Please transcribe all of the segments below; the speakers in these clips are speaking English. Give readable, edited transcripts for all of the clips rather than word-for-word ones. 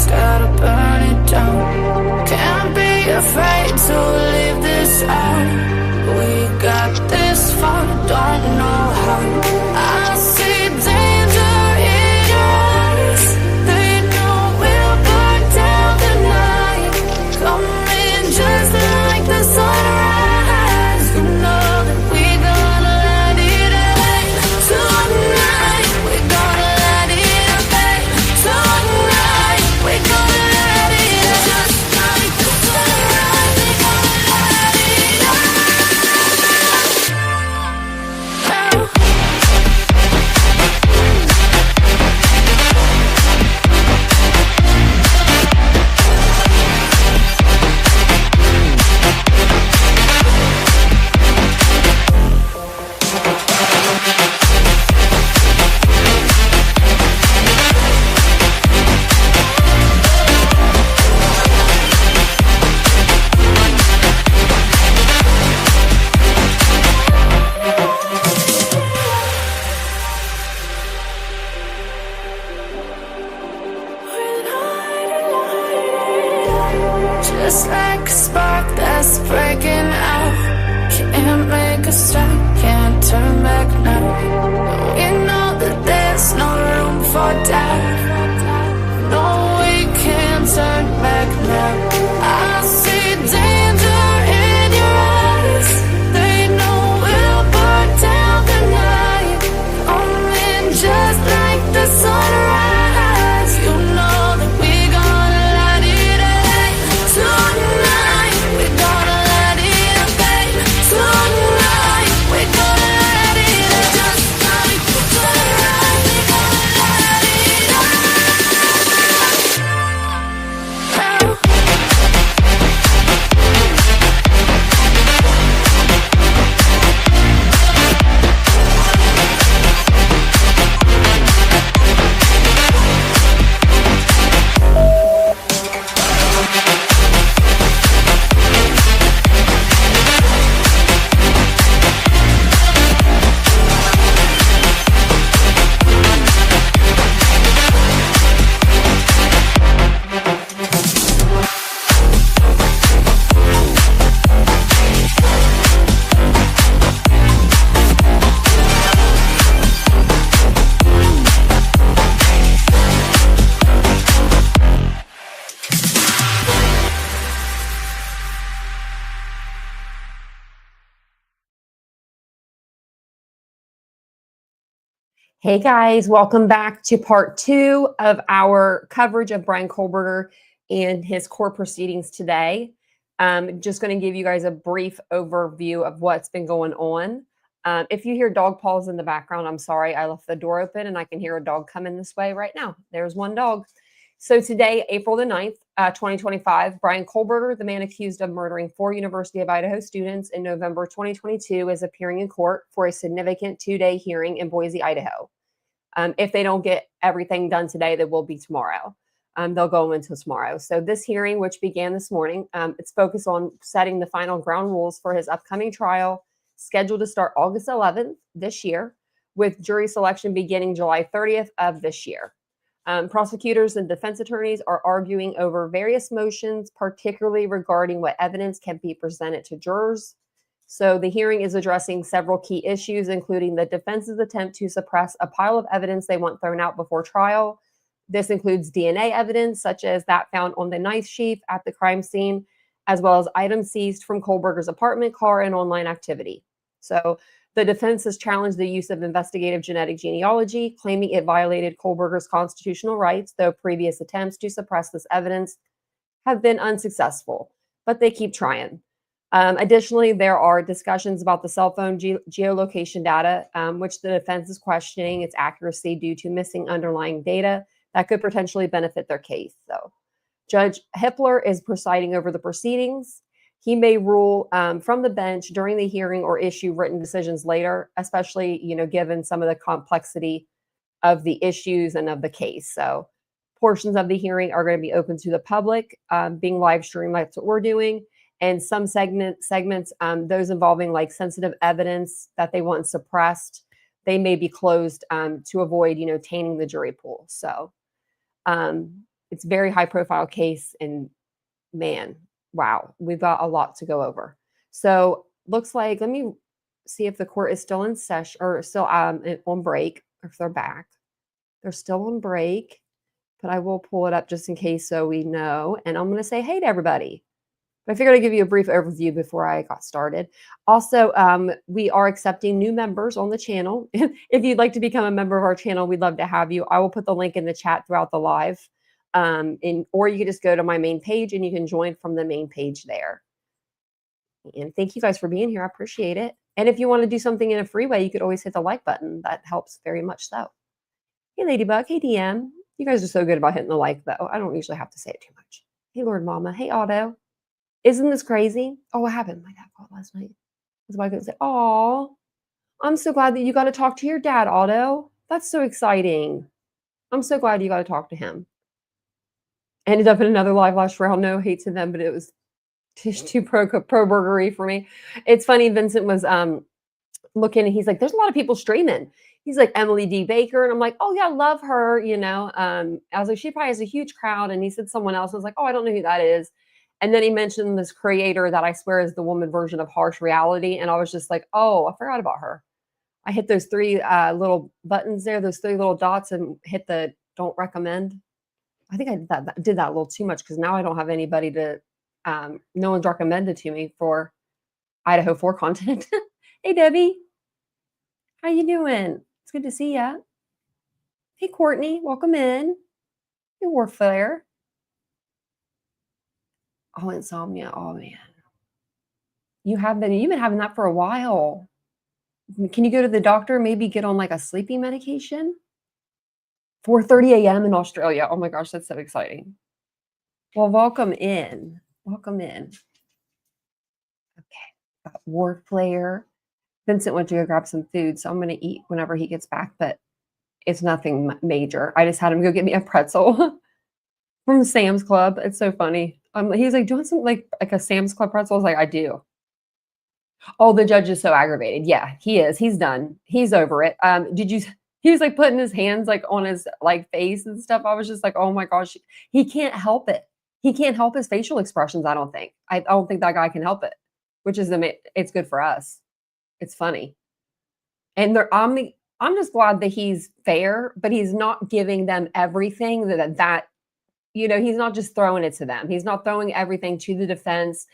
just gotta burn it down. Can't be afraid to leave this out. We got this far, don't know how. I see danger in your eyes. They know we'll burn down the night. Coming just like the sunrise. You know that we gonna let it rain. Tonight, we gonna let it rain. Tonight, we gonna let it rain. Just like the sunrise, we gonna let it rain. Just like a spark that's breaking out. Can't make a stop, can't turn back now. We know that there's no room for doubt. No, we can't turn back now. I see danger in your eyes. They know we'll burn down the night. Coming just like the sunrise. You know that we gonna let it rain. Tonight, we gonna let it rain. Tonight, we gonna let it rain. Just like the sunrise, we gonna let it rain. Hey guys, welcome back to part 2 of our coverage of Bryan Kohberger and his court proceedings today. Just going to give you guys a brief overview of what's been going on. If you hear dog paws in the background, I'm sorry. I left the door open and I can hear a dog coming this way right now. There's one dog. So today, April the 9th, 2025, Bryan Kohberger, the man accused of murdering 4 University of Idaho students in November 2022, is appearing in court for a significant 2-day hearing in Boise, Idaho. If they don't get everything done today, that will be tomorrow. They'll go into tomorrow. So this hearing, which began this morning, it's focused on setting the final ground rules for his upcoming trial, scheduled to start August 11th this year, with jury selection beginning July 30th of this year. Prosecutors and defense attorneys are arguing over various motions, particularly regarding what evidence can be presented to jurors. So the hearing is addressing several key issues, including the defense's attempt to suppress a pile of evidence they want thrown out before trial. This includes DNA evidence, such as that found on the knife sheath at the crime scene, as well as items seized from Kohberger's apartment, car, and online activity. So the defense has challenged the use of investigative genetic genealogy, claiming it violated Kohberger's constitutional rights, though previous attempts to suppress this evidence have been unsuccessful, but they keep trying. Additionally, there are discussions about the cell phone geolocation data, which the defense is questioning its accuracy due to missing underlying data that could potentially benefit their case. So Judge Hippler is presiding over the proceedings. He may rule from the bench during the hearing or issue written decisions later, especially, given some of the complexity of the issues and of the case. So portions of the hearing are going to be open to the public, being live streamed. That's what we're doing. And some segments, those involving like sensitive evidence that they want suppressed, they may be closed to avoid, tainting the jury pool. So it it's very high profile case, and man, wow, we've got a lot to go over. So looks like, let me see if the court is still in session or still on break, or if they're back. They're still on break, but I will pull it up just in case so we know. And I'm going to say hey to everybody. But I figured I'd give you a brief overview before I got started. Also, we are accepting new members on the channel. If you'd like to become a member of our channel, we'd love to have you. I will put the link in the chat throughout the live. Or you can just go to my main page and you can join from the main page there. And thank you guys for being here. I appreciate it. And if you want to do something in a free way, you could always hit the like button. That helps very much so. Hey, Ladybug. Hey, DM. You guys are so good about hitting the like, though. I don't usually have to say it too much. Hey, Lord Mama. Hey, Otto. Isn't this crazy? Oh, what happened? My dad called last night. His wife said, "Oh, I'm so glad that you got to talk to your dad, Otto. That's so exciting. I'm so glad you got to talk to him." Ended up in another live last round. No hate to them, but it was too pro-burgery for me. It's funny. Vincent was looking, and he's like, "There's a lot of people streaming." He's like, Emily D. Baker, and I'm like, "Oh yeah, love her." I was like, "She probably has a huge crowd." And he said someone else. I was like, "Oh, I don't know who that is." And then he mentioned this creator that I swear is the woman version of Harsh Reality, and I was just like, "Oh, I forgot about her." I hit those three little buttons there, those three little dots, and hit the don't recommend. I think I did that a little too much because now I don't have anybody to. No one's recommended to me for Idaho 4 content. Hey, Debbie. How you doing? It's good to see ya. Hey, Courtney. Welcome in. Hey, Warfare. Oh, insomnia. Oh, man. You've been having that for a while. Can you go to the doctor, maybe get on like a sleeping medication? 4:30 a.m. in Australia. Oh my gosh, that's so exciting. Well, welcome in. Welcome in. Okay. War Player. Vincent went to go grab some food, so I'm going to eat whenever he gets back, but it's nothing major. I just had him go get me a pretzel from Sam's Club. It's so funny. He's like, "Do you want some like a Sam's Club pretzel?" I was like, "I do." Oh, the judge is so aggravated. Yeah, he is. He's done. He's over it. He was like putting his hands like on his like face and stuff. I was just like, oh my gosh, he can't help it. He can't help his facial expressions. I don't think. I don't think that guy can help it, which is it's good for us. It's funny. And I'm just glad that he's fair, but he's not giving them everything that he's not just throwing it to them. He's not throwing everything to the defense.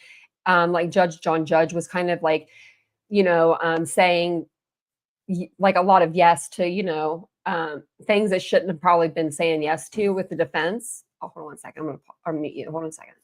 Like Judge John Judge was kind of like, saying like a lot of yes to, things that shouldn't have probably been saying yes to with the defense. Oh, hold on one second. I'm going to unmute you. Hold on a second.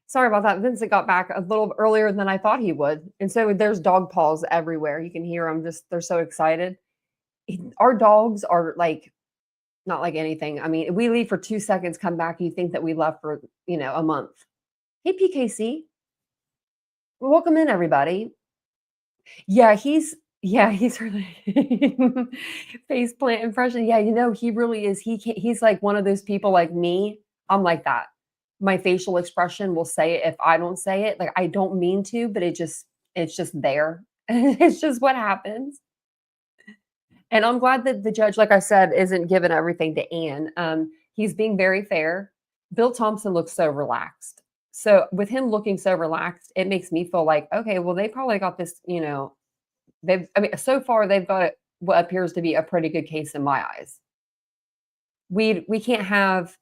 Sorry about that. Vincent got back a little earlier than I thought he would. And so there's dog paws everywhere. You can hear them. They're so excited. Our dogs are like, not like anything. I mean, we leave for 2 seconds, come back, you think that we left for, a month. Hey, PKC. Welcome in, everybody. Yeah, he's really face plant impression. Yeah, he really is. He's like one of those people like me. I'm like that. My facial expression will say it if I don't say it. Like I don't mean to, but it's just there. It's just what happens. And I'm glad that the judge, like I said, isn't giving everything to Anne. He's being very fair. Bill Thompson looks so relaxed. So with him looking so relaxed, it makes me feel like, okay, well, they probably got this, so far they've got what appears to be a pretty good case in my eyes. We can't have,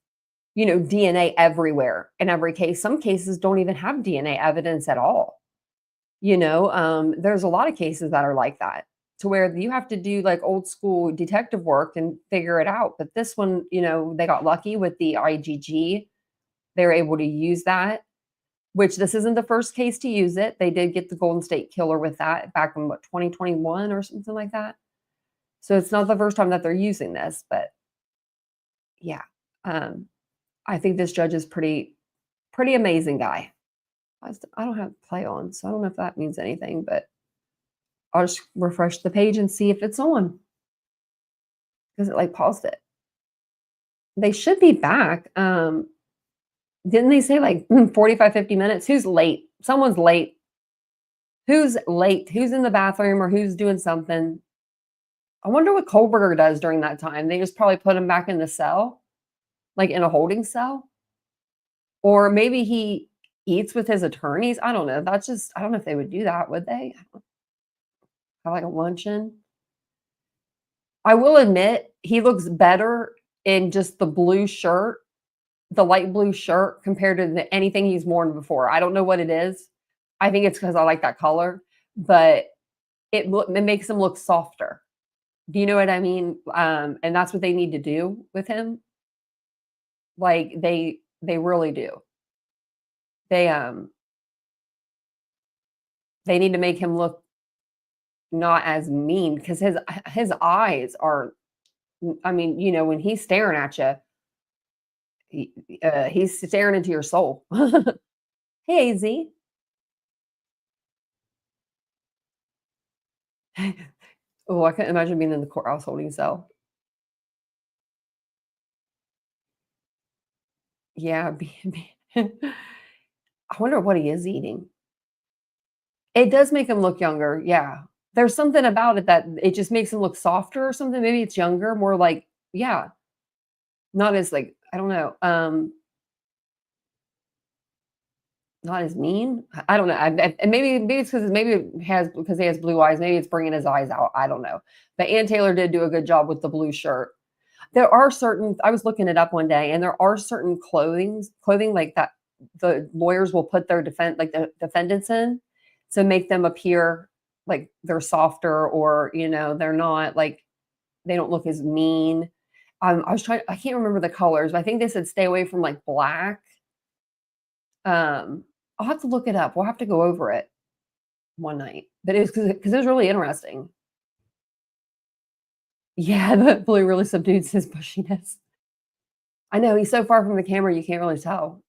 DNA everywhere in every case. Some cases don't even have DNA evidence at all. There's a lot of cases that are like that, to where you have to do like old school detective work and figure it out. But this one, they got lucky with the IGG. They were able to use that, which this isn't the first case to use it. They did get the Golden State Killer with that back in 2021 or something like that. So it's not the first time that they're using this, but yeah. I think this judge is pretty amazing guy. I don't have play on, so I don't know if that means anything, but I'll just refresh the page and see if it's on because it like paused it. They should be back. Didn't they say like 45, 50 minutes? Who's late? Someone's late. Who's late? Who's in the bathroom or who's doing something? I wonder what Kohberger does during that time. They just probably put him back in the cell, like in a holding cell. Or maybe he eats with his attorneys. I don't know. That's just, I don't know if they would do that, would they? Have like a luncheon. I will admit, he looks better in just the blue shirt, the light blue shirt, compared to anything he's worn before. I don't know what it is. I think it's because I like that color, but it makes him look softer. Do you know what I mean? And that's what they need to do with him. Like they really do. They need to make him look not as mean because his eyes are. I mean, you know, when he's staring at you, he's staring into your soul. Hey, Z. Oh, I can't imagine being in the courthouse holding cell. Yeah, I wonder what he is eating. It does make him look younger, yeah. There's something about it that it just makes him look softer or something. Maybe it's younger, more like, yeah, not as like, I don't know, not as mean. I don't know. And maybe it's because he has blue eyes. Maybe it's bringing his eyes out. I don't know. But Ann Taylor did do a good job with the blue shirt. There are certain. I was looking it up one day, and there are certain clothing like that. The lawyers will put their the defendants in to make them appear like they're softer, or you know, they're not like they don't look as mean. I was trying. I can't remember the colors, but I think they said stay away from like black. I'll have to look it up. We'll have to go over it one night. But it was because it was really interesting. Yeah, the blue really subdues his bushiness. I know he's so far from the camera, you can't really tell.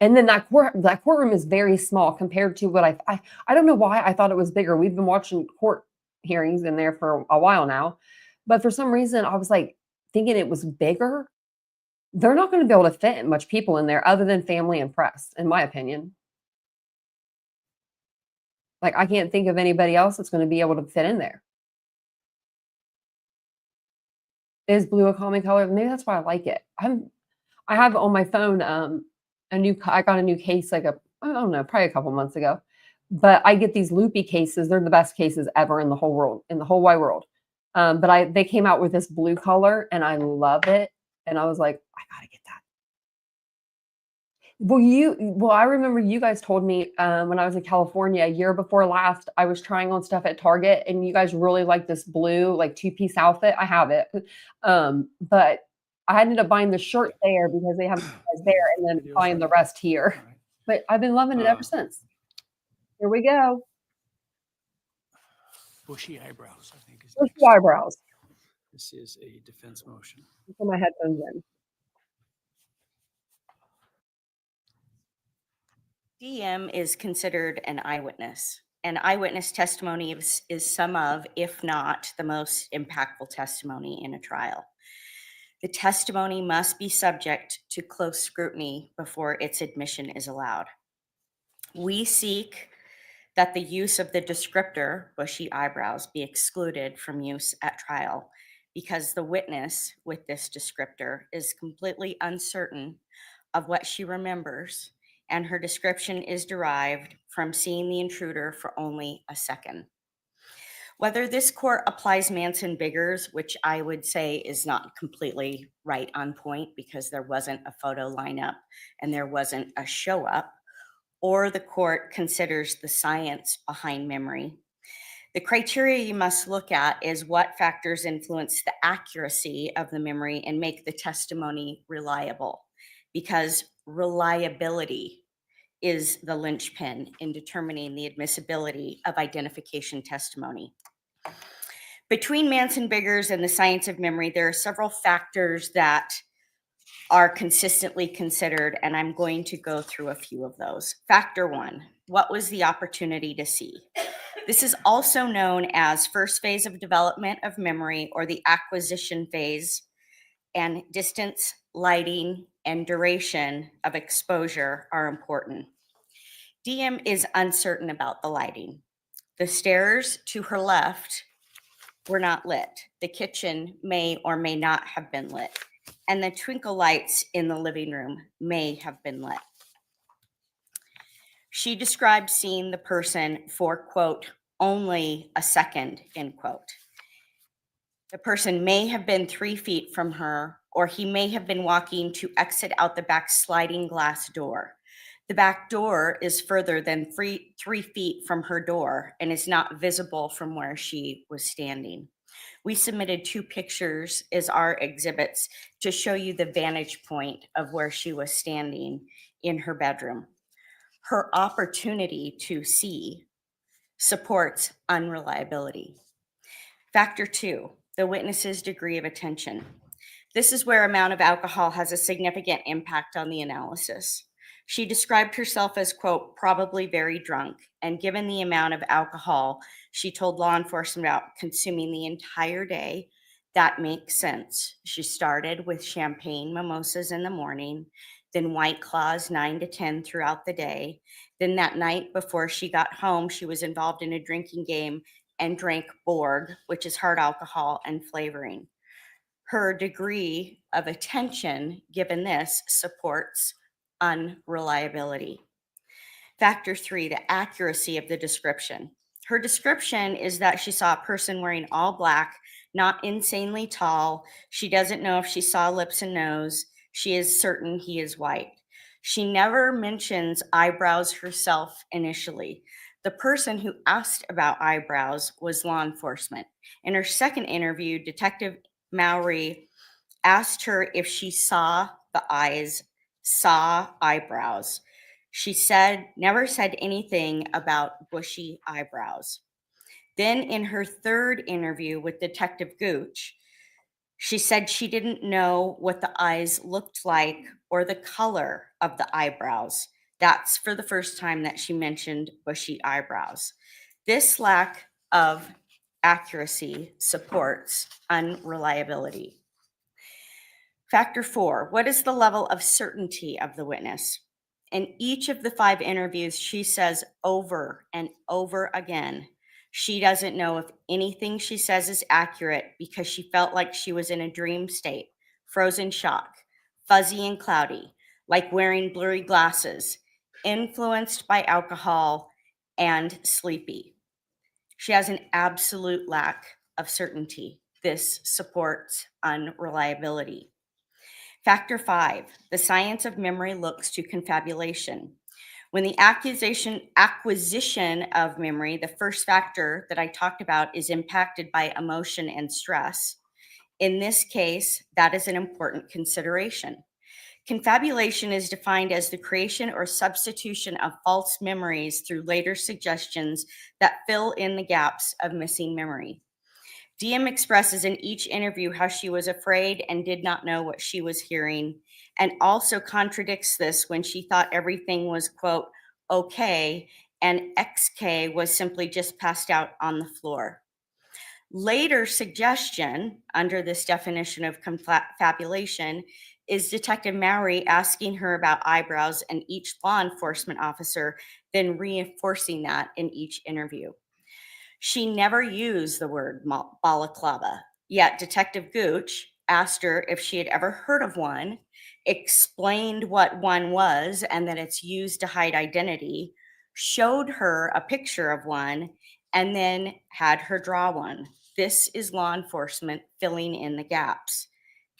And then that courtroom is very small compared to what I don't know why I thought it was bigger. We've been watching court hearings in there for a while now, but for some reason I was like thinking it was bigger. They're not going to be able to fit much people in there other than family and press, in my opinion. Like I can't think of anybody else that's going to be able to fit in there. Is blue a common color? Maybe that's why I like it. I have on my phone I got a new case like I don't know, probably a couple months ago. But I get these loopy cases. They're the best cases ever in the whole world, in the whole wide world. But they came out with this blue color and I love it. And I was like, I gotta get that. Well, I remember you guys told me when I was in California a year before last, I was trying on stuff at Target, and you guys really like this blue, like two-piece outfit. I have it, but I ended up buying the shirt there because they have it there, and then buying the rest here. But I've been loving it ever since. Here we go. Bushy eyebrows, I think. Bushy eyebrows. This is a defense motion. Put my headphones in. DM is considered an eyewitness, and eyewitness testimony is some of, if not the most impactful testimony in a trial. The testimony must be subject to close scrutiny before its admission is allowed. We seek that the use of the descriptor, bushy eyebrows, be excluded from use at trial because the witness with this descriptor is completely uncertain of what she remembers, and her description is derived from seeing the intruder for only a second. Whether this court applies Manson-Biggers, which I would say is not completely right on point because there wasn't a photo lineup and there wasn't a show up, or the court considers the science behind memory, the criteria you must look at is what factors influence the accuracy of the memory and make the testimony reliable, because reliability is the linchpin in determining the admissibility of identification testimony. Between Manson-Biggers and the science of memory, there are several factors that are consistently considered, and I'm going to go through a few of those. Factor 1, what was the opportunity to see? This is also known as first phase of development of memory, or the acquisition phase, and distance, lighting, and duration of exposure are important. DM is uncertain about the lighting. The stairs to her left were not lit. The kitchen may or may not have been lit, and the twinkle lights in the living room may have been lit. She described seeing the person for, quote, only a second, end quote. The person may have been 3 feet from her, or he may have been walking to exit out the back sliding glass door. The back door is further than 3 feet from her door and is not visible from where she was standing. We submitted 2 pictures as our exhibits to show you the vantage point of where she was standing in her bedroom. Her opportunity to see supports unreliability. Factor 2, the witness's degree of attention. This is where amount of alcohol has a significant impact on the analysis. She described herself as, quote, probably very drunk, and given the amount of alcohol she told law enforcement about consuming the entire day, that makes sense. She started with champagne mimosas in the morning, then White Claws 9 to 10 throughout the day. Then that night before she got home, she was involved in a drinking game and drank Borg, which is hard alcohol and flavoring. Her degree of attention, given this, supports unreliability. Factor 3, the accuracy of the description. Her description is that she saw a person wearing all black, not insanely tall. She doesn't know if she saw lips and nose. She is certain he is white. She never mentions eyebrows herself initially. The person who asked about eyebrows was law enforcement. In her second interview, Detective Mowry asked her if she saw the eyes, saw eyebrows. She never said anything about bushy eyebrows. Then in her third interview with Detective Gooch, she said she didn't know what the eyes looked like or the color of the eyebrows. That's for the first time that she mentioned bushy eyebrows. This lack of accuracy supports unreliability. Factor 4, what is the level of certainty of the witness? In each of the 5 interviews, she says over and over again, she doesn't know if anything she says is accurate because she felt like she was in a dream state, frozen shock, fuzzy and cloudy, like wearing blurry glasses, influenced by alcohol, and sleepy. She has an absolute lack of certainty. This supports unreliability. Factor 5, the science of memory looks to confabulation. When the acquisition of memory, the first factor that I talked about is impacted by emotion and stress. In this case, that is an important consideration. Confabulation is defined as the creation or substitution of false memories through later suggestions that fill in the gaps of missing memory. DM expresses in each interview how she was afraid and did not know what she was hearing, and also contradicts this when she thought everything was, quote, okay, and XK was simply just passed out on the floor. Later suggestion under this definition of confabulation is Detective Mowry asking her about eyebrows and each law enforcement officer, then reinforcing that in each interview. She never used the word balaclava, yet Detective Gooch asked her if she had ever heard of one, explained what one was and that it's used to hide identity, showed her a picture of one, and then had her draw one. This is law enforcement filling in the gaps.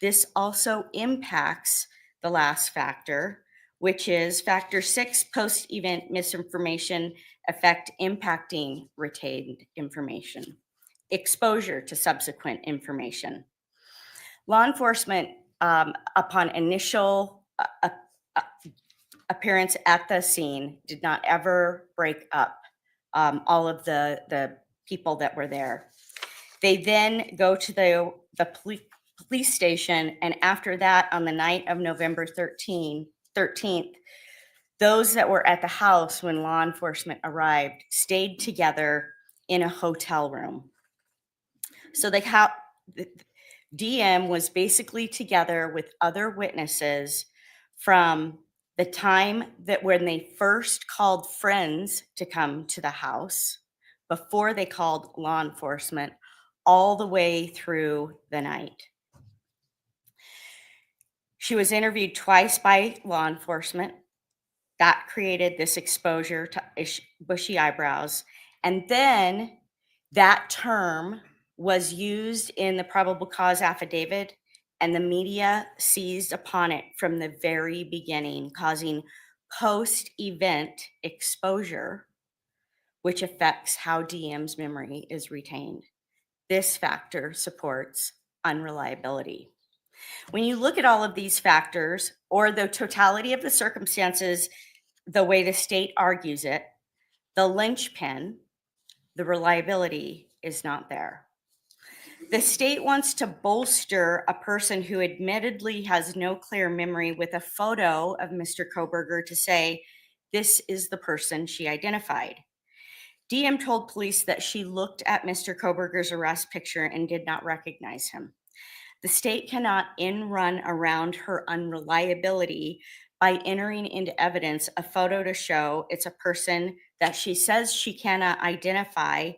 This also impacts the last factor, which is factor 6, post-event misinformation effect impacting retained information, exposure to subsequent information. Law enforcement, upon initial appearance at the scene, did not ever break up all of the people that were there. They then go to the police station. And after that, on the night of November 13th, those that were at the house when law enforcement arrived stayed together in a hotel room. So DM was basically together with other witnesses from the time that when they first called friends to come to the house, before they called law enforcement, all the way through the night. She was interviewed twice by law enforcement. That created this exposure to bushy eyebrows. And then that term was used in the probable cause affidavit, and the media seized upon it from the very beginning, causing post-event exposure, which affects how DM's memory is retained. This factor supports unreliability. When you look at all of these factors, or the totality of the circumstances, the way the state argues it, the linchpin, the reliability is not there. The state wants to bolster a person who admittedly has no clear memory with a photo of Mr. Kohberger to say, this is the person she identified. DM told police that she looked at Mr. Kohberger's arrest picture and did not recognize him. The state cannot run around her unreliability by entering into evidence a photo to show it's a person that she says she cannot identify,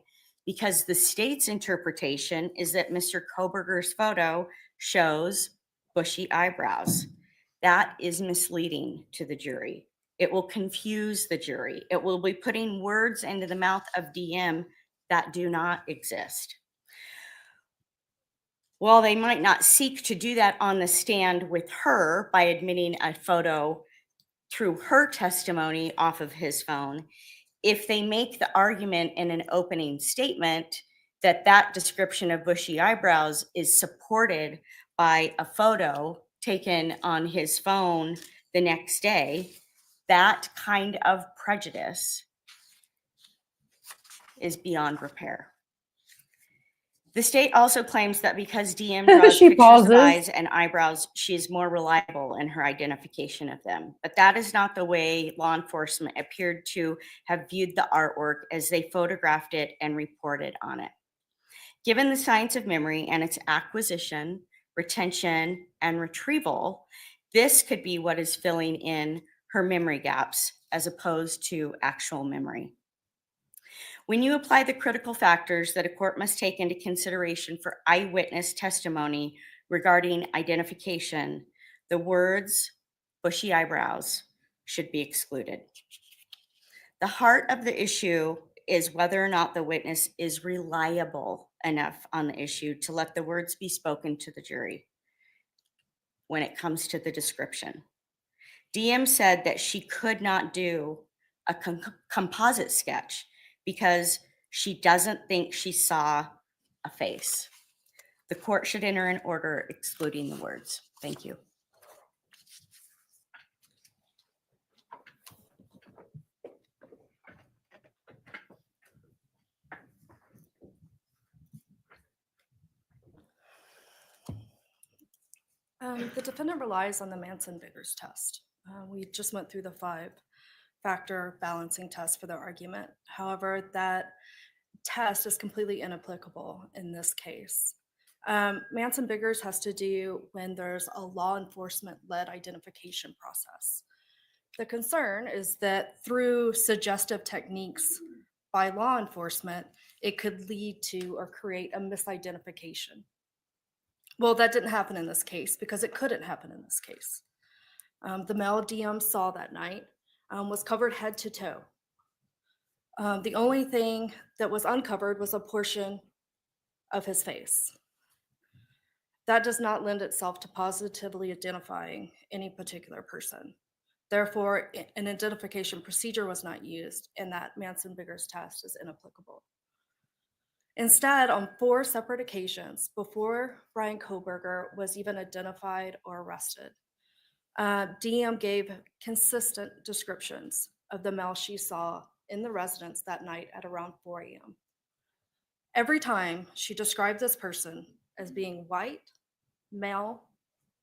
because the state's interpretation is that Mr. Kohberger's photo shows bushy eyebrows. That is misleading to the jury. It will confuse the jury. It will be putting words into the mouth of DM that do not exist. While they might not seek to do that on the stand with her by admitting a photo through her testimony off of his phone, if they make the argument in an opening statement that that description of bushy eyebrows is supported by a photo taken on his phone the next day, that kind of prejudice is beyond repair. The state also claims that because DM draws She pictures pauses. of eyes and eyebrows, she is more reliable in her identification of them. But that is not the way law enforcement appeared to have viewed the artwork as they photographed it and reported on it. Given the science of memory and its acquisition, retention, and retrieval, this could be what is filling in her memory gaps as opposed to actual memory. When you apply the critical factors that a court must take into consideration for eyewitness testimony regarding identification, the words bushy eyebrows should be excluded. The heart of the issue is whether or not the witness is reliable enough on the issue to let the words be spoken to the jury when it comes to the description. DM said that she could not do a composite sketch because she doesn't think she saw a face. The court should enter an order excluding the words. Thank you. The defendant relies on the Manson-Biggers test. We just went through the 5-factor balancing test for the argument. However, that test is completely inapplicable in this case. Manson-Biggers has to do when there's a law enforcement-led identification process. The concern is that through suggestive techniques by law enforcement, it could lead to or create a misidentification. Well, that didn't happen in this case because it couldn't happen in this case. The male DM saw that night was covered head to toe. The only thing that was uncovered was a portion of his face. That does not lend itself to positively identifying any particular person. Therefore, an identification procedure was not used, and that Manson-Biggers test is inapplicable. Instead, on 4 separate occasions before Bryan Kohberger was even identified or arrested, DM gave consistent descriptions of the male she saw in the residence that night at around 4 a.m. Every time she described this person as being white, male,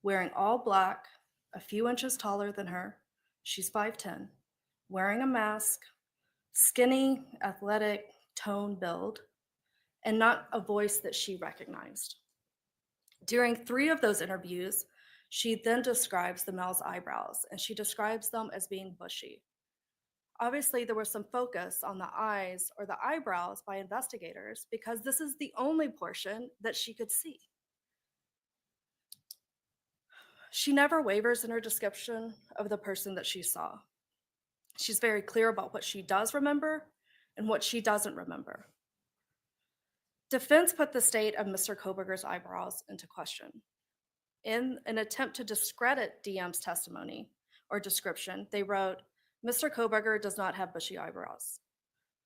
wearing all black, a few inches taller than her. She's 5'10", wearing a mask, skinny, athletic, tone build, and not a voice that she recognized. During 3 of those interviews, she then describes the male's eyebrows, and she describes them as being bushy. Obviously, there was some focus on the eyes or the eyebrows by investigators because this is the only portion that she could see. She never wavers in her description of the person that she saw. She's very clear about what she does remember and what she doesn't remember. Defense put the state of Mr. Kohberger's eyebrows into question. In an attempt to discredit DM's testimony or description, they wrote, "Mr. Kohberger does not have bushy eyebrows,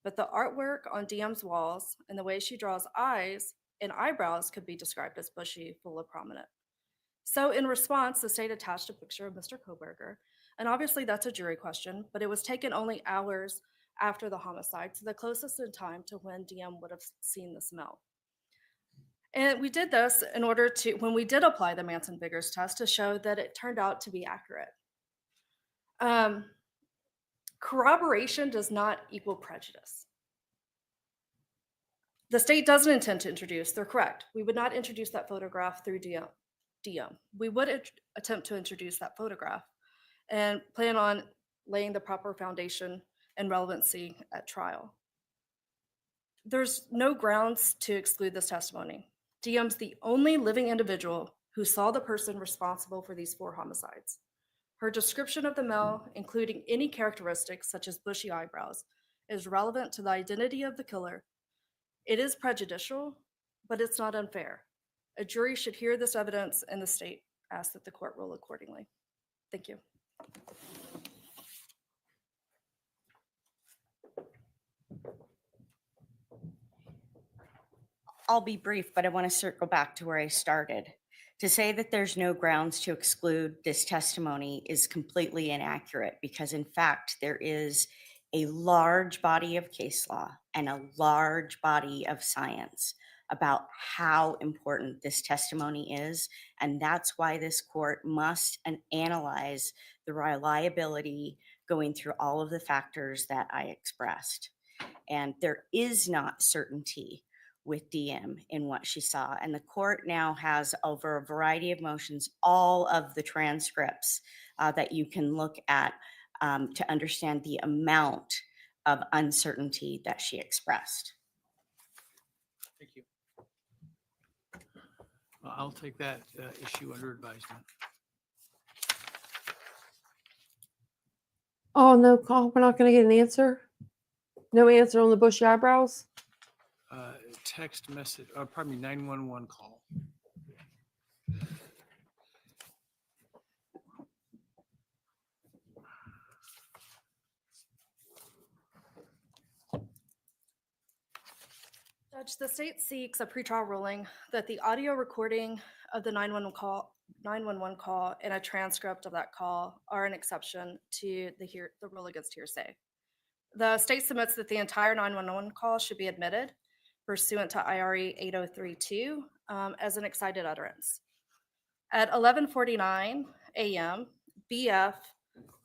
but the artwork on DM's walls and the way she draws eyes and eyebrows could be described as bushy, full of prominent." So in response, the state attached a picture of Mr. Kohberger, and obviously that's a jury question, but it was taken only hours after the homicide, so the closest in time to when DM would have seen the smell. And we did this in order to, when we did apply the Manson-Biggers test, to show that it turned out to be accurate. Corroboration does not equal prejudice. The state doesn't intend to introduce, they're correct. We would not introduce that photograph through DM. We would attempt to introduce that photograph and plan on laying the proper foundation and relevancy at trial. There's no grounds to exclude this testimony. DM's the only living individual who saw the person responsible for these 4 homicides. Her description of the male, including any characteristics such as bushy eyebrows, is relevant to the identity of the killer. It is prejudicial, but it's not unfair. A jury should hear this evidence, and the state asks that the court rule accordingly. Thank you. I'll be brief, but I want to circle back to where I started. To say that there's no grounds to exclude this testimony is completely inaccurate because, in fact, there is a large body of case law and a large body of science about how important this testimony is. And that's why this court must analyze the reliability going through all of the factors that I expressed. And there is not certainty with DM in what she saw. And the court now has, over a variety of motions, all of the transcripts that you can look at to understand the amount of uncertainty that she expressed. Thank you. I'll take that issue under advisement. Oh, no call. We're not going to get an answer. No answer on the bushy eyebrows. Text message, pardon me, 911 call. Judge, the state seeks a pretrial ruling that the audio recording of the 911 call and a transcript of that call are an exception to the rule against hearsay. The state submits that the entire 911 call should be admitted pursuant to IRE 8032 as an excited utterance. At 11:49 a.m., BF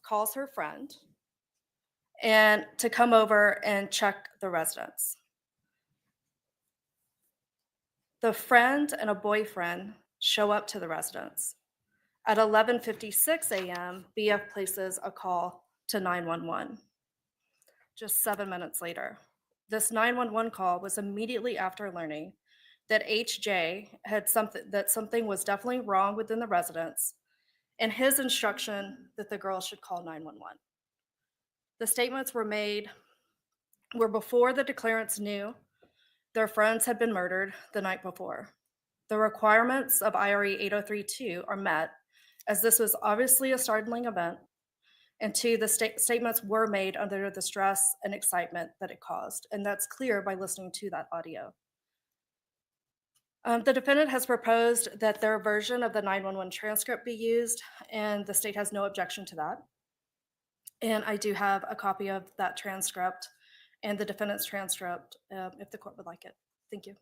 calls her friend and to come over and check the residence. The friend and a boyfriend show up to the residence. At 11:56 a.m., BF places a call to 911. Just 7 minutes later, this 911 call was immediately after learning that HJ had something was definitely wrong within the residence, and his instruction that the girl should call 911. The statements were before the declarants knew their friends had been murdered the night before. The requirements of IRE 8032 are met, as this was obviously a startling event, and 2, the statements were made under the stress and excitement that it caused, and that's clear by listening to that audio. The defendant has proposed that their version of the 911 transcript be used, and the state has no objection to that. And I do have a copy of that transcript and the defendant's transcript if the court would like it. Thank you.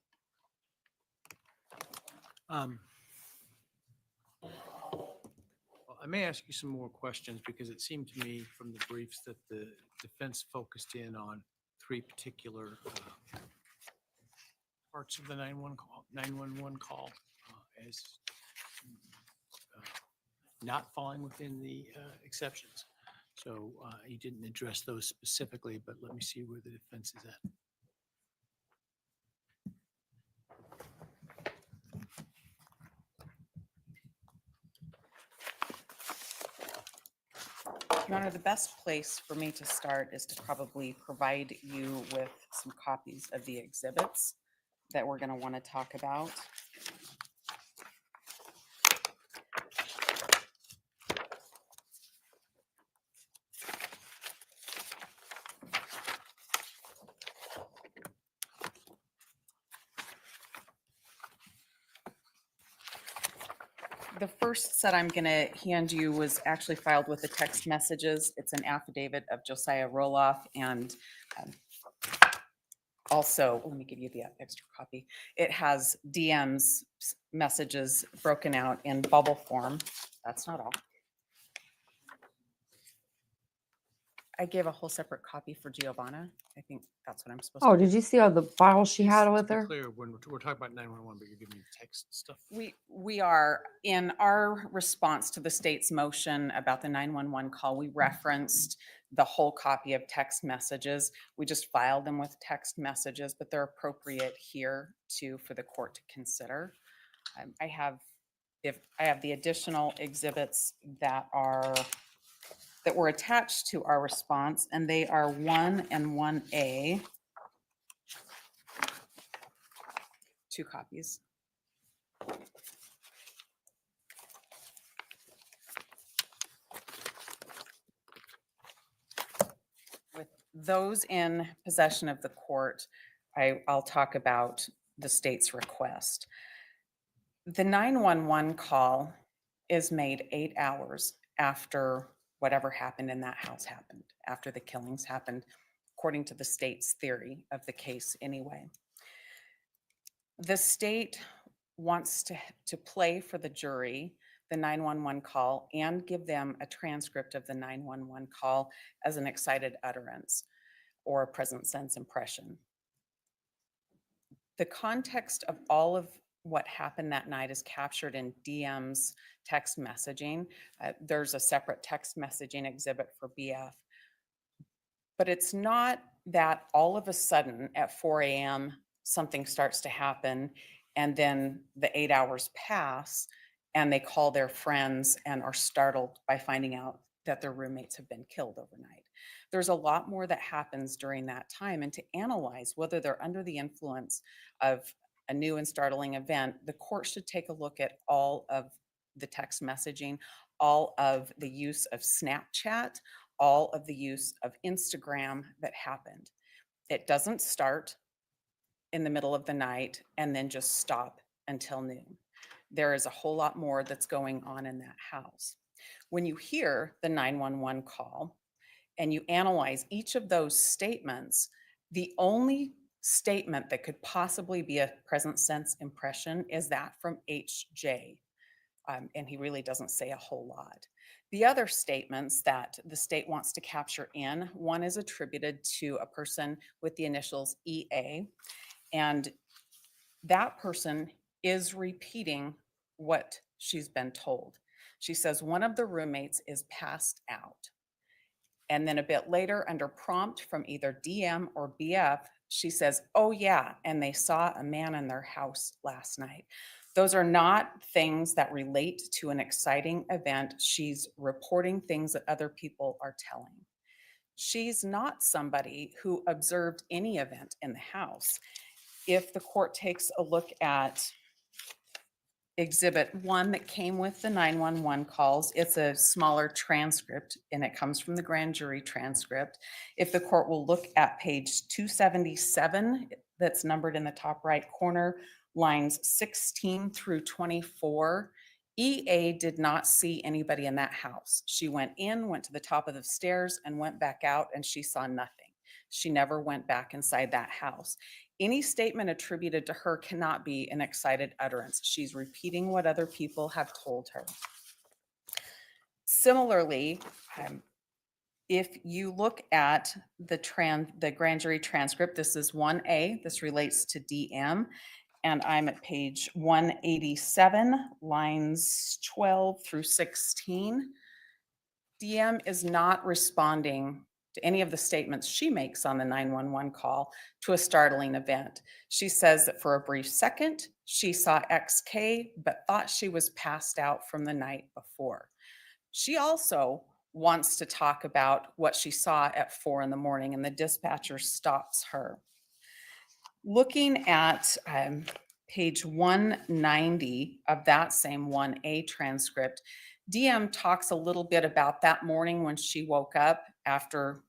Well, I may ask you some more questions because it seemed to me from the briefs that the defense focused in on three particular parts of the 911 call as not falling within the exceptions. So you didn't address those specifically, but let me see where the defense is at. Your Honor, the best place for me to start is to probably provide you with some copies of the exhibits that we're going to want to talk about. The first set I'm going to hand you was actually filed with the text messages. It's an affidavit of Josiah Roloff, and also, let me give you the extra copy. It has DM's messages broken out in bubble form. That's not all. I gave a whole separate copy for Giovanna. I think that's what I'm supposed Oh, to do. did you see all the files she had To with be her? clear, when we're talking about 911, but you're giving me text stuff. We are, in our response to the state's motion about the 911 call, we referenced the whole copy of text messages. We just filed them with text messages, but they're appropriate here for the court to consider. I have the additional exhibits that were attached to our response, and they are 1 and 1A. 2 copies. With those in possession of the court, I'll talk about the state's request. The 911 call is made 8 hours after whatever happened in that house happened, after the killings happened, according to the state's theory of the case anyway. The state wants to play for the jury the 911 call and give them a transcript of the 911 call as an excited utterance or a present sense impression. The context of all of what happened that night is captured in DM's text messaging. There's a separate text messaging exhibit for BF. But it's not that all of a sudden at 4 a.m. something starts to happen and then the 8 hours pass and they call their friends and are startled by finding out that their roommates have been killed overnight. There's a lot more that happens during that time, and to analyze whether they're under the influence of a new and startling event, the court should take a look at all of the text messaging, all of the use of Snapchat, all of the use of Instagram that happened. It doesn't start in the middle of the night and then just stop until noon. There is a whole lot more that's going on in that house. When you hear the 911 call and you analyze each of those statements, the only statement that could possibly be a present sense impression is that from HJ. And he really doesn't say a whole lot. The other statements that the state wants to capture in, one is attributed to a person with the initials EA, and that person is repeating what she's been told. She says one of the roommates is passed out. And then a bit later, under prompt from either DM or BF, she says, oh yeah, and they saw a man in their house last night. Those are not things that relate to an exciting event. She's reporting things that other people are telling. She's not somebody who observed any event in the house. If the court takes a look at Exhibit 1 that came with the 911 calls, it's a smaller transcript and it comes from the grand jury transcript. If the court will look at page 277, that's numbered in the top right corner, lines 16 through 24, EA did not see anybody in that house. She went in, went to the top of the stairs and went back out and she saw nothing. She never went back inside that house. Any statement attributed to her cannot be an excited utterance. She's repeating what other people have told her. Similarly, if you look at the grand jury transcript, this is 1A, this relates to DM, and I'm at page 187, lines 12 through 16. DM is not responding to any of the statements she makes on the 911 call to a startling event. She says that for a brief second, she saw XK, but thought she was passed out from the night before. She also wants to talk about what she saw at 4 a.m, and the dispatcher stops her. Looking at page 190 of that same 1A transcript, DM talks a little bit about that morning when she woke up after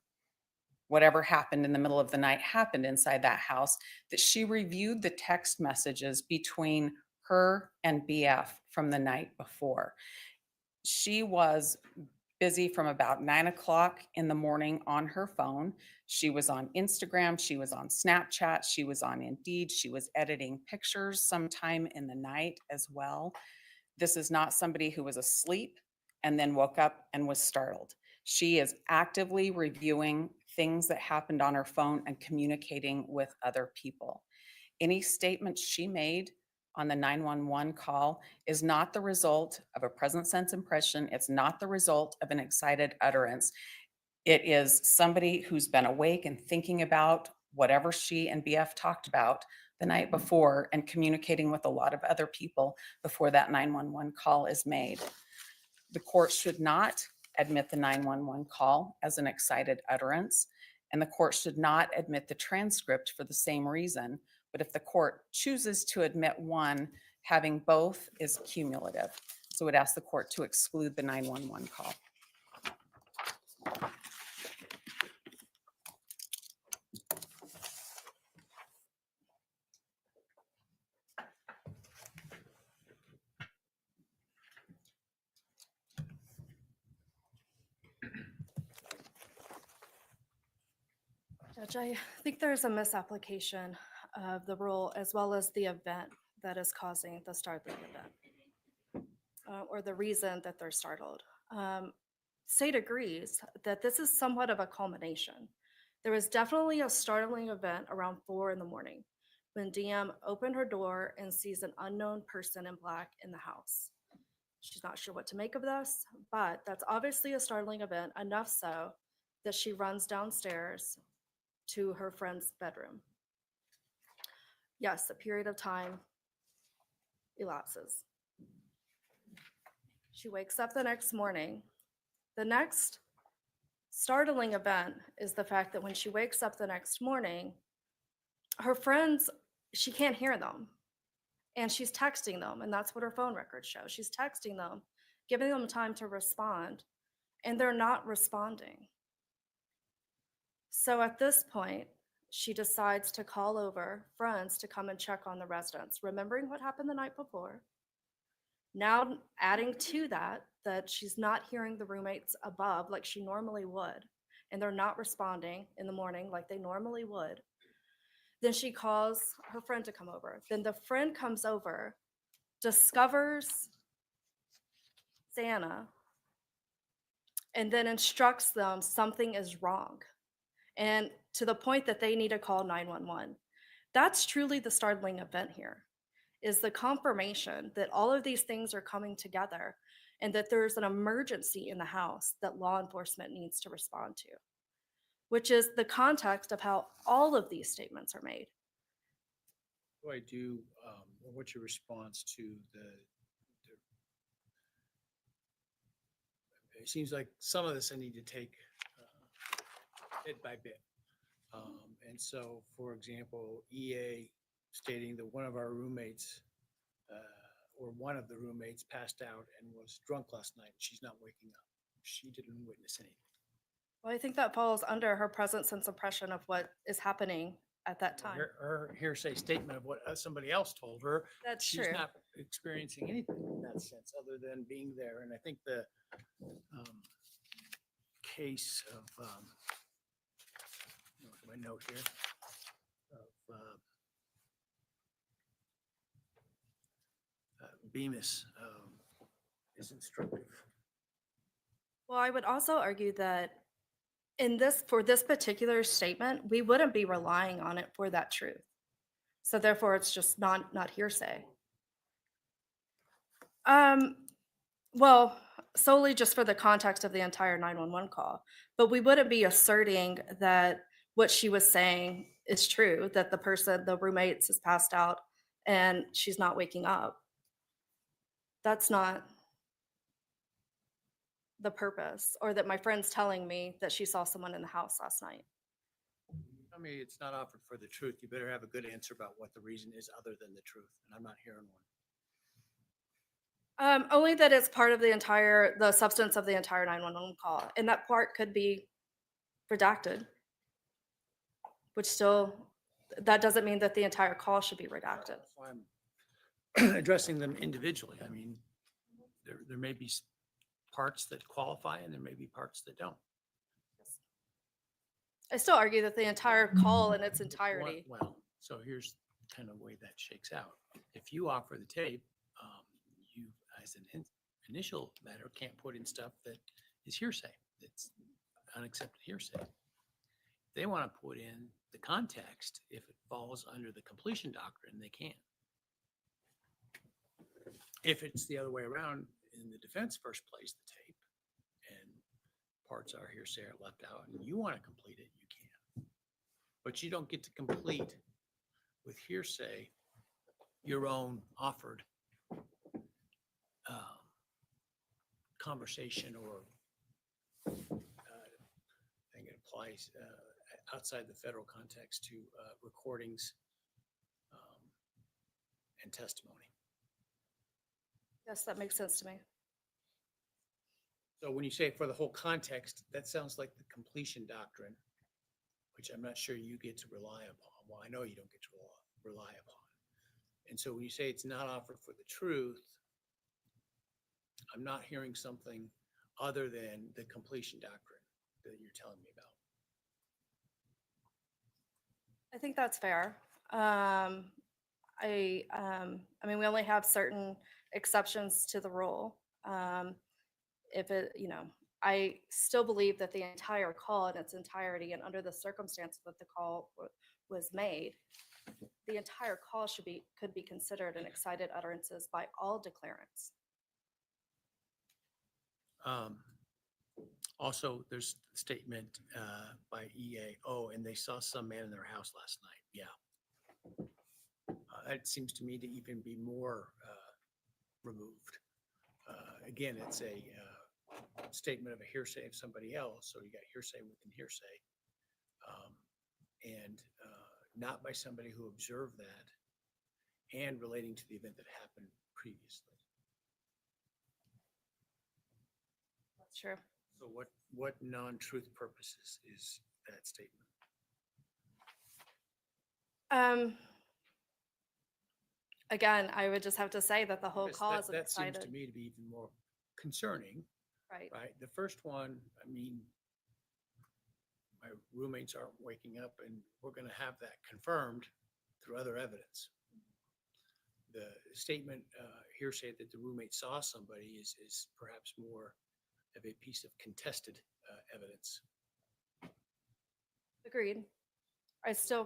whatever happened in the middle of the night happened inside that house, that she reviewed the text messages between her and BF from the night before. She was busy from about 9 o'clock in the morning on her phone. She was on Instagram, she was on Snapchat, she was on Indeed, she was editing pictures sometime in the night as well. This is not somebody who was asleep and then woke up and was startled. She is actively reviewing things that happened on her phone and communicating with other people. Any statements she made on the 911 call is not the result of a present sense impression. It's not the result of an excited utterance. It is somebody who's been awake and thinking about whatever she and BF talked about the night before and communicating with a lot of other people before that 911 call is made. The court should not admit the 911 call as an excited utterance, and the court should not admit the transcript for the same reason. But if the court chooses to admit one, having both is cumulative. So it would ask the court to exclude the 911 call. Judge, I think there's a misapplication of the rule as well as the event that is causing the startling event, or the reason that they're startled. State agrees that this is somewhat of a culmination. There was definitely a startling event around 4 a.m. when DM opened her door and sees an unknown person in black in the house. She's not sure what to make of this, but that's obviously a startling event, enough so that she runs downstairs to her friend's bedroom. Yes, a period of time elapses. She wakes up the next morning. The next startling event is the fact that when she wakes up the next morning, her friends, she can't hear them. And she's texting them, and that's what her phone records show. She's texting them, giving them time to respond, and they're not responding. So at this point, she decides to call over friends to come and check on the residents, remembering what happened the night before. Now adding to that she's not hearing the roommates above like she normally would, and they're not responding in the morning like they normally would. Then she calls her friend to come over. Then the friend comes over, discovers Santa, and then instructs them something is wrong. And to the point that they need to call 911. That's truly the startling event here, is the confirmation that all of these things are coming together and that there's an emergency in the house that law enforcement needs to respond to, which is the context of how all of these statements are made. What do what's your response to it seems like some of this I need to take bit by bit. And so, for example, EA stating that one of our roommates or one of the roommates passed out and was drunk last night. She's not waking up. She didn't witness anything. Well, I think that falls under her present sense impression of what is happening at that time. Her hearsay statement of what somebody else told her. That's she's true. not experiencing anything in that sense other than being there. And I think the case of my note here of Bemis is instructive. Well, I would also argue that for this particular statement, we wouldn't be relying on it for that truth. So therefore, it's just not hearsay. Well, solely just for the context of the entire 911 call, but we wouldn't be asserting that what she was saying is true, that the roommates is passed out and she's not waking up. That's not the purpose, or that my friend's telling me that she saw someone in the house last night. I mean, it's not offered for the truth. You better have a good answer about what the reason is other than the truth. And I'm not hearing one. Only that it's part of the substance of the entire 911 call, and that part could be redacted, which still, that doesn't mean that the entire call should be redacted. That's why I'm addressing them individually. I mean, there may be parts that qualify and there may be parts that don't. I still argue that the entire call in its entirety. Well, so here's kind of the way that shakes out. If you offer the tape, you, as an initial matter, can't put in stuff that is hearsay. It's unaccepted hearsay. They want to put in the context. If it falls under the completion doctrine, they can. If it's the other way around, in the defense first plays the tape and parts are hearsay are left out and you want to complete it, you can. But you don't get to complete with hearsay your own offered conversation, or I think it applies outside the federal context to recordings and testimony. Yes, that makes sense to me. So when you say for the whole context, that sounds like the completion doctrine, which I'm not sure you get to rely upon. Well, I know you don't get to rely upon. And so when you say it's not offered for the truth, I'm not hearing something other than the completion doctrine that you're telling me about. I think that's fair. I mean, we only have certain exceptions to the rule. If it, I still believe that the entire call in its entirety and under the circumstances that the call was made, the entire call could be considered an excited utterances by all declarants. Also, there's a statement by EA, and they saw some man in their house last night. Yeah. That seems to me to even be more removed. Again, it's a statement of a hearsay of somebody else. So you got hearsay within hearsay, and not by somebody who observed that and relating to the event that happened previously. That's true. So what non-truth purposes is that statement? Again, I would just have to say that the whole Because call is that seems excited. to me to be even more concerning, Right. right? The first one, I mean, my roommates aren't waking up, and we're going to have that confirmed through other evidence. The statement hearsay that the roommate saw somebody is perhaps more of a piece of contested evidence. Agreed. I still,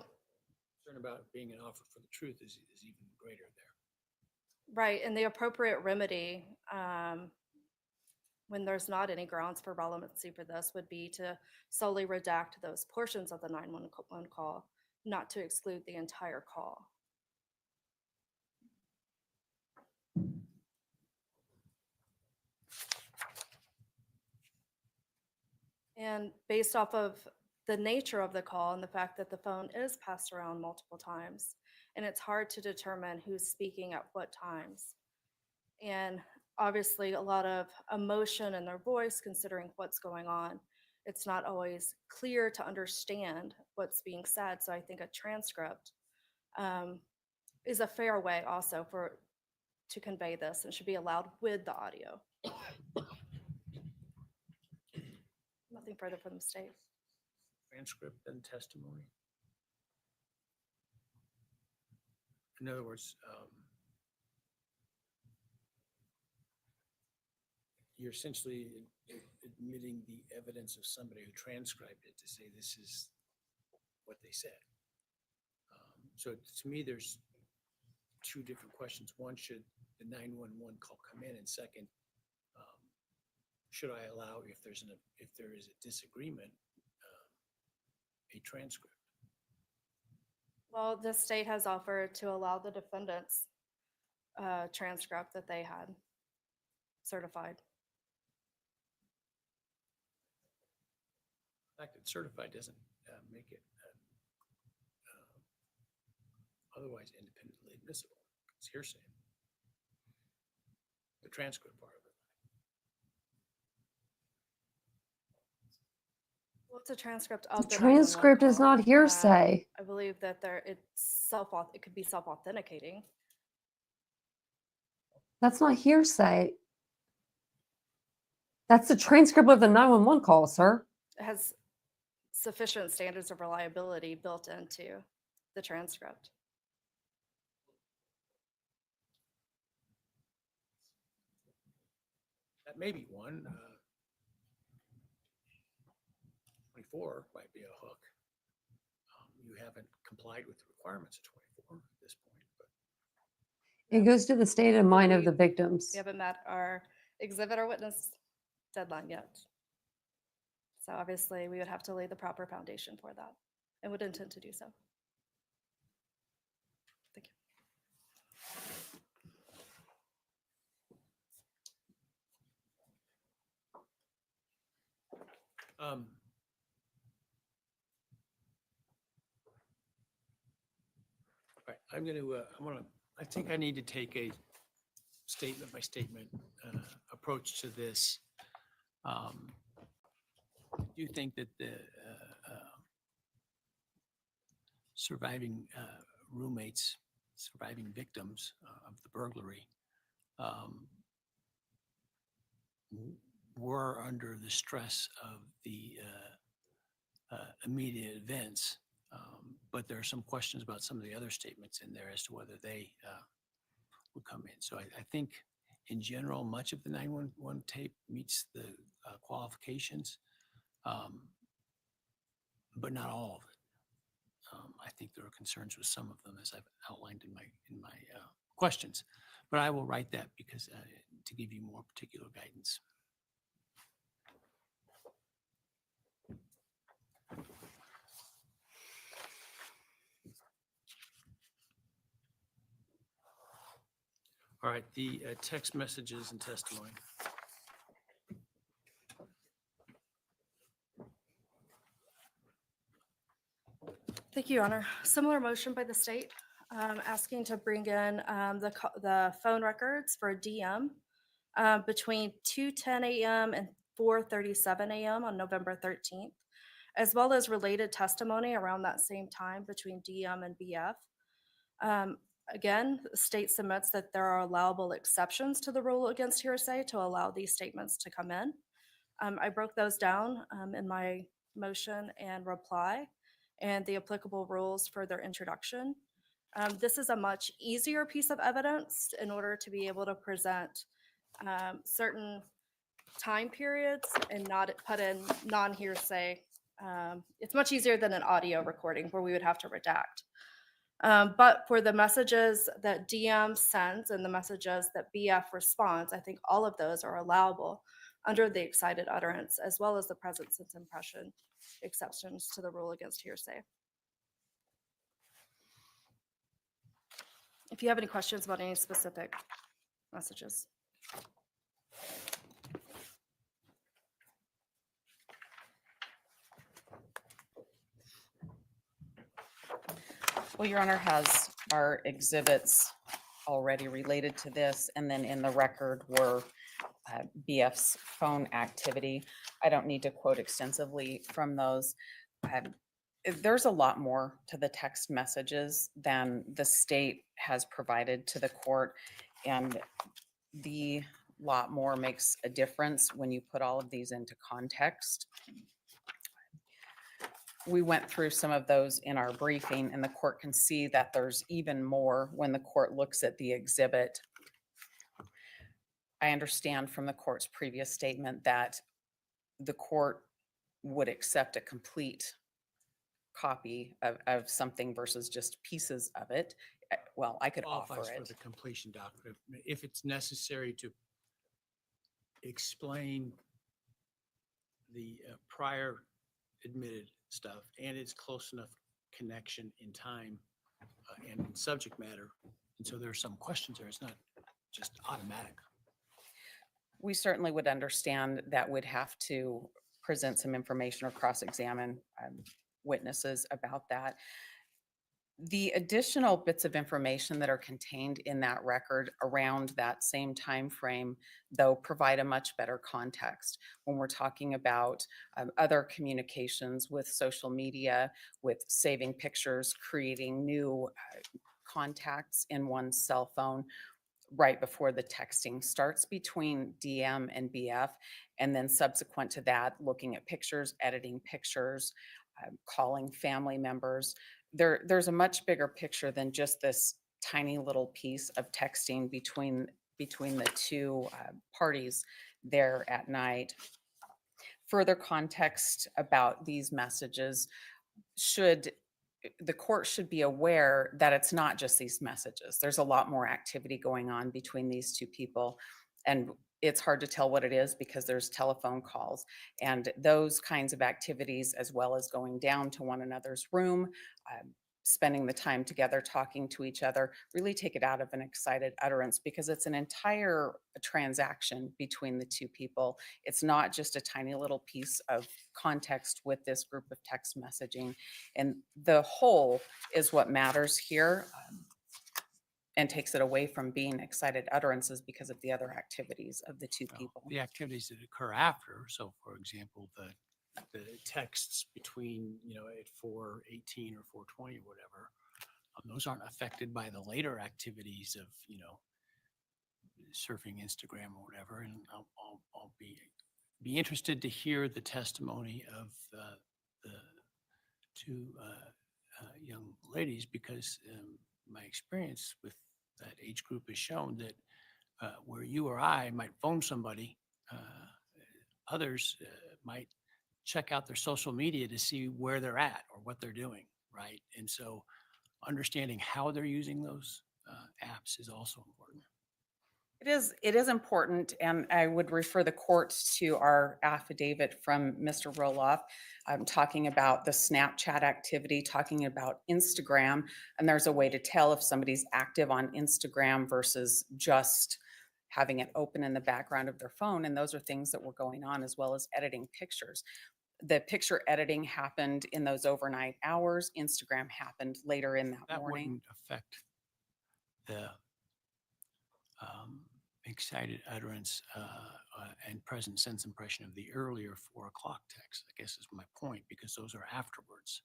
Concern about being an offer for the truth is even greater there. right, and the appropriate remedy, when there's not any grounds for relevancy for this, would be to solely redact those portions of the 911 call, not to exclude the entire call. And based off of the nature of the call and the fact that the phone is passed around multiple times, and it's hard to determine who's speaking at what times. And obviously a lot of emotion in their voice considering what's going on. It's not always clear to understand what's being said. So I think a transcript is a fair way also to convey this and should be allowed with the audio. Nothing further from the state. Transcript and testimony. In other words, you're essentially admitting the evidence of somebody who transcribed it to say this is what they said. So to me, there's two different questions. One, should the 911 call come in? And second, should I allow, if there is a disagreement, a transcript? Well, the state has offered to allow the defendants transcript that they had certified. The fact that certified doesn't make it otherwise independently admissible. It's hearsay. The transcript part of it. Well, it's a transcript of The the 911 transcript is call. not hearsay. I believe that it could be self-authenticating. That's not hearsay. That's the transcript of the 911 call, sir. It has sufficient standards of reliability built into the transcript. That may be one. 24 might be a hook. You haven't complied with the requirements of 24 at this point. But It goes to the state of mind of the victims. We haven't met our exhibit or witness deadline yet. So obviously, we would have to lay the proper foundation for that and would intend to do so. Thank you. Right, I think I need to take a statement by statement approach to this. I do think that the surviving roommates, surviving victims of the burglary were under the stress of the immediate events. But there are some questions about some of the other statements in there as to whether they would come in. So I think in general, much of the 911 tape meets the qualifications, but not all of it. I think there are concerns with some of them, as I've outlined in my questions. But I will write that because to give you more particular guidance. All right, the text messages and testimony. Thank you, Your Honor. Similar motion by the state asking to bring in the phone records for DM between 2:10 a.m. and 4:37 a.m. on November 13th, as well as related testimony around that same time between DM and BF. Again, the state submits that there are allowable exceptions to the rule against hearsay to allow these statements to come in. I broke those down in my motion and reply and the applicable rules for their introduction. This is a much easier piece of evidence in order to be able to present certain time periods and not put in non-hearsay. It's much easier than an audio recording where we would have to redact. But for the messages that DM sends and the messages that BF responds, I think all of those are allowable under the excited utterance, as well as the present sense impression exceptions to the rule against hearsay. If you have any questions about any specific messages. Well, Your Honor has our exhibits already related to this, and then in the record were BF's phone activity. I don't need to quote extensively from those. There's a lot more to the text messages than the state has provided to the court, and the lot more makes a difference when you put all of these into context. We went through some of those in our briefing, and the court can see that there's even more when the court looks at the exhibit. I understand from the court's previous statement that the court would accept a complete copy of something versus just pieces of it. Well, I could offer Qualifies for it. the completion document. If it's necessary to explain the prior admitted stuff and it's close enough connection in time and in subject matter. And so there's some questions there. It's not just automatic. We certainly would understand that we'd have to present some information or cross-examine witnesses about that. The additional bits of information that are contained in that record around that same time frame, though, provide a much better context when we're talking about other communications with social media, with saving pictures, creating new contacts in one's cell phone right before the texting starts between DM and BF, and then subsequent to that, looking at pictures, editing pictures, calling family members. There's a much bigger picture than just this tiny little piece of texting between the two parties there at night. Further context about these messages the court should be aware that it's not just these messages. There's a lot more activity going on between these two people. And it's hard to tell what it is because there's telephone calls and those kinds of activities, as well as going down to one another's room, spending the time together, talking to each other, really take it out of an excited utterance because it's an entire transaction between the two people. It's not just a tiny little piece of context with this group of text messaging. And the whole is what matters here and takes it away from being excited utterances because of the other activities of the two people. The activities that occur after. So for example, the texts between, at 4:18 or 4:20 or whatever, those aren't affected by the later activities of, surfing Instagram or whatever. And I'll be interested to hear the testimony of the two young ladies because my experience with that age group has shown that where you or I might phone somebody, others might check out their social media to see where they're at or what they're doing, right? And so understanding how they're using those apps is also important. It is important, and I would refer the court to our affidavit from Mr. Roloff, talking about the Snapchat activity, talking about Instagram, and there's a way to tell if somebody's active on Instagram versus just having it open in the background of their phone, and those are things that were going on, as well as editing pictures. The picture editing happened in those overnight hours. Instagram happened later in that morning. Wouldn't affect the excited utterance and present sense impression of the earlier 4 o'clock text, I guess is my point, because those are afterwards.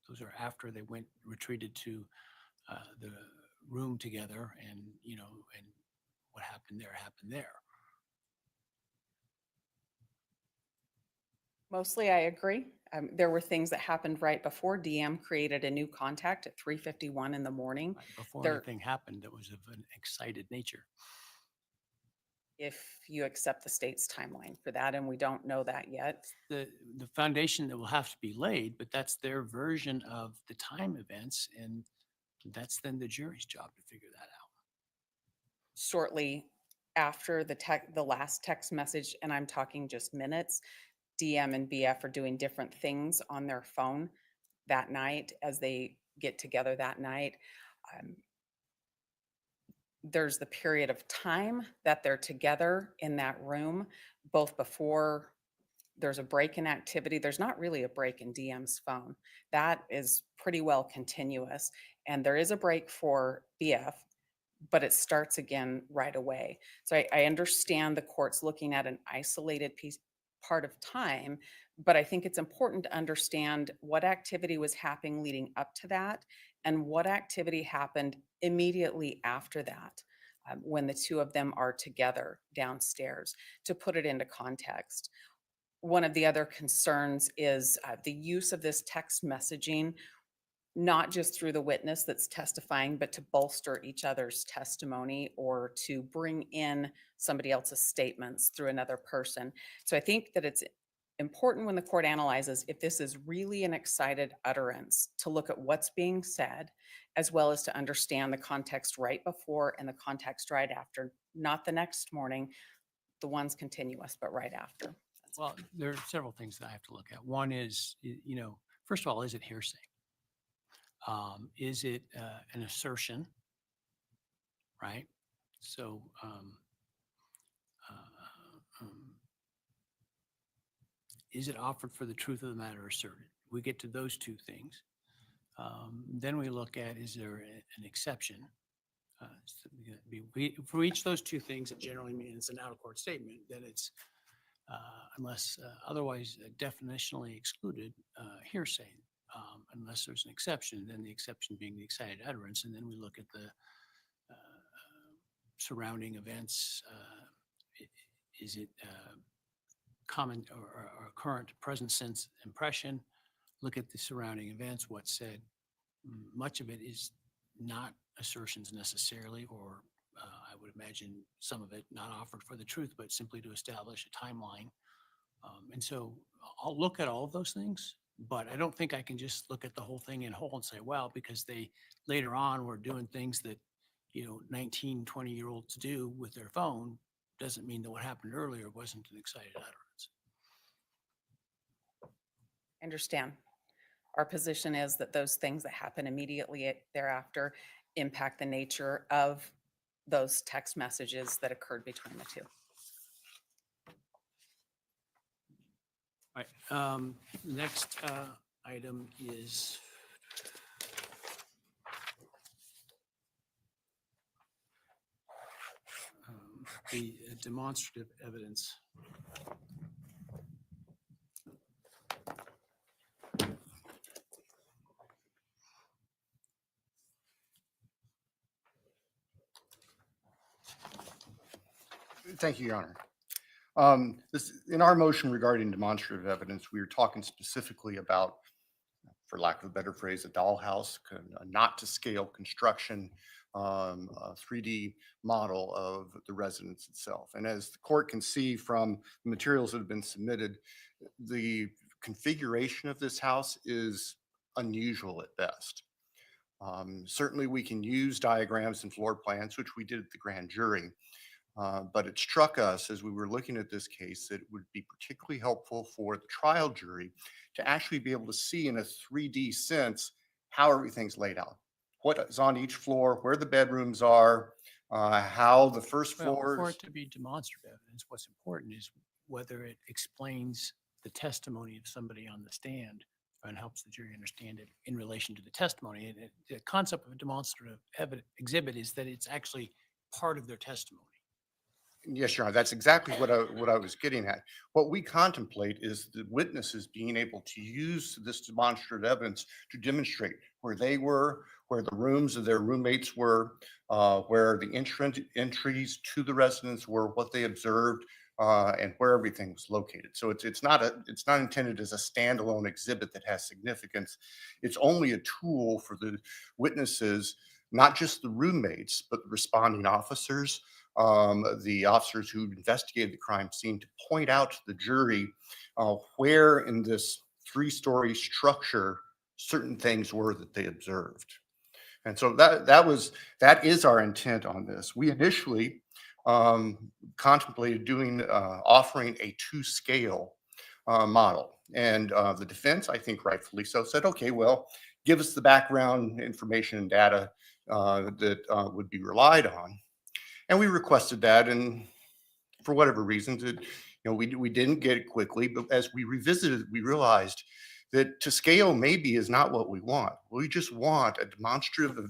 Those are after they retreated to the room together and, and what happened there. Mostly I agree. There were things that happened right before DM created a new contact at 3:51 in the morning. Before There- anything happened that was of an excited nature. If you accept the state's timeline for that, and we don't know that yet. The foundation that will have to be laid, but that's their version of the time events, and that's then the jury's job to figure that out. Shortly after the last text message, and I'm talking just minutes, DM and BF are doing different things on their phone that night as they get together that night. There's the period of time that they're together in that room, both before there's a break in activity. There's not really a break in DM's phone. That is pretty well continuous. And there is a break for BF, but it starts again right away. So I understand the court's looking at an isolated part of time, but I think it's important to understand what activity was happening leading up to that and what activity happened immediately after that, when the two of them are together downstairs, to put it into context. one of the other concerns is the use of this text messaging, not just through the witness that's testifying, but to bolster each other's testimony or to bring in somebody else's statements through another person. So I think that it's important when the court analyzes if this is really an excited utterance to look at what's being said, as well as to understand the context right before and the context right after, not the next morning, the ones continuous, but right after. Well, there are several things that I have to look at. One is, first of all, is it hearsay? Is it an assertion? Right? So, is it offered for the truth of the matter asserted? We get to those two things. Then we look at, is there an exception? For each of those two things, it generally means an out-of-court statement. Then it's, unless otherwise definitionally excluded, hearsay. Unless there's an exception, then the exception being the excited utterance. And then we look at the surrounding events. Is it common or current present sense impression? Look at the surrounding events, what's said. Much of it is not assertions necessarily, or I would imagine some of it not offered for the truth, but simply to establish a timeline. And so I'll look at all of those things, but I don't think I can just look at the whole thing in whole and say, well, because they later on were doing things that, 19, 20-year-olds do with their phone, doesn't mean that what happened earlier wasn't an excited utterance. I understand. Our position is that those things that happen immediately thereafter impact the nature of those text messages that occurred between the two. All right. Next item is the demonstrative evidence. Thank you, Your Honor. In our motion regarding demonstrative evidence, we were talking specifically about, for lack of a better phrase, a dollhouse, a not-to-scale construction, a 3D model of the residence itself. And as the court can see from the materials that have been submitted, the configuration of this house is unusual at best. Certainly, we can use diagrams and floor plans, which we did at the grand jury. But it struck us as we were looking at this case that it would be particularly helpful for the trial jury to actually be able to see in a 3D sense how everything's laid out, what is on each floor, where the bedrooms are, how the first floors. For it to be demonstrative evidence, what's important is whether it explains the testimony of somebody on the stand and helps the jury understand it in relation to the testimony. And the concept of a demonstrative exhibit is that it's actually part of their testimony. Yes, Your Honor, that's exactly what I was getting at. What we contemplate is the witnesses being able to use this demonstrative evidence to demonstrate where they were, where the rooms of their roommates were, where the entries to the residence were, what they observed, and where everything was located. So it's not intended as a standalone exhibit that has significance. It's only a tool for the witnesses, not just the roommates, but the responding officers, the officers who investigated the crime scene, to point out to the jury where in this 3-story structure certain things were that they observed. And so that is our intent on this. We initially contemplated offering a 2-scale model, and the defense, I think rightfully so, said, okay, well, give us the background information and data that would be relied on. And we requested that, and for whatever reasons, we didn't get it quickly. But as we revisited, we realized that to scale maybe is not what we want. We just want a demonstrative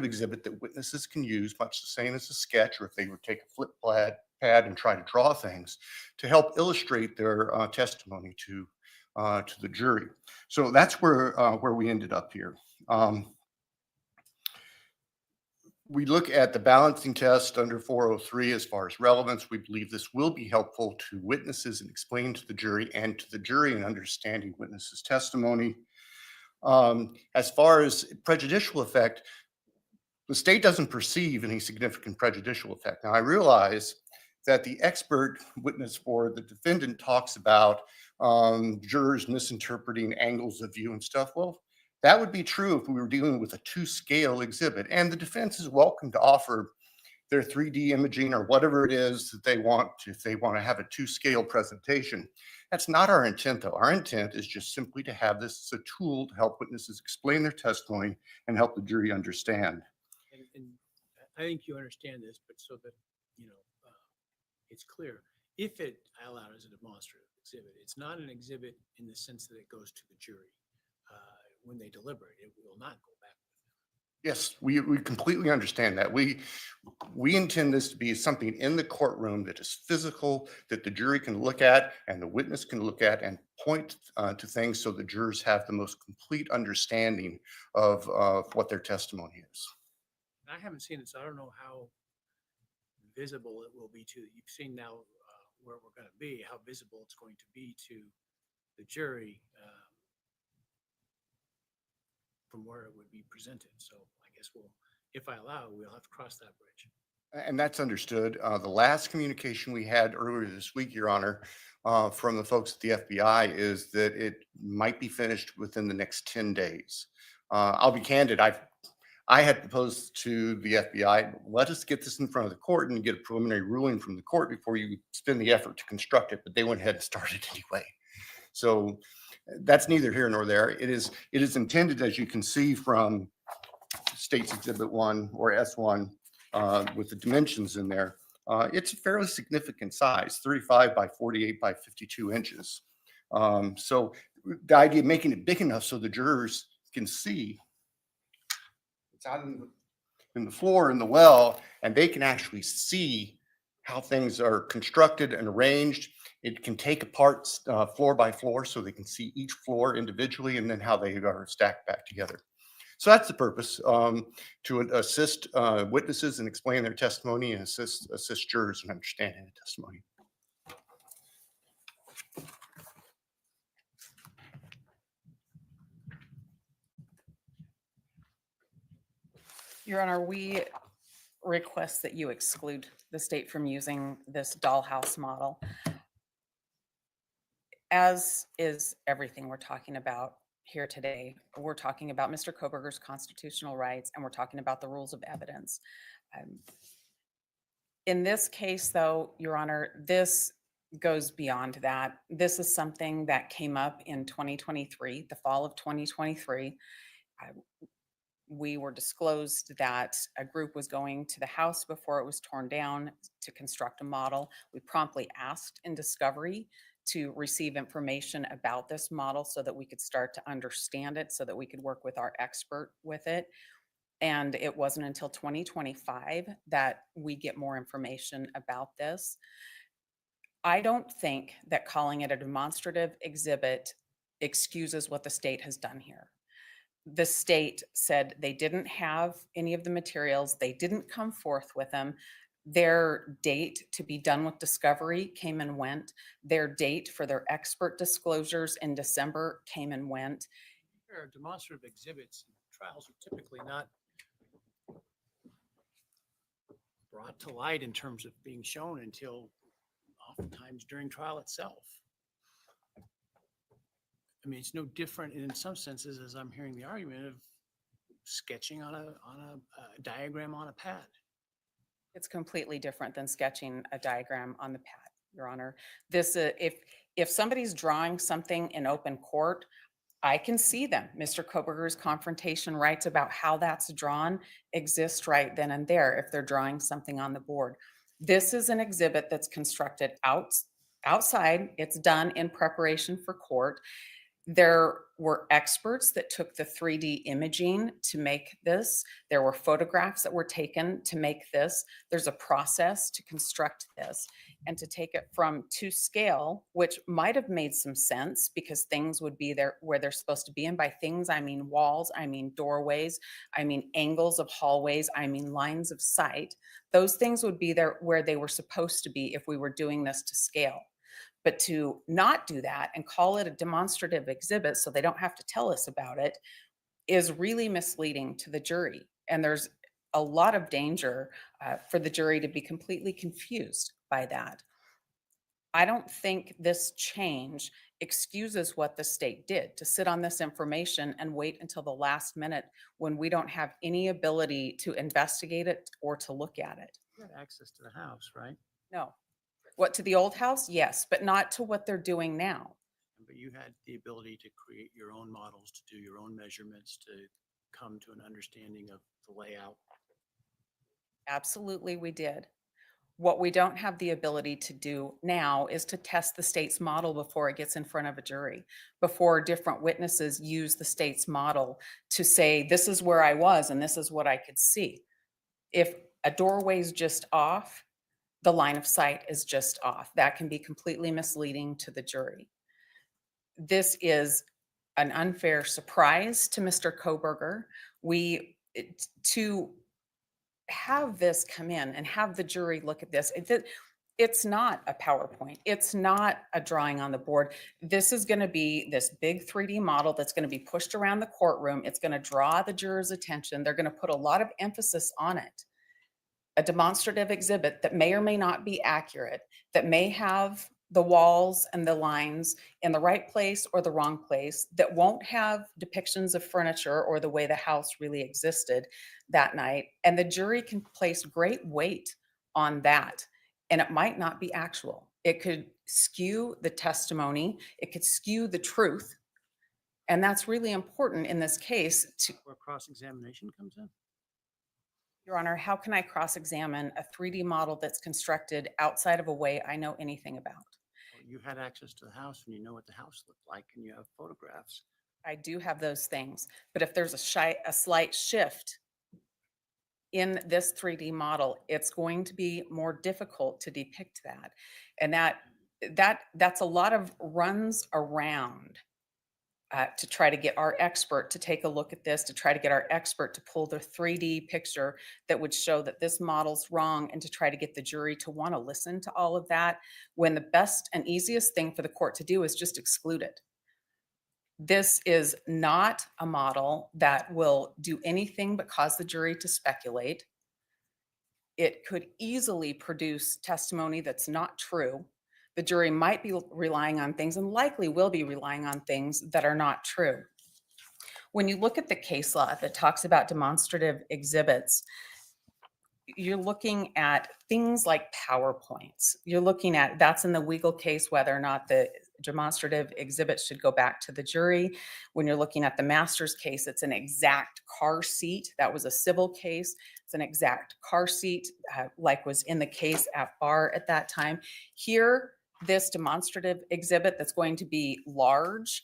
exhibit that witnesses can use, much the same as a sketch, or if they would take a flip pad and try to draw things to help illustrate their testimony to the jury. So that's where we ended up here. We look at the balancing test under 403 as far as relevance. We believe this will be helpful to witnesses and explain to the jury and to the jury in understanding witnesses' testimony. As far as prejudicial effect, the state doesn't perceive any significant prejudicial effect. Now, I realize that the expert witness for the defendant talks about jurors misinterpreting angles of view and stuff. Well, that would be true if we were dealing with a 2-scale exhibit, and the defense is welcome to offer their 3D imaging or whatever it is that they want to, if they want to have a 2-scale presentation. That's not our intent, though. Our intent is just simply to have this as a tool to help witnesses explain their testimony and help the jury understand. And I think you understand this, but so that, it's clear. If it allowed as a demonstrative exhibit, it's not an exhibit in the sense that it goes to the jury. When they deliberate, it will not go back. Yes, we completely understand that. We intend this to be something in the courtroom that is physical, that the jury can look at and the witness can look at and point to things so the jurors have the most complete understanding of what their testimony is. I haven't seen it, so I don't know how visible it will be to, you've seen now where we're going to be, how visible it's going to be to the jury from where it would be presented. So I guess if I allow, we'll have to cross that bridge. And that's understood. The last communication we had earlier this week, Your Honor, from the folks at the FBI is that it might be finished within the next 10 days. I'll be candid. I had proposed to the FBI, let us get this in front of the court and get a preliminary ruling from the court before you spend the effort to construct it, but they went ahead and started anyway. So that's neither here nor there. It is intended, as you can see from State's Exhibit 1 or S1 with the dimensions in there, it's a fairly significant size, 35 by 48 by 52 inches. So the idea of making it big enough so the jurors can see it's out in the floor in the well, and they can actually see how things are constructed and arranged. It can take apart floor by floor so they can see each floor individually and then how they are stacked back together. So that's the purpose, to assist witnesses and explain their testimony and assist jurors in understanding the testimony. Your Honor, we request that you exclude the state from using this dollhouse model. As is everything we're talking about here today, we're talking about Mr. Kohberger's constitutional rights, and we're talking about the rules of evidence. In this case, though, Your Honor, this goes beyond that. This is something that came up in 2023, the fall of 2023. We were disclosed that a group was going to the house before it was torn down to construct a model. We promptly asked in discovery to receive information about this model so that we could start to understand it, so that we could work with our expert with it. And it wasn't until 2025 that we get more information about this. I don't think that calling it a demonstrative exhibit excuses what the state has done here. The state said they didn't have any of the materials. They didn't come forth with them. Their date to be done with discovery came and went. Their date for their expert disclosures in December came and went. Demonstrative exhibits and trials are typically not brought to light in terms of being shown until oftentimes during trial itself. I mean, it's no different in some senses, as I'm hearing the argument, of sketching on a diagram on a pad. It's completely different than sketching a diagram on the pad, Your Honor. This, if somebody's drawing something in open court, I can see them. Mr. Kohberger's confrontation rights about how that's drawn exist right then and there if they're drawing something on the board. This is an exhibit that's constructed outside. It's done in preparation for court. There were experts that took the 3D imaging to make this. There were photographs that were taken to make this. There's a process to construct this and to take it from to scale, which might have made some sense because things would be there where they're supposed to be. And by things, I mean walls, I mean doorways, I mean angles of hallways, I mean lines of sight. Those things would be there where they were supposed to be if we were doing this to scale. But to not do that and call it a demonstrative exhibit so they don't have to tell us about it is really misleading to the jury. And there's a lot of danger for the jury to be completely confused by that. I don't think this change excuses what the state did to sit on this information and wait until the last minute when we don't have any ability to investigate it or to look at it. You had access to the house, right? No. What, to the old house? Yes, but not to what they're doing now. But you had the ability to create your own models, to do your own measurements, to come to an understanding of the layout. Absolutely, we did. What we don't have the ability to do now is to test the state's model before it gets in front of a jury, before different witnesses use the state's model to say, this is where I was and this is what I could see. If a doorway's just off, the line of sight is just off. That can be completely misleading to the jury. This is an unfair surprise to Mr. Kohberger. To have this come in and have the jury look at this, it's not a PowerPoint. It's not a drawing on the board. This is going to be this big 3D model that's going to be pushed around the courtroom. It's going to draw the jurors' attention. They're going to put a lot of emphasis on it. A demonstrative exhibit that may or may not be accurate, that may have the walls and the lines in the right place or the wrong place, that won't have depictions of furniture or the way the house really existed that night. And the jury can place great weight on that. And it might not be actual. It could skew the testimony. It could skew the truth. And that's really important in this case. Where cross-examination comes in? Your Honor, how can I cross-examine a 3D model that's constructed outside of a way I know anything about? Well, you had access to the house and you know what the house looked like and you have photographs. I do have those things, but if there's a slight shift in this 3D model, it's going to be more difficult to depict that. And that's a lot of runs around to try to get our expert to take a look at this, to try to get our expert to pull the 3D picture that would show that this model's wrong, and to try to get the jury to want to listen to all of that, when the best and easiest thing for the court to do is just exclude it. This is not a model that will do anything but cause the jury to speculate. It could easily produce testimony that's not true. The jury might be relying on things, and likely will be relying on things that are not true. When you look at the case law that talks about demonstrative exhibits, you're looking at things like PowerPoints. You're looking at, that's in the Weigel case, whether or not the demonstrative exhibit should go back to the jury. When you're looking at the Masters case, it's an exact car seat. That was a civil case. It's an exact car seat, like was in the case at bar at that time. Here, this demonstrative exhibit that's going to be large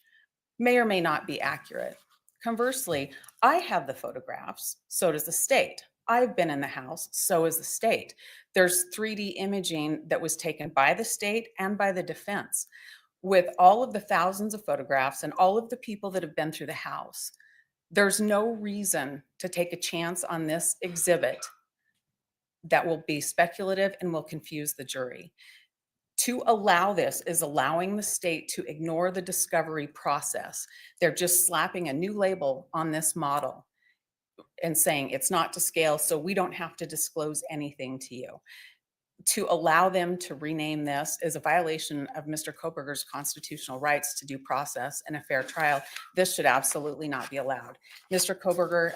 may or may not be accurate. Conversely, I have the photographs, so does the state. I've been in the house, so is the state. There's 3D imaging that was taken by the state and by the defense. With all of the thousands of photographs and all of the people that have been through the house, there's no reason to take a chance on this exhibit that will be speculative and will confuse the jury. To allow this is allowing the state to ignore the discovery process. They're just slapping a new label on this model and saying it's not to scale, so we don't have to disclose anything to you. To allow them to rename this is a violation of Mr. Kohberger's constitutional rights to due process and a fair trial. This should absolutely not be allowed. Mr. Kohberger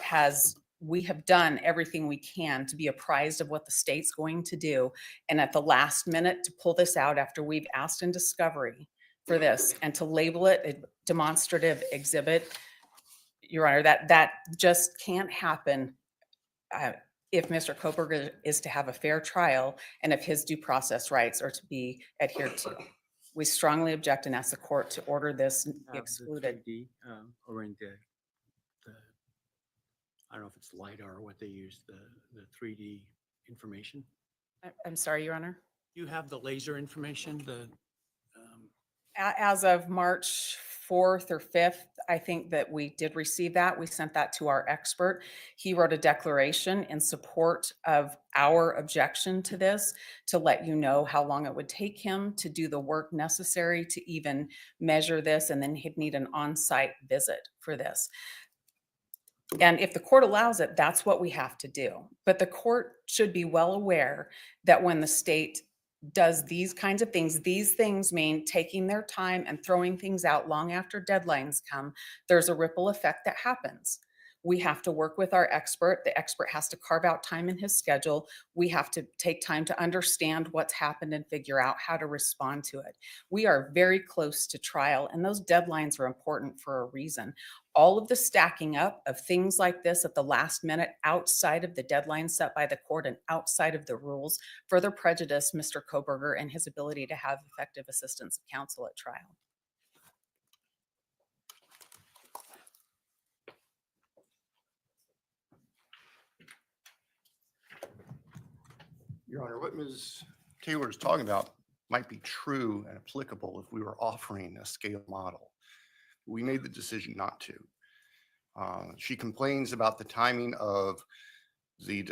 we have done everything we can to be apprised of what the state's going to do. And at the last minute to pull this out after we've asked in discovery for this and to label it a demonstrative exhibit, Your Honor, that just can't happen if Mr. Kohberger is to have a fair trial and if his due process rights are to be adhered to. We strongly object and ask the court to order this The excluded. 3D, or in the, I don't know if it's LiDAR or what they use, the 3D information. I'm sorry, Your Honor. You have the laser information, As of March 4th or 5th, I think that we did receive that. We sent that to our expert. He wrote a declaration in support of our objection to this to let you know how long it would take him to do the work necessary to even measure this, and then he'd need an on-site visit for this. And if the court allows it, that's what we have to do. But the court should be well aware that when the state does these kinds of things, these things mean taking their time and throwing things out long after deadlines come. There's a ripple effect that happens. We have to work with our expert. The expert has to carve out time in his schedule. We have to take time to understand what's happened and figure out how to respond to it. We are very close to trial, and those deadlines are important for a reason. All of the stacking up of things like this at the last minute outside of the deadline set by the court and outside of the rules further prejudice Mr. Kohberger and his ability to have effective assistance of counsel at trial. Your Honor, what Ms. Taylor is talking about might be true and applicable if we were offering a scale model. We made the decision not to. She complains about the timing of the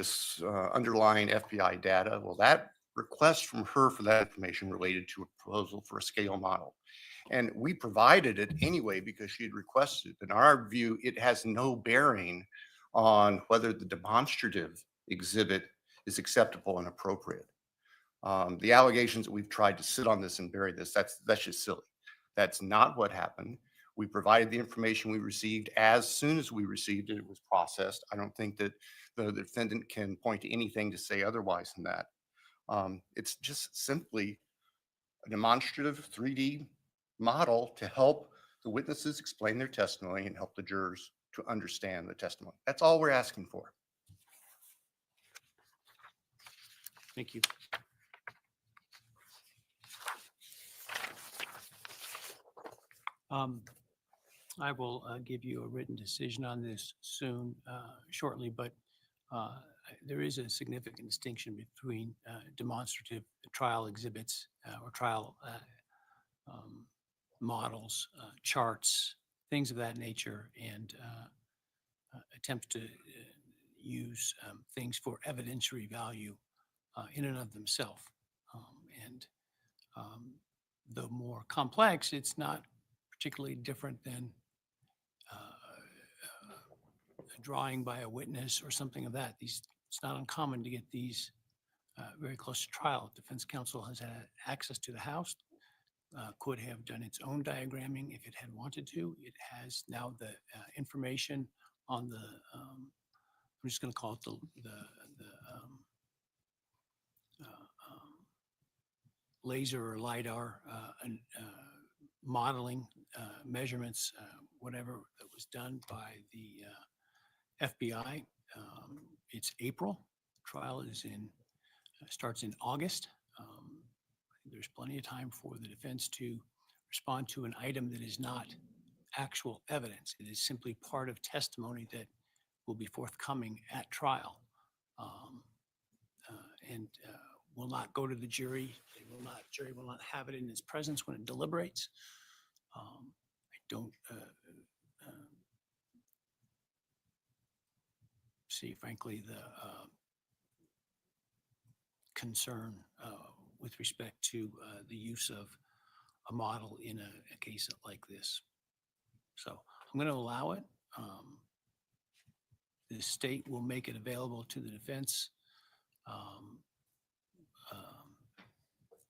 underlying FBI data. Well, that request from her for that information related to a proposal for a scale model. And we provided it anyway because she had requested it. In our view, it has no bearing on whether the demonstrative exhibit is acceptable and appropriate. The allegations that we've tried to sit on this and bury this, that's just silly. That's not what happened. We provided the information we received. As soon as we received it, it was processed. I don't think that the defendant can point to anything to say otherwise than that. It's just simply a demonstrative 3D model to help the witnesses explain their testimony and help the jurors to understand the testimony. That's all we're asking for. thank you. I will give you a written decision on this soon, shortly, but there is a significant distinction between demonstrative trial exhibits or trial models, charts, things of that nature, and attempts to use things for evidentiary value in and of themselves. And the more complex, it's not particularly different than a drawing by a witness or something of that. It's not uncommon to get these very close to trial. Defense counsel has had access to the house, could have done its own diagramming if it had wanted to. It has now the information on the, I'm just going to call it the laser or LiDAR modeling measurements, whatever that was done by the FBI. It's April. Trial is starts in August. I think there's plenty of time for the defense to respond to an item that is not actual evidence. It is simply part of testimony that will be forthcoming at trial, and will not go to the jury. Jury will not have it in its presence when it deliberates. I don't see, frankly, the concern with respect to the use of a model in a case like this. So I'm going to allow it. The state will make it available to the defense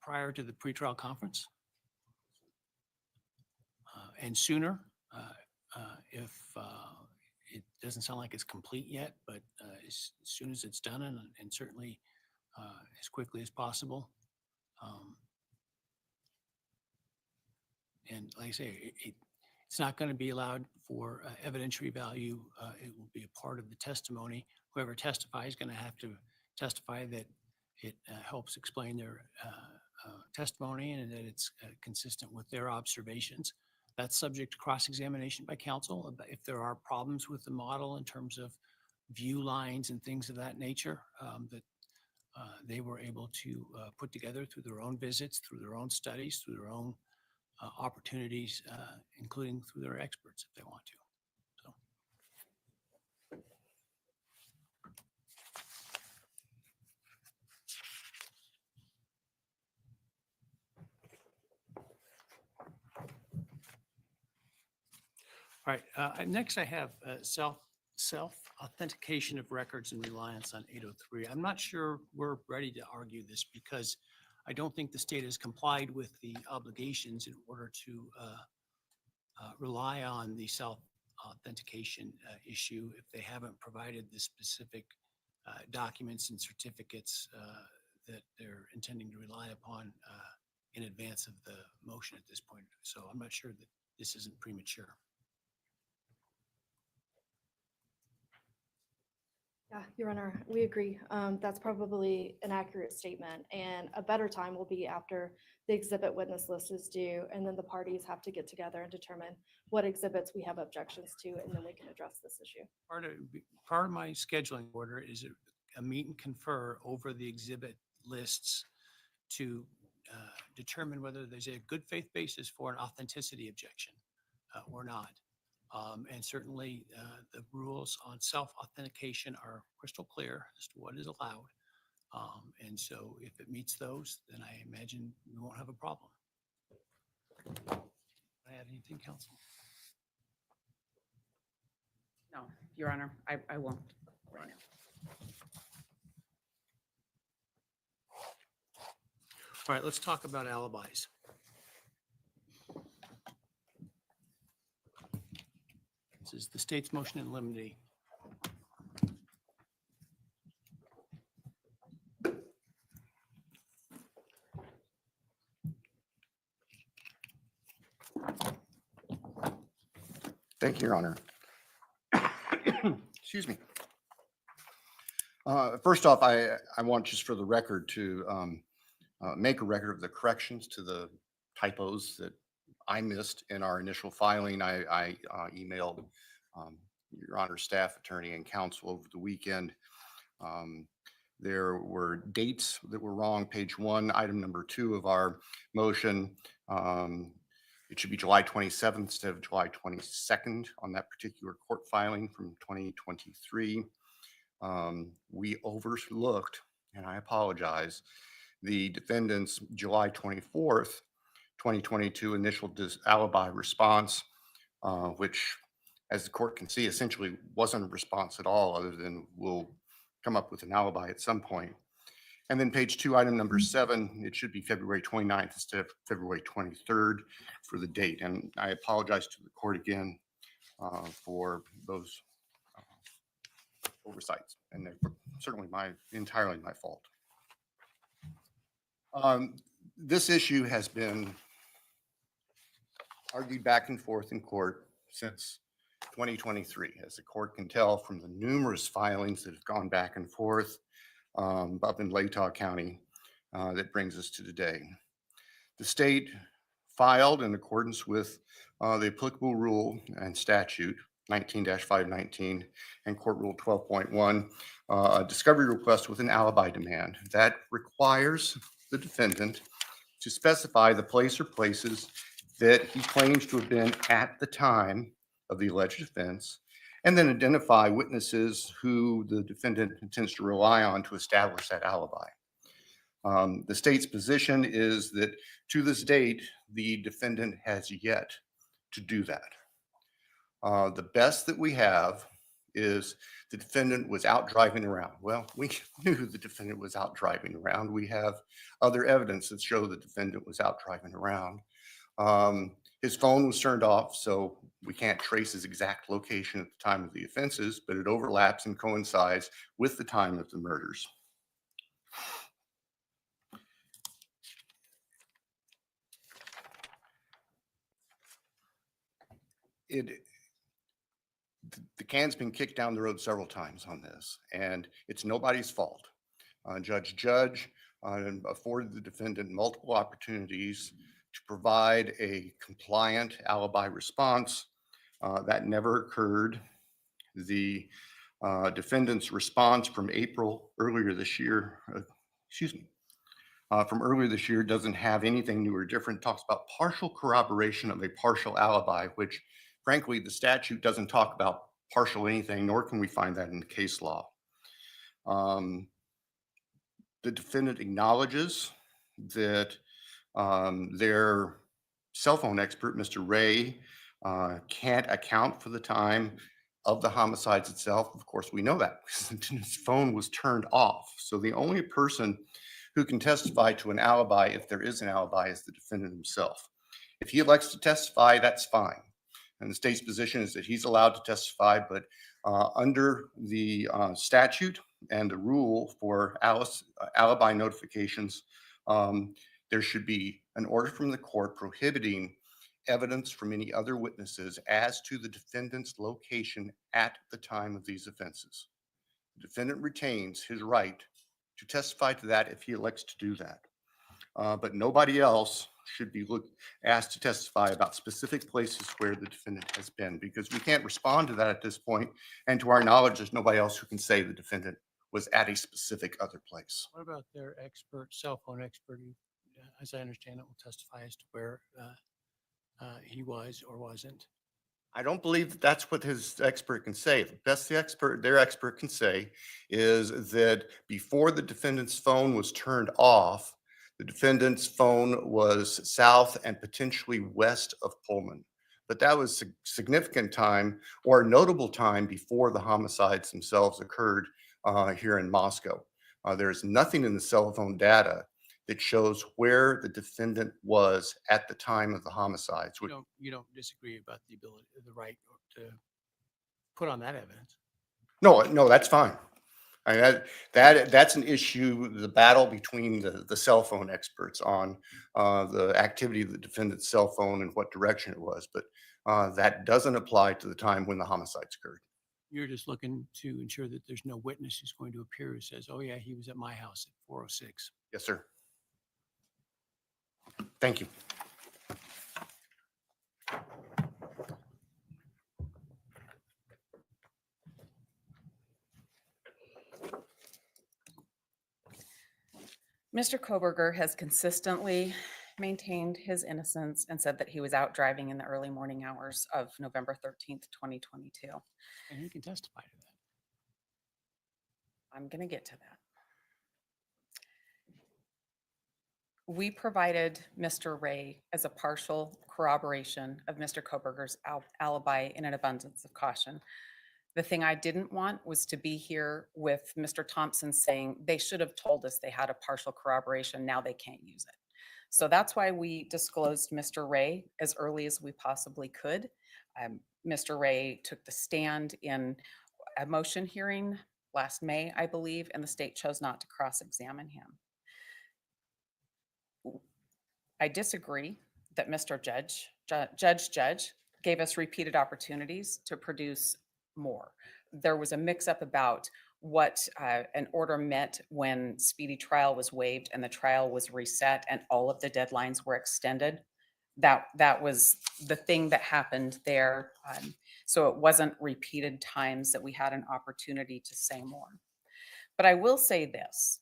prior to the pretrial conference and sooner if it doesn't sound like it's complete yet, but as soon as it's done, and certainly as quickly as possible. And like I say, it's not going to be allowed for evidentiary value. It will be a part of the testimony. Whoever testifies is going to have to testify that it helps explain their testimony and that it's consistent with their observations. That's subject to cross-examination by counsel. If there are problems with the model in terms of view lines and things of that nature, that they were able to put together through their own visits, through their own studies, through their own opportunities, including through their experts if they want to. So. All right, next I have self-authentication of records and reliance on 803. I'm not sure we're ready to argue this because I don't think the state has complied with the obligations in order to rely on the self-authentication issue if they haven't provided the specific documents and certificates that they're intending to rely upon in advance of the motion at this point. So I'm not sure that this isn't premature. Yeah, Your Honor, we agree. That's probably an accurate statement, and a better time will be after the exhibit witness list is due, and then the parties have to get together and determine what exhibits we have objections to, and then we can address this issue. Part of my scheduling order is a meet and confer over the exhibit lists to determine whether there's a good faith basis for an authenticity objection or not. And certainly the rules on self-authentication are crystal clear as to what is allowed. And so if it meets those, then I imagine we won't have a problem. I add anything, counsel? No, Your Honor, I won't right now. All right, let's talk about alibis. This is the state's motion in limine. Thank you, Your Honor. Excuse me. First off, I want just for the record to make a record of the corrections to the typos that I missed in our initial filing. I emailed Your Honor's staff attorney and counsel over the weekend. There were dates that were wrong. Page 1, item number 2 of our motion. It should be July 27th instead of July 22nd on that particular court filing from 2023. We overlooked, and I apologize, the defendant's July 24th, 2022 initial alibi response, which, as the court can see, essentially wasn't a response at all other than we'll come up with an alibi at some point. And then page 2, item number 7, it should be February 29th instead of February 23rd for the date. And I apologize to the court again for those oversights. And they're certainly entirely my fault. This issue has been argued back and forth in court since 2023, as the court can tell from the numerous filings that have gone back and forth up in Latah County that brings us to today. The state filed in accordance with the applicable rule and statute 19-519 and Court Rule 12.1, a discovery request with an alibi demand that requires the defendant to specify the place or places that he claims to have been at the time of the alleged offense, and then identify witnesses who the defendant intends to rely on to establish that alibi. The state's position is that to this date, the defendant has yet to do that. The best that we have is the defendant was out driving around. Well, we knew the defendant was out driving around. We have other evidence that show the defendant was out driving around. His phone was turned off, so we can't trace his exact location at the time of the offenses, but it overlaps and coincides with the time of the murders. The can's been kicked down the road several times on this, and it's nobody's fault. Judge and afforded the defendant multiple opportunities to provide a compliant alibi response. That never occurred. The defendant's response from April earlier this year, from earlier this year doesn't have anything new or different. It talks about partial corroboration of a partial alibi, which frankly, the statute doesn't talk about partial anything, nor can we find that in the case law. The defendant acknowledges that their cell phone expert, Mr. Ray, can't account for the time of the homicides itself. Of course, we know that because his phone was turned off. So the only person who can testify to an alibi, if there is an alibi, is the defendant himself. If he elects to testify, that's fine. And the state's position is that he's allowed to testify, but under the statute and the rule for alibi notifications, there should be an order from the court prohibiting evidence from any other witnesses as to the defendant's location at the time of these offenses. The defendant retains his right to testify to that if he elects to do that. But nobody else should be asked to testify about specific places where the defendant has been, because we can't respond to that at this point. And to our knowledge, there's nobody else who can say the defendant was at a specific other place. What about their expert, cell phone expert, who, as I understand it, will testify as to where he was or wasn't? I don't believe that that's what his expert can say. The best their expert can say is that before the defendant's phone was turned off, the defendant's phone was south and potentially west of Pullman. But that was a significant time, or a notable time, before the homicides themselves occurred here in Moscow. There's nothing in the cell phone data that shows where the defendant was at the time of the homicides. You don't disagree about the ability, the right to put on that evidence? No, that's fine. I mean, that's an issue, the battle between the cell phone experts on the activity of the defendant's cell phone and what direction it was. But that doesn't apply to the time when the homicides occurred. You're just looking to ensure that there's no witness who's going to appear who says, oh yeah, he was at my house at 4:06. Yes, sir. Thank you. Mr. Kohberger has consistently maintained his innocence and said that he was out driving in the early morning hours of November 13th, 2022. And he can testify to that. I'm going to get to that. We provided Mr. Ray as a partial corroboration of Mr. Kohberger's alibi in an abundance of caution. The thing I didn't want was to be here with Mr. Thompson saying they should have told us they had a partial corroboration, now they can't use it. So that's why we disclosed Mr. Ray as early as we possibly could. Mr. Ray took the stand in a motion hearing last May, I believe, and the state chose not to cross-examine him. I disagree that Mr. Judge gave us repeated opportunities to produce more. There was a mix-up about what an order meant when speedy trial was waived and the trial was reset and all of the deadlines were extended. That was the thing that happened there. So it wasn't repeated times that we had an opportunity to say more. But I will say this.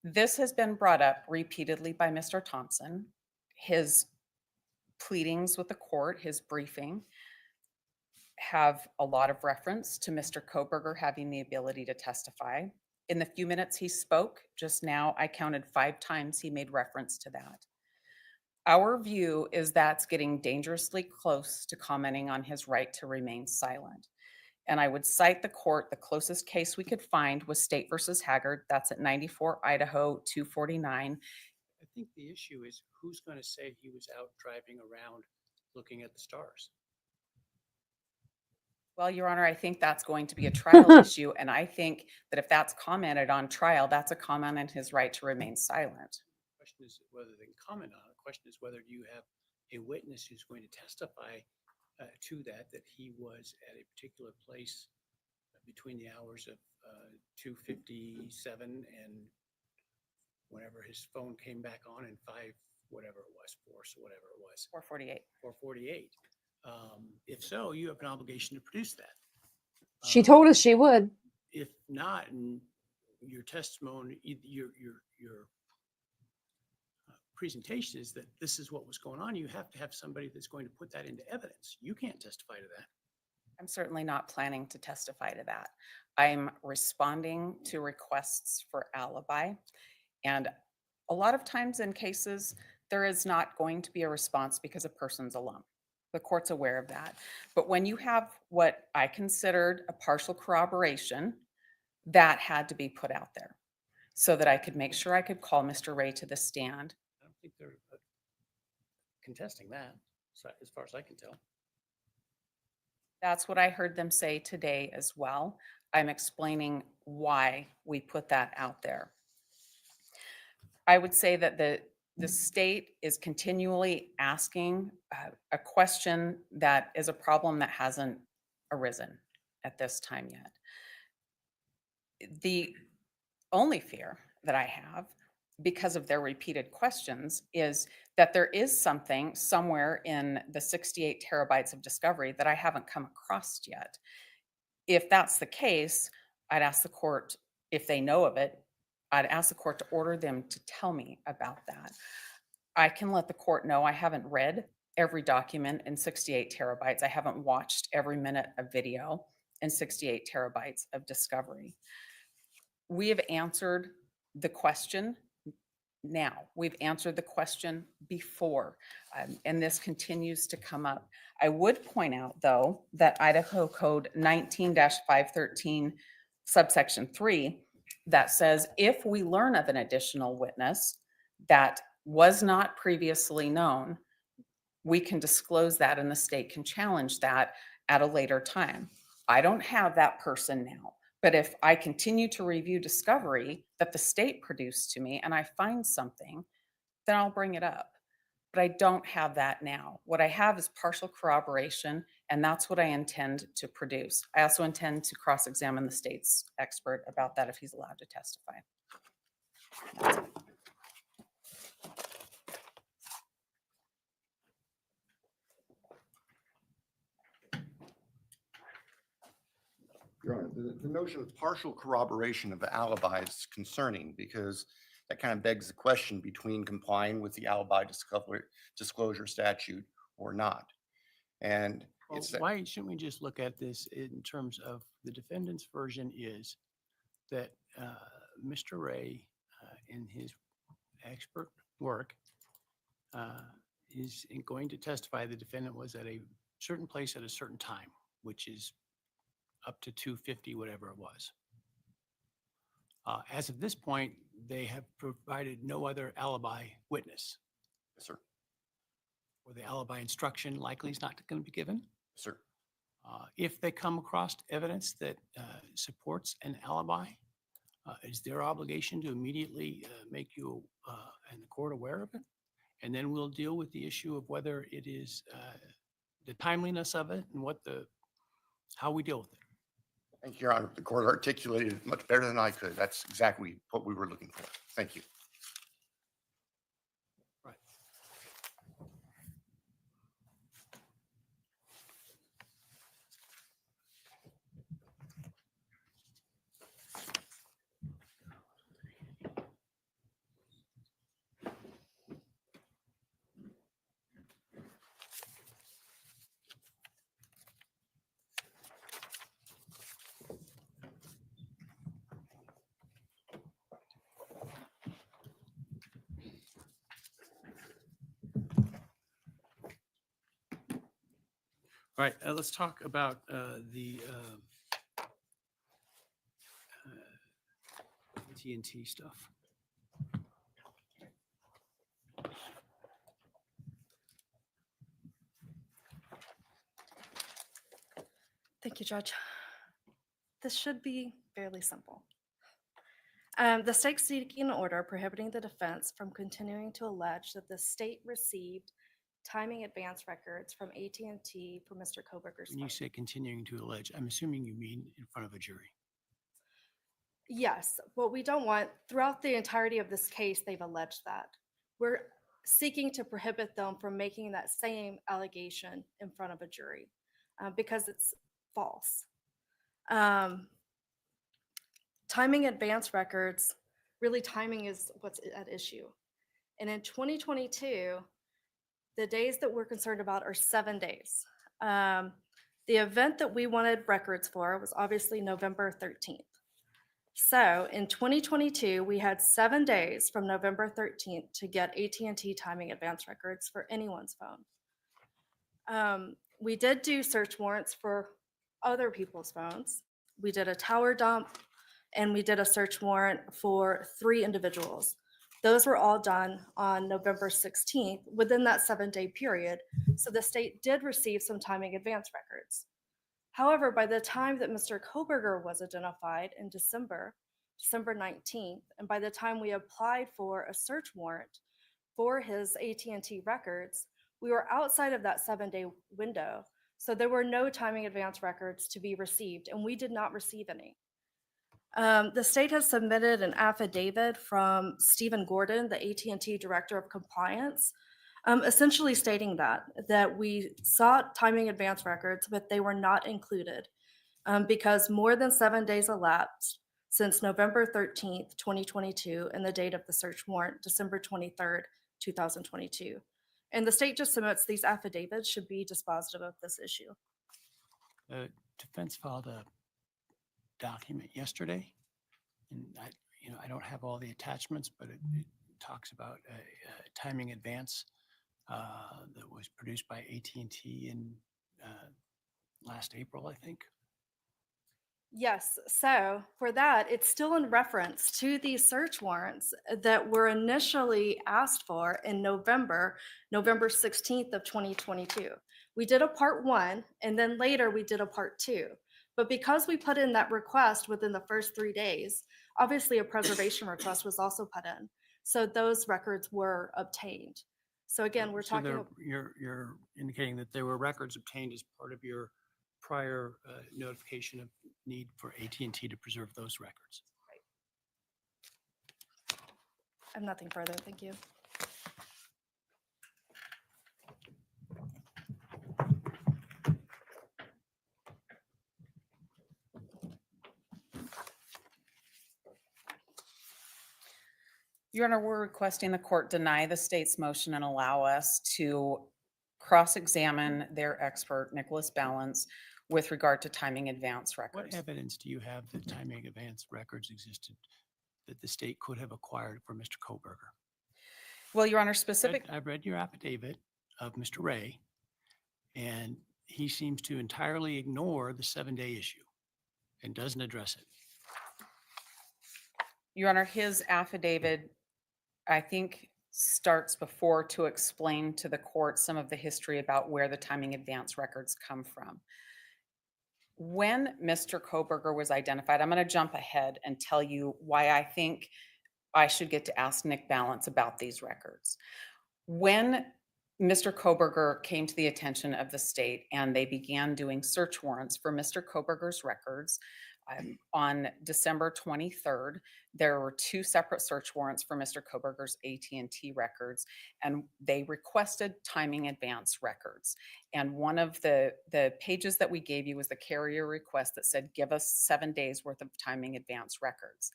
This has been brought up repeatedly by Mr. Thompson. His pleadings with the court, his briefing, have a lot of reference to Mr. Kohberger having the ability to testify. In the few minutes he spoke just now, I counted 5 times he made reference to that. Our view is that's getting dangerously close to commenting on his right to remain silent. And I would cite the court, the closest case we could find was State versus Haggard. That's at 94 Idaho 249. I think the issue is who's going to say he was out driving around looking at the stars? Well, Your Honor, I think that's going to be a trial issue. And I think that if that's commented on trial, that's a comment on his right to remain silent. The question is whether they can comment on it. The question is whether you have a witness who's going to testify to that he was at a particular place between the hours of 2:57 and whenever his phone came back on in 5, whatever it was, force, whatever it was, 448. 448. If so, you have an obligation to produce that. She told us she would. If not, and your testimony, your presentation is that this is what was going on, you have to have somebody that's going to put that into evidence. You can't testify to that. I'm certainly not planning to testify to that. I'm responding to requests for alibi. And a lot of times in cases, there is not going to be a response because a person's alone. The court's aware of that. But when you have what I considered a partial corroboration, that had to be put out there so that I could make sure I could call Mr. Ray to the stand. I don't think they're contesting that, so as far as I can tell. That's what I heard them say today as well. I'm explaining why we put that out there. I would say that the state is continually asking a question that is a problem that hasn't arisen at this time yet. The only fear that I have, because of their repeated questions, is that there is something somewhere in the 68 terabytes of discovery that I haven't come across yet. If that's the case, I'd ask the court, if they know of it, I'd ask the court to order them to tell me about that. I can let the court know I haven't read every document in 68 terabytes. I haven't watched every minute of video in 68 terabytes of discovery. We have answered the question now. We've answered the question before, and this continues to come up. I would point out, though, that Idaho Code 19-513, subsection 3, that says if we learn of an additional witness that was not previously known, we can disclose that and the state can challenge that at a later time. I don't have that person now. But if I continue to review discovery that the state produced to me and I find something, then I'll bring it up. But I don't have that now. What I have is partial corroboration, and that's what I intend to produce. I also intend to cross-examine the state's expert about that if he's allowed to testify. That's it. Your Honor, the notion of partial corroboration of the alibi is concerning because that kind of begs the question between complying with the alibi disclosure statute or not. And Well, it's that, why shouldn't we just look at this in terms of the defendant's version is that Mr. Ray, in his expert work, is going to testify the defendant was at a certain place at a certain time, which is up to 2:50, whatever it was. As of this point, they have provided no other alibi witness, yes, sir. or the alibi instruction likely is not going to be given. Yes, sir. If they come across evidence that supports an alibi, is their obligation to immediately make you and the court aware of it? And then we'll deal with the issue of whether it is the timeliness of it and how we deal with it. Thank you, Your Honor. The court articulated it much better than I could. That's exactly what we were looking for. Thank you. Right. All right, let's talk about the TNT stuff. Thank you, Judge. This should be fairly simple. The state seeking an order prohibiting the defense from continuing to allege that the state received timing advance records from AT&T for Mr. Kohberger's When you phone. say continuing to allege, I'm assuming you mean in front of a jury. Yes, what we don't want, throughout the entirety of this case, they've alleged that. We're seeking to prohibit them from making that same allegation in front of a jury because it's false. Timing advance records, really timing is what's at issue. And in 2022, the days that we're concerned about are 7 days. The event that we wanted records for was obviously November 13th. So in 2022, we had 7 days from November 13th to get AT&T timing advance records for anyone's phone. We did do search warrants for other people's phones. We did a tower dump, and we did a search warrant for 3 individuals. Those were all done on November 16th within that 7-day period. So the state did receive some timing advance records. However, by the time that Mr. Kohberger was identified in December 19th, and by the time we applied for a search warrant for his AT&T records, we were outside of that 7-day window. So there were no timing advance records to be received, and we did not receive any. The state has submitted an affidavit from Stephen Gordon, the AT&T Director of Compliance, essentially stating that we sought timing advance records, but they were not included because more than 7 days elapsed since November 13th, 2022, and the date of the search warrant, December 23rd, 2022. And the state just submits these affidavits should be dispositive of this issue. The defense filed a document yesterday, and I don't have all the attachments, but it talks about a timing advance that was produced by AT&T in last April, I think. Yes, so for that, it's still in reference to these search warrants that were initially asked for in November 16th of 2022. We did a part 1, and then later we did a part 2. But because we put in that request within the first 3 days, obviously a preservation request was also put in. So those records were obtained. So again, we're So talking. you're indicating that there were records obtained as part of your prior notification of need for AT&T to preserve those records. I have nothing further. Thank you. Your Honor, we're requesting the court deny the state's motion and allow us to cross-examine their expert, Nicholas Balance, with regard to timing advance What records. evidence do you have that timing advance records existed that the state could have acquired for Mr. Kohberger? Well, Your Honor, specific. I've read your affidavit of Mr. Ray, and he seems to entirely ignore the 7-day issue and doesn't address it. Your Honor, his affidavit, I think, starts before to explain to the court some of the history about where the timing advance records come from. When Mr. Kohberger was identified, I'm going to jump ahead and tell you why I think I should get to ask Nick Balance about these records. When Mr. Kohberger came to the attention of the state and they began doing search warrants for Mr. Kohberger's records, on December 23rd, there were 2 separate search warrants for Mr. Kohberger's AT&T records, and they requested timing advance records. And one of the pages that we gave you was the carrier request that said, give us 7 days worth of timing advance records.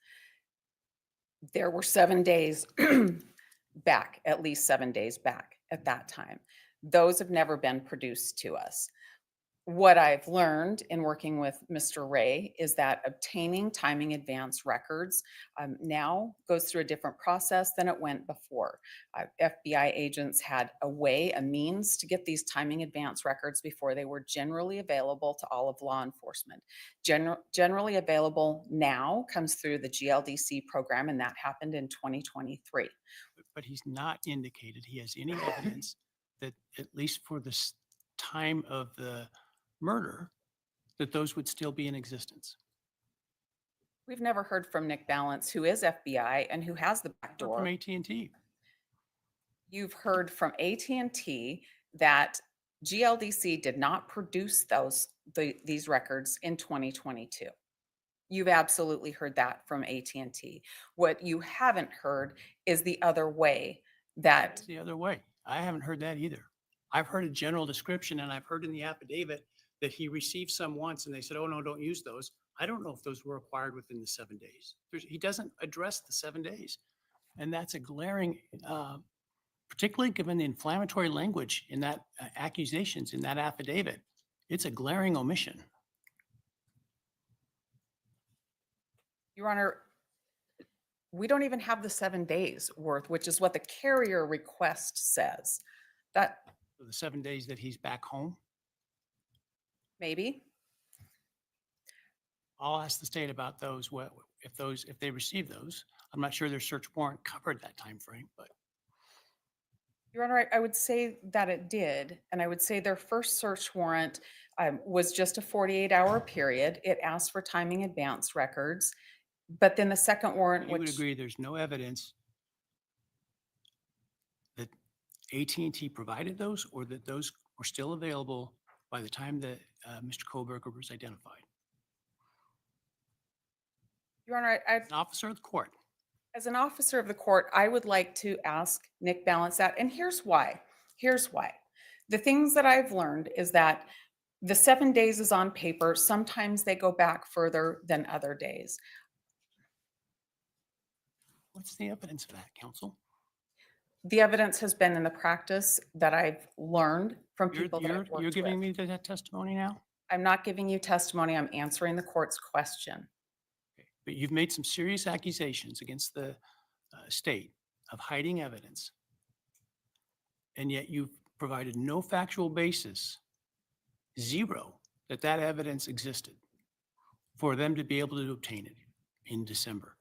There were 7 days back, at least 7 days back at that time. Those have never been produced to us. What I've learned in working with Mr. Ray is that obtaining timing advance records now goes through a different process than it went before. FBI agents had a means to get these timing advance records before they were generally available to all of law enforcement. Generally available now comes through the GLDC program, and that happened in 2023. But he's not indicated he has any evidence that, at least for this time of the murder, that those would still be in existence. We've never heard from Nick Balance, who is FBI and who has the back door. From AT&T. You've heard from AT&T that GLDC did not produce these records in 2022. You've absolutely heard that from AT&T. What you haven't heard is the other way that, That's the other way. I haven't heard that either. I've heard a general description and I've heard in the affidavit that he received some once and they said, oh, no, don't use those. I don't know if those were acquired within the 7 days. He doesn't address the 7 days. And that's a glaring, particularly given the inflammatory language in that accusations in that affidavit, it's a glaring omission. Your Honor, we don't even have the 7 days worth, which is what the carrier request says. That For the 7 days that he's back home, maybe. I'll ask the state about those, if they receive those. I'm not sure their search warrant covered that time frame, but Your Honor, I would say that it did, and I would say their first search warrant was just a 48-hour period. It asked for timing advance records, but then the second warrant, you would which agree there's no evidence that AT&T provided those or that those were still available by the time that Mr. Kohberger was identified. Your Honor, An officer of the court. as an officer of the court, I would like to ask Nick Balance that, and here's why. Here's why. The things that I've learned is that the 7 days is on paper. Sometimes they go back further than other days. What's the evidence of that, counsel? The evidence has been in the practice that I've learned from people that I've worked You're giving with. me that testimony now? I'm not giving you testimony. I'm answering the court's question. But you've made some serious accusations against the state of hiding evidence. And yet you've provided no factual basis, zero, that that evidence existed for them to be able to obtain it in December.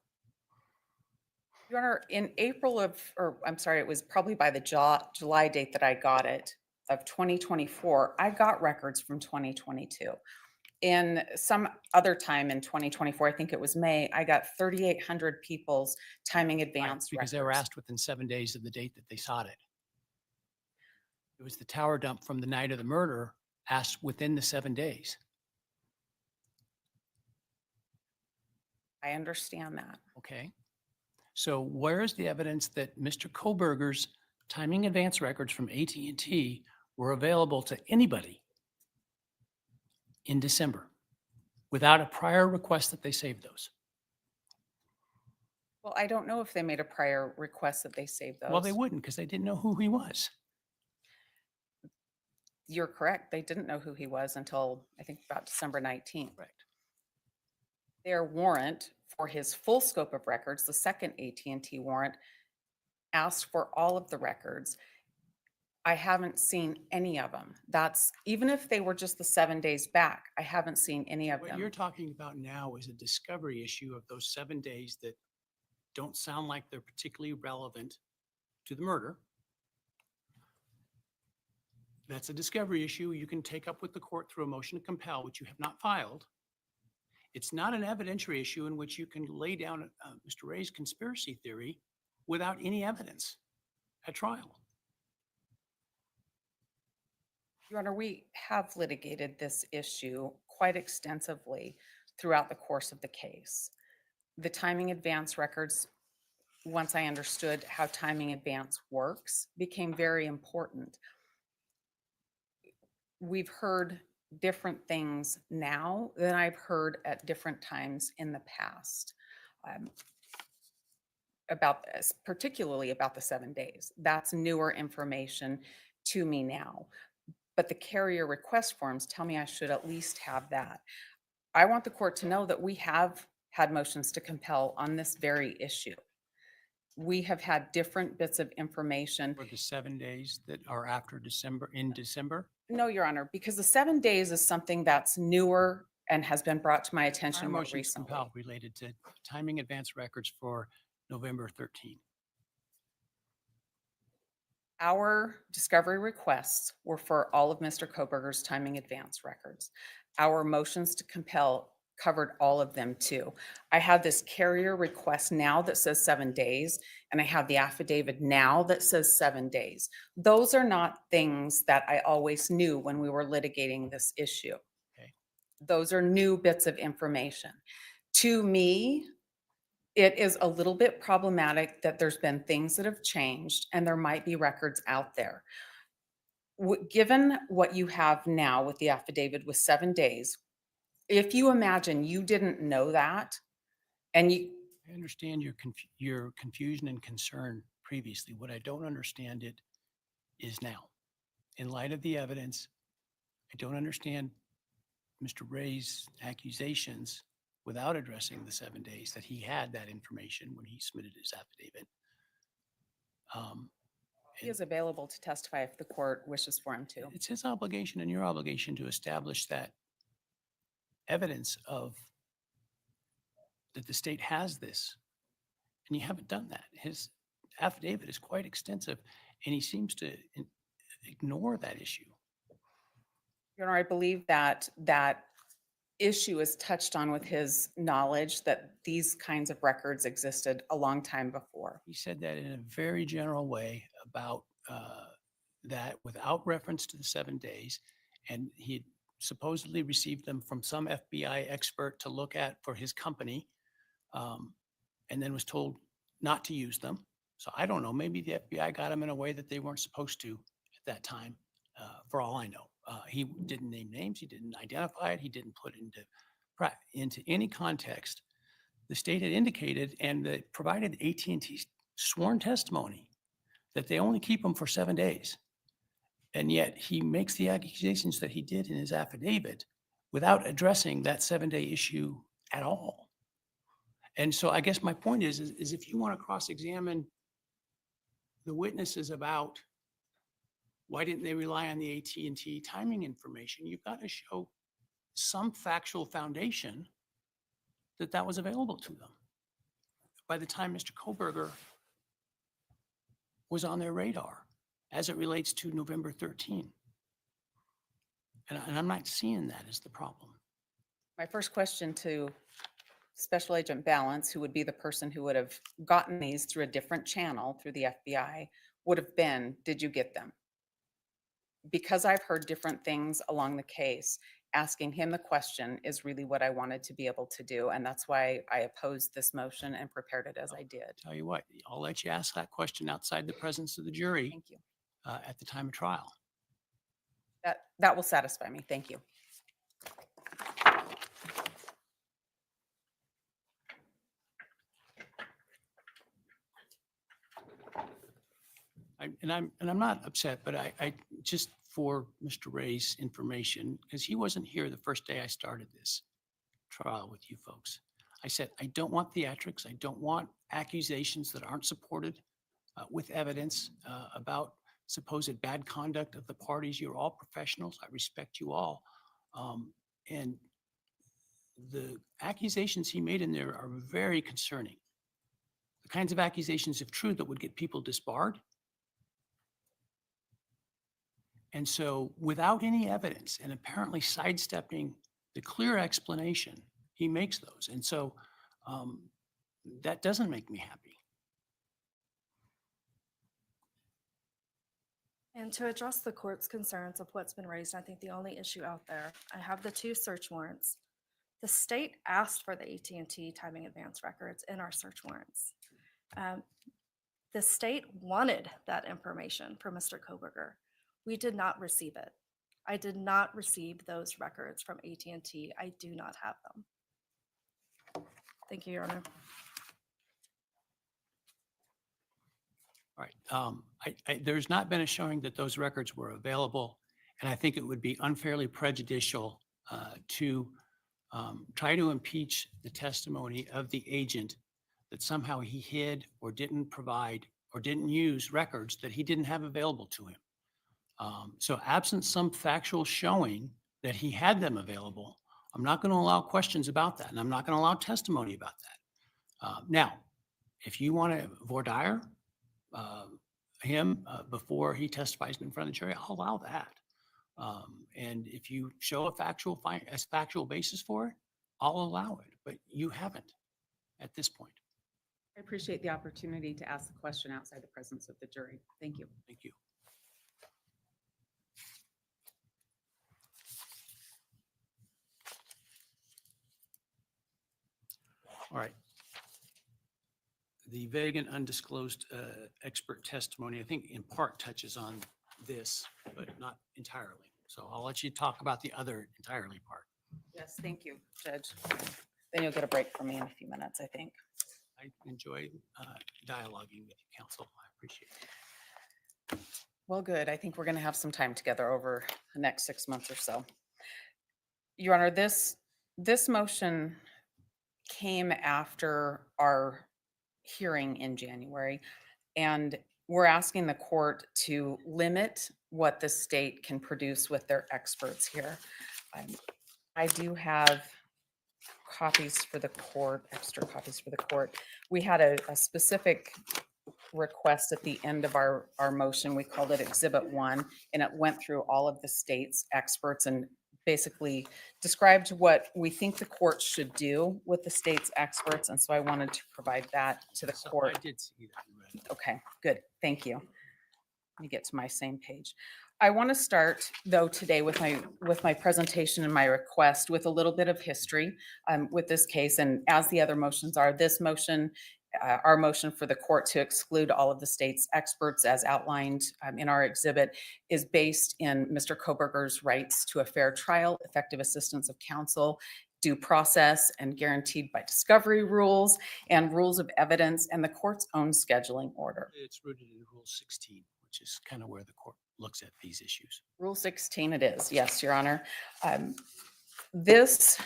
Your Honor, in April of, or I'm sorry, it was probably by the July date that I got it of 2024, I got records from 2022. In some other time in 2024, I think it was May, I got 3,800 people's timing advance Because they were records. asked within 7 days of the date that they sought it. It was the tower dump from the night of the murder asked within the 7 days. I understand that. Okay. So where is the evidence that Mr. Kohberger's timing advance records from AT&T were available to anybody in December without a prior request that they save those? Well, I don't know if they made a prior request that they save those. Well, they wouldn't because they didn't know who he was. You're correct. They didn't know who he was until I think about December 19th. Right. Their warrant for his full scope of records, the second AT&T warrant, asked for all of the records. I haven't seen any of them. That's, even if they were just the 7 days back, I haven't seen any of What them. you're talking about now is a discovery issue of those 7 days that don't sound like they're particularly relevant to the murder. That's a discovery issue you can take up with the court through a motion to compel, which you have not filed. It's not an evidentiary issue in which you can lay down Mr. Ray's conspiracy theory without any evidence at trial. Your Honor, we have litigated this issue quite extensively throughout the course of the case. The timing advance records, once I understood how timing advance works, became very important. We've heard different things now than I've heard at different times in the past about this, particularly about the 7 days. That's newer information to me now. But the carrier request forms tell me I should at least have that. I want the court to know that we have had motions to compel on this very issue. We have had different bits of information. For the 7 days that are after December, in December? No, Your Honor, because the 7 days is something that's newer and has been brought to my Our attention more motion to recently. compel related to timing advance records for November 13. Our discovery requests were for all of Mr. Kohberger's timing advance records. Our motions to compel covered all of them too. I have this carrier request now that says 7 days, and I have the affidavit now that says 7 days. Those are not things that I always knew when we were litigating this issue. Okay. Those are new bits of information. To me, it is a little bit problematic that there's been things that have changed and there might be records out there. Given what you have now with the affidavit with 7 days, if you imagine you didn't know that and you, I understand your confusion and concern previously. What I don't understand it is now. In light of the evidence, I don't understand Mr. Ray's accusations without addressing the 7 days that he had that information when he submitted his affidavit. he is available to testify if the court wishes for him to. It's his obligation and your obligation to establish that evidence of that the state has this, and you haven't done that. His affidavit is quite extensive, and he seems to ignore that issue. Your Honor, I believe that that issue is touched on with his knowledge that these kinds of records existed a long time before. He said that in a very general way about that without reference to the 7 days, and he had supposedly received them from some FBI expert to look at for his company, and then was told not to use them. So I don't know, maybe the FBI got them in a way that they weren't supposed to at that time, for all I know. He didn't name names, he didn't identify it, he didn't put it into any context. The state had indicated and provided AT&T's sworn testimony that they only keep them for 7 days. And yet he makes the accusations that he did in his affidavit without addressing that 7-day issue at all. And so I guess my point is if you want to cross-examine the witnesses about why didn't they rely on the AT&T timing information, you've got to show some factual foundation that that was available to them by the time Mr. Kohberger was on their radar as it relates to November 13. And I'm not seeing that as the problem. My first question to Special Agent Balance, who would be the person who would have gotten these through a different channel through the FBI, would have been, did you get them? Because I've heard different things along the case, asking him the question is really what I wanted to be able to do. And that's why I opposed this motion and prepared it as I did. Tell you what, I'll let you ask that question outside the presence of the jury Thank you. at the time of trial. That will satisfy me. Thank you. I'm not upset, but I just for Mr. Ray's information, because he wasn't here the first day I started this trial with you folks. I said, I don't want theatrics. I don't want accusations that aren't supported with evidence about supposed bad conduct of the parties. You're all professionals. I respect you all. And the accusations he made in there are very concerning. The kinds of accusations, if true, that would get people disbarred. And so without any evidence and apparently sidestepping the clear explanation, he makes those. And so that doesn't make me happy. And to address the court's concerns of what's been raised, I think the only issue out there, I have the 2 search warrants. The state asked for the AT&T timing advance records in our search warrants. The state wanted that information from Mr. Kohberger. We did not receive it. I did not receive those records from AT&T. I do not have them. Thank you, Your Honor. All right. There's not been a showing that those records were available, and I think it would be unfairly prejudicial to try to impeach the testimony of the agent that somehow he hid or didn't provide or didn't use records that he didn't have available to him. So absent some factual showing that he had them available, I'm not going to allow questions about that, and I'm not going to allow testimony about that. Now, if you want to voir dire him before he testifies in front of the jury, I'll allow that. And if you show a factual basis for it, I'll allow it. But you haven't at this point. I appreciate the opportunity to ask the question outside the presence of the jury. Thank you. Thank you. All right. The vague and undisclosed expert testimony, I think in part touches on this, but not entirely. So I'll let you talk about the other entirely part. Yes, thank you, Judge. Then you'll get a break from me in a few minutes, I think. I enjoy dialoguing with you, counsel. I appreciate it. Well, good. I think we're going to have some time together over the next 6 months or so. Your Honor, this motion came after our hearing in January, and we're asking the court to limit what the state can produce with their experts here. I do have copies for the court, extra copies for the court. We had a specific request at the end of our motion. We called it Exhibit 1, and it went through all of the state's experts and basically described what we think the court should do with the state's experts. And so I wanted to provide that to the So court. I did see that. You read it. Okay, good. Thank you. Let me get to my same page. I want to start though today with my presentation and my request with a little bit of history with this case. And as the other motions are, this motion, our motion for the court to exclude all of the state's experts as outlined in our exhibit is based in Mr. Kohberger's rights to a fair trial, effective assistance of counsel, due process, and guaranteed by discovery rules and rules of evidence and the court's own scheduling order. It's rooted in Rule 16, which is kind of where the court looks at these issues. Rule 16 it is, yes, Your Honor. This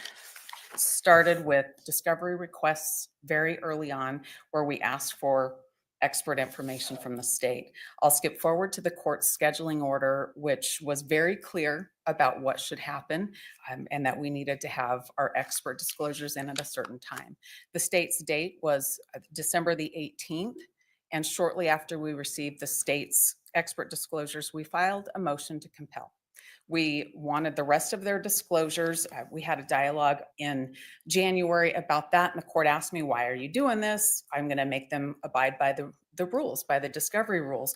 started with discovery requests very early on where we asked for expert information from the state. I'll skip forward to the court's scheduling order, which was very clear about what should happen and that we needed to have our expert disclosures in at a certain time. The state's date was December the 18th, and shortly after we received the state's expert disclosures, we filed a motion to compel. We wanted the rest of their disclosures. We had a dialogue in January about that, and the court asked me, why are you doing this? I'm going to make them abide by the rules, by the discovery rules.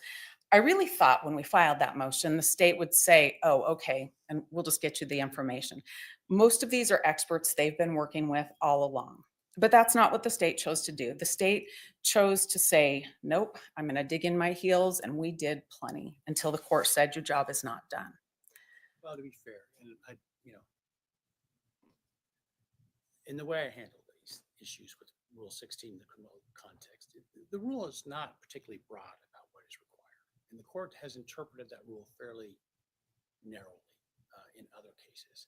I really thought when we filed that motion, the state would say, oh, okay, and we'll just get you the information. Most of these are experts they've been working with all along. But that's not what the state chose to do. The state chose to say, nope, I'm going to dig in my heels, and we did plenty until the court said your job is not done. Well, to be fair, and in the way I handle these issues with Rule 16, the criminal context, the rule is not particularly broad about what is required. And the court has interpreted that rule fairly narrowly in other cases.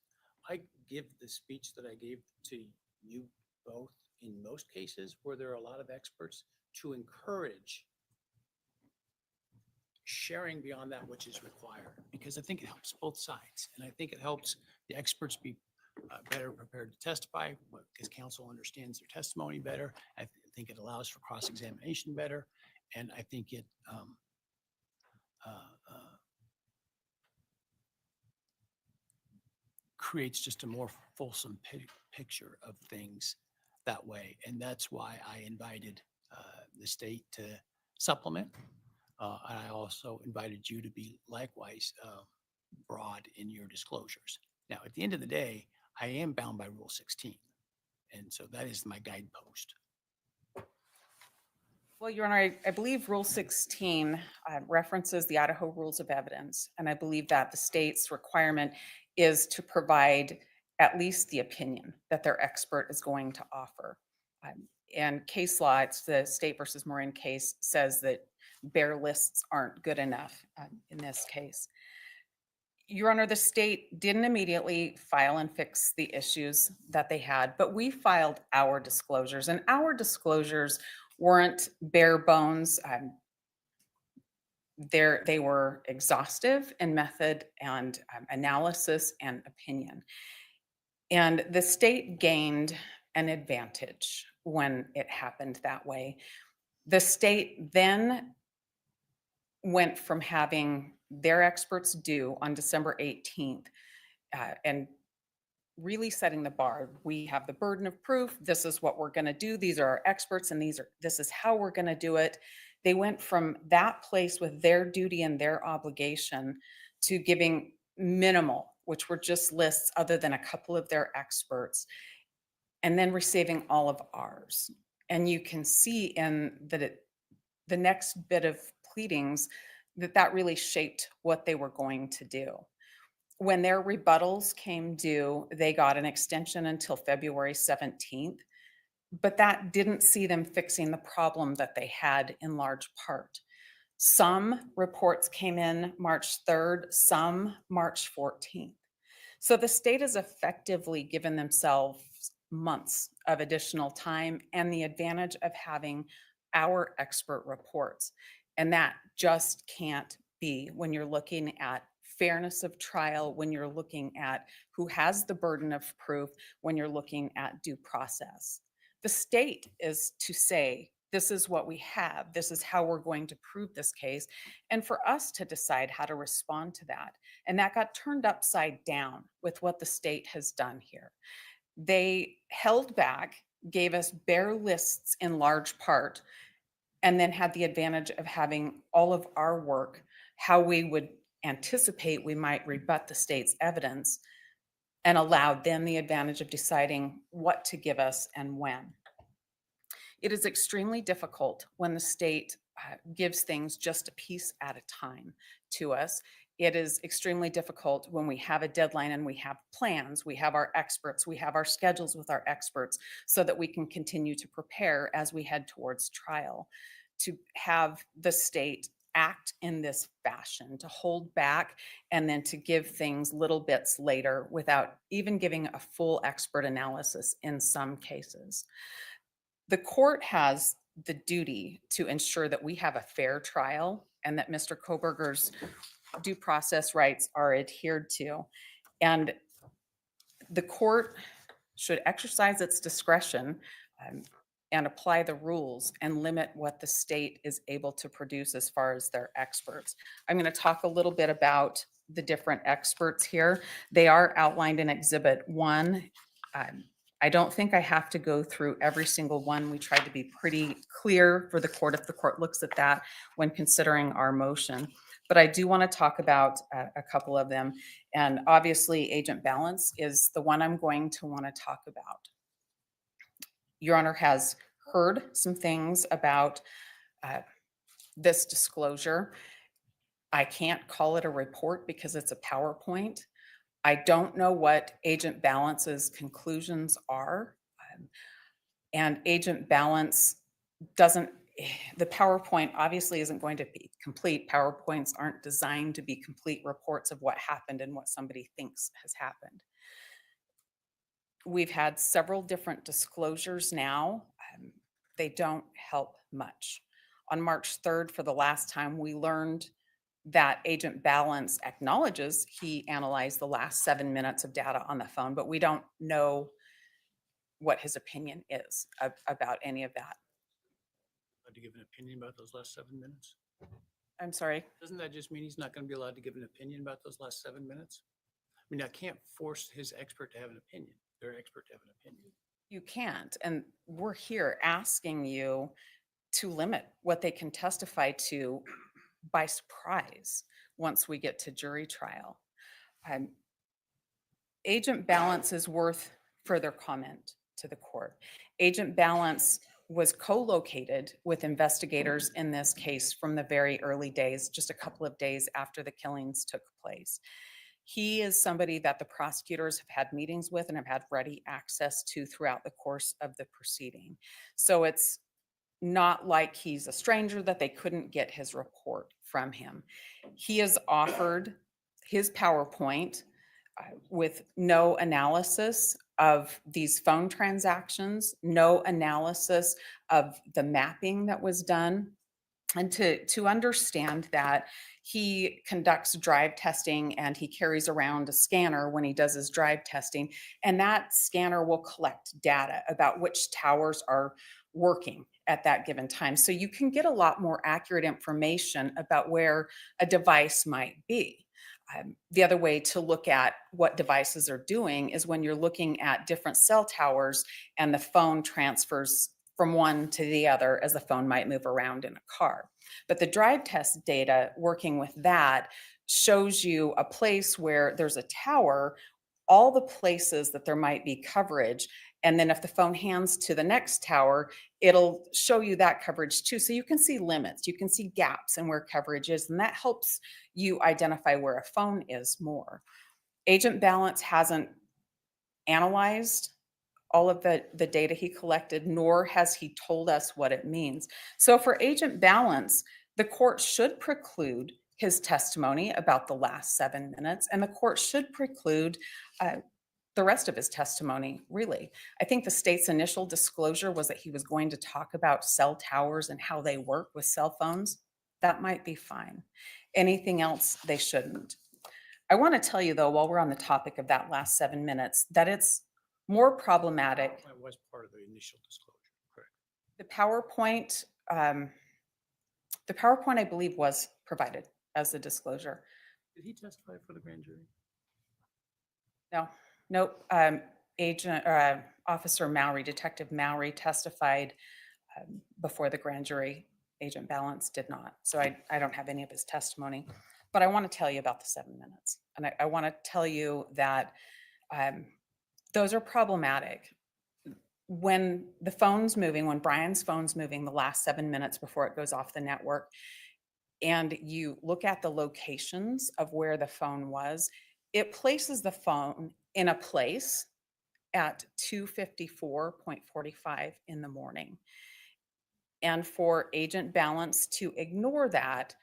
I give the speech that I gave to you both in most cases where there are a lot of experts to encourage sharing beyond that which is required, because I think it helps both sides. And I think it helps the experts be better prepared to testify because counsel understands their testimony better. I think it allows for cross-examination better. And I think it creates just a more fulsome picture of things that way. And that's why I invited the state to supplement. And I also invited you to be likewise broad in your disclosures. Now, at the end of the day, I am bound by Rule 16. And so that is my guidepost. Well, Your Honor, I believe Rule 16 references the Idaho Rules of Evidence. And I believe that the state's requirement is to provide at least the opinion that their expert is going to offer. And case law, it's the State versus Morin case, says that bare lists aren't good enough in this case. Your Honor, the state didn't immediately file and fix the issues that they had, but we filed our disclosures, and our disclosures weren't bare bones. They were exhaustive in method and analysis and opinion. And the state gained an advantage when it happened that way. The state then went from having their experts due on December 18th and really setting the bar. We have the burden of proof. This is what we're going to do. These are our experts, and this is how we're going to do it. They went from that place with their duty and their obligation to giving minimal, which were just lists other than a couple of their experts. and then receiving all of ours. And you can see in the next bit of pleadings that really shaped what they were going to do. When their rebuttals came due, they got an extension until February 17th, but that didn't see them fixing the problem that they had in large part. Some reports came in March 3rd, some March 14th. So the state has effectively given themselves months of additional time and the advantage of having our expert reports. And that just can't be when you're looking at fairness of trial, when you're looking at who has the burden of proof, when you're looking at due process. The state is to say, this is what we have, this is how we're going to prove this case, and for us to decide how to respond to that. And that got turned upside down with what the state has done here. They held back, gave us bare lists in large part, and then had the advantage of having all of our work, how we would anticipate we might rebut the state's evidence, and allowed them the advantage of deciding what to give us and when. It is extremely difficult when the state gives things just a piece at a time to us. It is extremely difficult when we have a deadline and we have plans, we have our experts, we have our schedules with our experts so that we can continue to prepare as we head towards trial. To have the state act in this fashion, to hold back and then to give things little bits later without even giving a full expert analysis in some cases. The court has the duty to ensure that we have a fair trial and that Mr. Kohberger's due process rights are adhered to. And the court should exercise its discretion and apply the rules and limit what the state is able to produce as far as their experts. I'm going to talk a little bit about the different experts here. They are outlined in Exhibit 1. I don't think I have to go through every single one. We tried to be pretty clear for the court if the court looks at that when considering our motion. But I do want to talk about a couple of them. And obviously, agent balance is the one I'm going to want to talk about. Your Honor has heard some things about this disclosure. I can't call it a report because it's a PowerPoint. I don't know what Agent Balance's conclusions are. And Agent Balance doesn't, the PowerPoint obviously isn't going to be complete. PowerPoints aren't designed to be complete reports of what happened and what somebody thinks has happened. We've had several different disclosures now. They don't help much. On March 3rd, for the last time, we learned that Agent Balance acknowledges he analyzed the last 7 minutes of data on the phone, but we don't know what his opinion is about any of that. Allowed to give an opinion about those last 7 minutes? I'm sorry. Doesn't that just mean he's not going to be allowed to give an opinion about those last 7 minutes? I mean, I can't force his expert to have an opinion, their expert to have an opinion. You can't. And we're here asking you to limit what they can testify to by surprise once we get to jury trial. Agent Balance is worth further comment to the court. Agent Balance was co-located with investigators in this case from the very early days, just a couple of days after the killings took place. He is somebody that the prosecutors have had meetings with and have had ready access to throughout the course of the proceeding. So it's not like he's a stranger that they couldn't get his report from him. He has offered his PowerPoint with no analysis of these phone transactions, no analysis of the mapping that was done. And to understand that he conducts drive testing and he carries around a scanner when he does his drive testing, and that scanner will collect data about which towers are working at that given time. So you can get a lot more accurate information about where a device might be. The other way to look at what devices are doing is when you're looking at different cell towers and the phone transfers from one to the other as the phone might move around in a car. But the drive test data working with that shows you a place where there's a tower, all the places that there might be coverage, And then if the phone hands to the next tower, it'll show you that coverage too. So you can see limits, you can see gaps in where coverage is, and that helps you identify where a phone is more. Agent Balance hasn't analyzed all of the data he collected, nor has he told us what it means. So for Agent Balance, the court should preclude his testimony about the last 7 minutes, and the court should preclude the rest of his testimony, really. I think the state's initial disclosure was that he was going to talk about cell towers and how they work with cell phones. That might be fine. Anything else, they shouldn't. I want to tell you, though, while we're on the topic of that last 7 minutes, that it's more problematic. That was part of the initial disclosure, correct? The PowerPoint, I believe, was provided as the disclosure. Did he testify for the grand jury? No, nope. Officer Mowry, Detective Mowry testified before the grand jury. Agent Balance did not. So I don't have any of his testimony. But I want to tell you about the 7 minutes. And I want to tell you that those are problematic. When the phone's moving, when Bryan's phone's moving the last 7 minutes before it goes off the network, and you look at the locations of where the phone was, it places the phone in a place at 2:54.45 in the morning. And for Agent Balance to ignore that,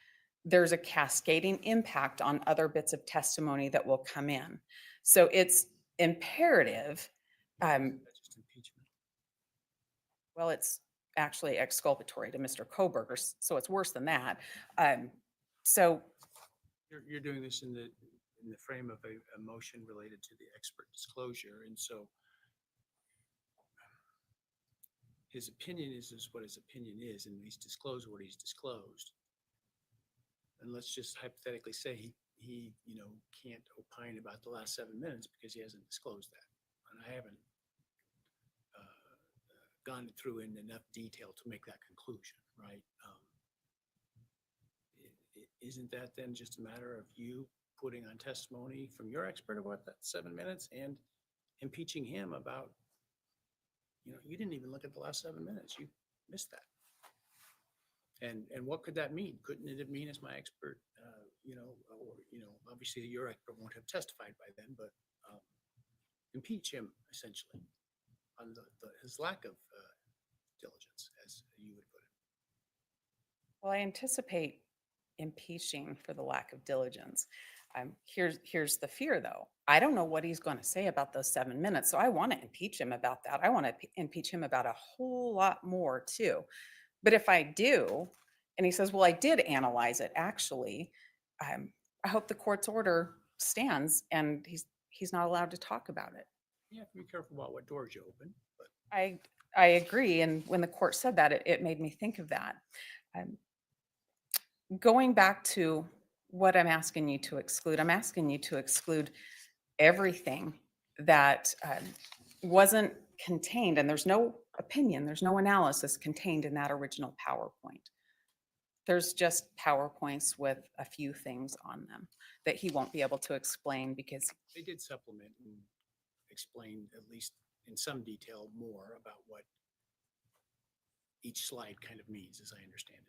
there's a cascading impact on other bits of testimony that will come in. So it's imperative. That's just impeachment. Well, it's actually exculpatory to Mr. Kohberger, so it's worse than that. So You're doing this in the frame of a motion related to the expert disclosure, and so his opinion is what his opinion is, and he's disclosed what he's disclosed. And let's just hypothetically say he can't opine about the last 7 minutes because he hasn't disclosed that, and I haven't gone through in enough detail to make that conclusion, right? Isn't that then just a matter of you putting on testimony from your expert about that 7 minutes and impeaching him about, you didn't even look at the last 7 minutes, you missed that. And what could that mean? Couldn't it mean, as my expert, obviously your expert won't have testified by then, but impeach him essentially on his lack of diligence, as you would put it. well, I anticipate impeaching for the lack of diligence. Here's the fear, though. I don't know what he's going to say about those 7 minutes, so I want to impeach him about that. I want to impeach him about a whole lot more too. But if I do, and he says, well, I did analyze it, actually, I hope the court's order stands and he's not allowed to talk about it. You have to be careful about what doors you open, but I agree. And when the court said that, it made me think of that. Going back to what I'm asking you to exclude, I'm asking you to exclude everything that wasn't contained, and there's no opinion, there's no analysis contained in that original PowerPoint. There's just PowerPoints with a few things on them that he won't be able to explain because they did supplement and explain, at least in some detail, more about what each slide kind of means, as I understand it.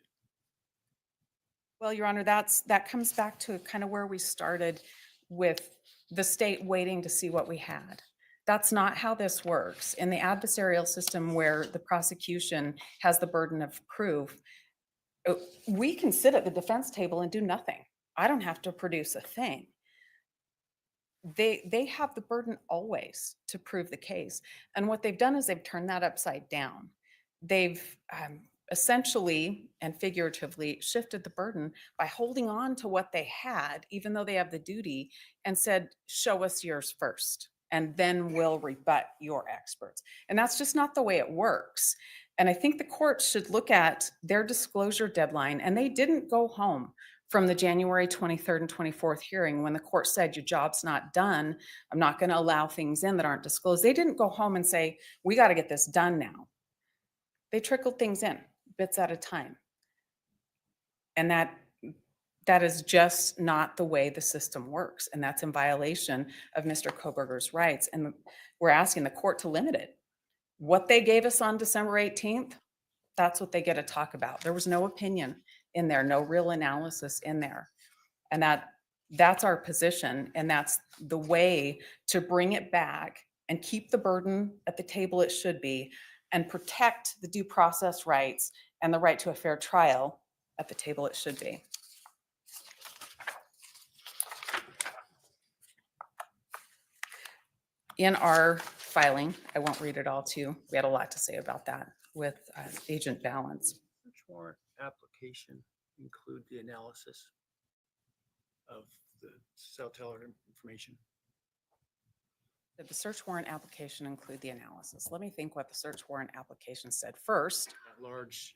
well, Your Honor, that comes back to kind of where we started with the state waiting to see what we had. That's not how this works. In the adversarial system where the prosecution has the burden of proof, we can sit at the defense table and do nothing. I don't have to produce a thing. They have the burden always to prove the case. And what they've done is they've turned that upside down. They've essentially and figuratively shifted the burden by holding on to what they had, even though they have the duty, and said, show us yours first, and then we'll rebut your experts. And that's just not the way it works. And I think the court should look at their disclosure deadline, and they didn't go home from the January 23rd and 24th hearing when the court said your job's not done, I'm not going to allow things in that aren't disclosed. They didn't go home and say, we got to get this done now. They trickled things in bits at a time. And that is just not the way the system works. And that's in violation of Mr. Kohberger's rights. And we're asking the court to limit it. What they gave us on December 18th, that's what they get to talk about. There was no opinion in there, no real analysis in there. And that's our position. And that's the way to bring it back and keep the burden at the table it should be and protect the due process rights and the right to a fair trial at the table it should be. In our filing, I won't read it all to you. We had a lot to say about that with Agent Balance. Search warrant application include the analysis of the cell teller information? Did the search warrant application include the analysis? Let me think what the search warrant application said first. That large,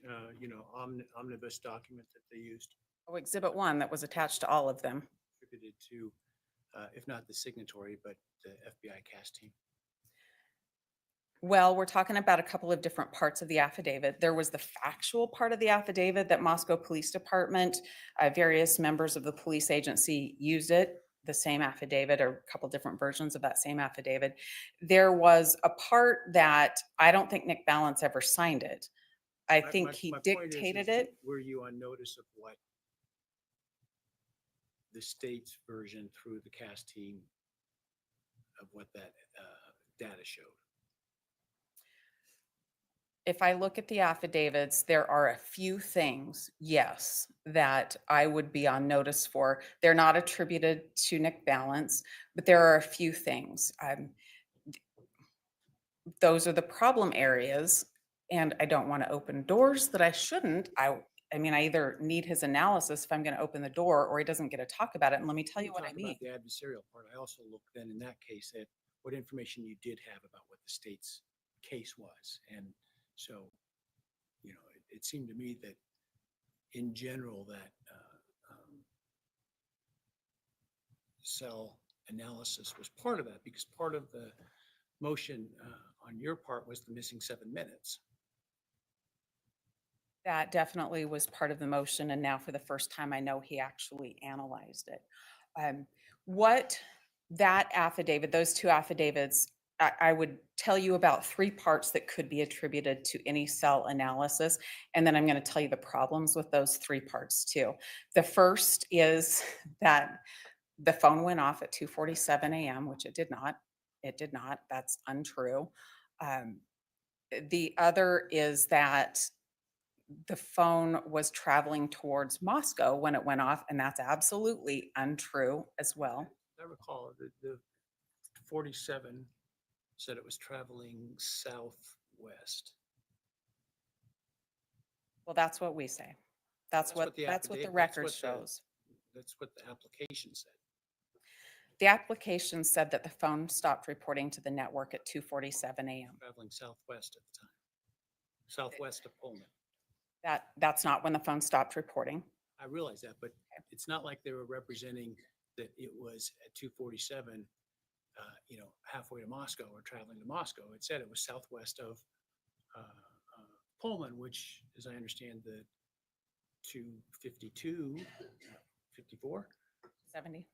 omnibus document that they used, Oh, Exhibit 1 that was attached to all of them. attributed to, if not the signatory, but the FBI CAS team. Well, we're talking about a couple of different parts of the affidavit. There was the factual part of the affidavit that Moscow Police Department, various members of the police agency used it, the same affidavit or a couple different versions of that same affidavit. There was a part that I don't think Nick Balance ever signed it. I think he My point is dictated that it. Were you on notice of what the state's version through the CAS team of what that data showed? If I look at the affidavits, there are a few things, yes, that I would be on notice for. They're not attributed to Nick Balance, but there are a few things. Those are the problem areas, and I don't want to open doors that I shouldn't. I mean, I either need his analysis if I'm going to open the door, or he doesn't get to talk about it. And let me tell you what I Talk mean. about the adversarial part. I also looked then in that case at what information you did have about what the state's case was. And so, it seemed to me that in general that cell analysis was part of that, because part of the motion on your part was the missing 7 minutes. That definitely was part of the motion, and now for the first time, I know he actually analyzed it. What that affidavit, those two affidavits, I would tell you about 3 parts that could be attributed to any cell analysis, and then I'm going to tell you the problems with those 3 parts too. The first is that the phone went off at 2:47 a.m., which it did not. It did not. That's untrue. The other is that the phone was traveling towards Moscow when it went off, and that's absolutely untrue as well. I recall the 47 said it was traveling southwest. Well, that's what we say. That's what the record shows. That's what the application said. The application said that the phone stopped reporting to the network at 2:47 a.m. Traveling southwest at the time, southwest of Pullman. That's not when the phone stopped reporting. I realize that, but it's not like they were representing that it was at 2:47, halfway to Moscow or traveling to Moscow. It said it was southwest of Pullman, which, as I understand, the 2:52, 54, 70.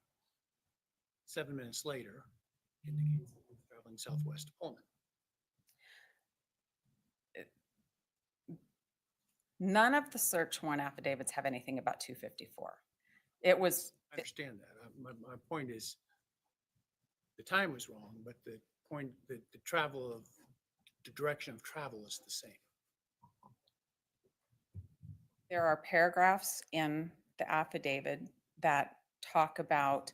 7 minutes later, indicates it was traveling southwest to Pullman. None of the search warrant affidavits have anything about 2:54. It was. I understand that. My point is, the time was wrong, but the point that the direction of travel is the same. There are paragraphs in the affidavit that talk about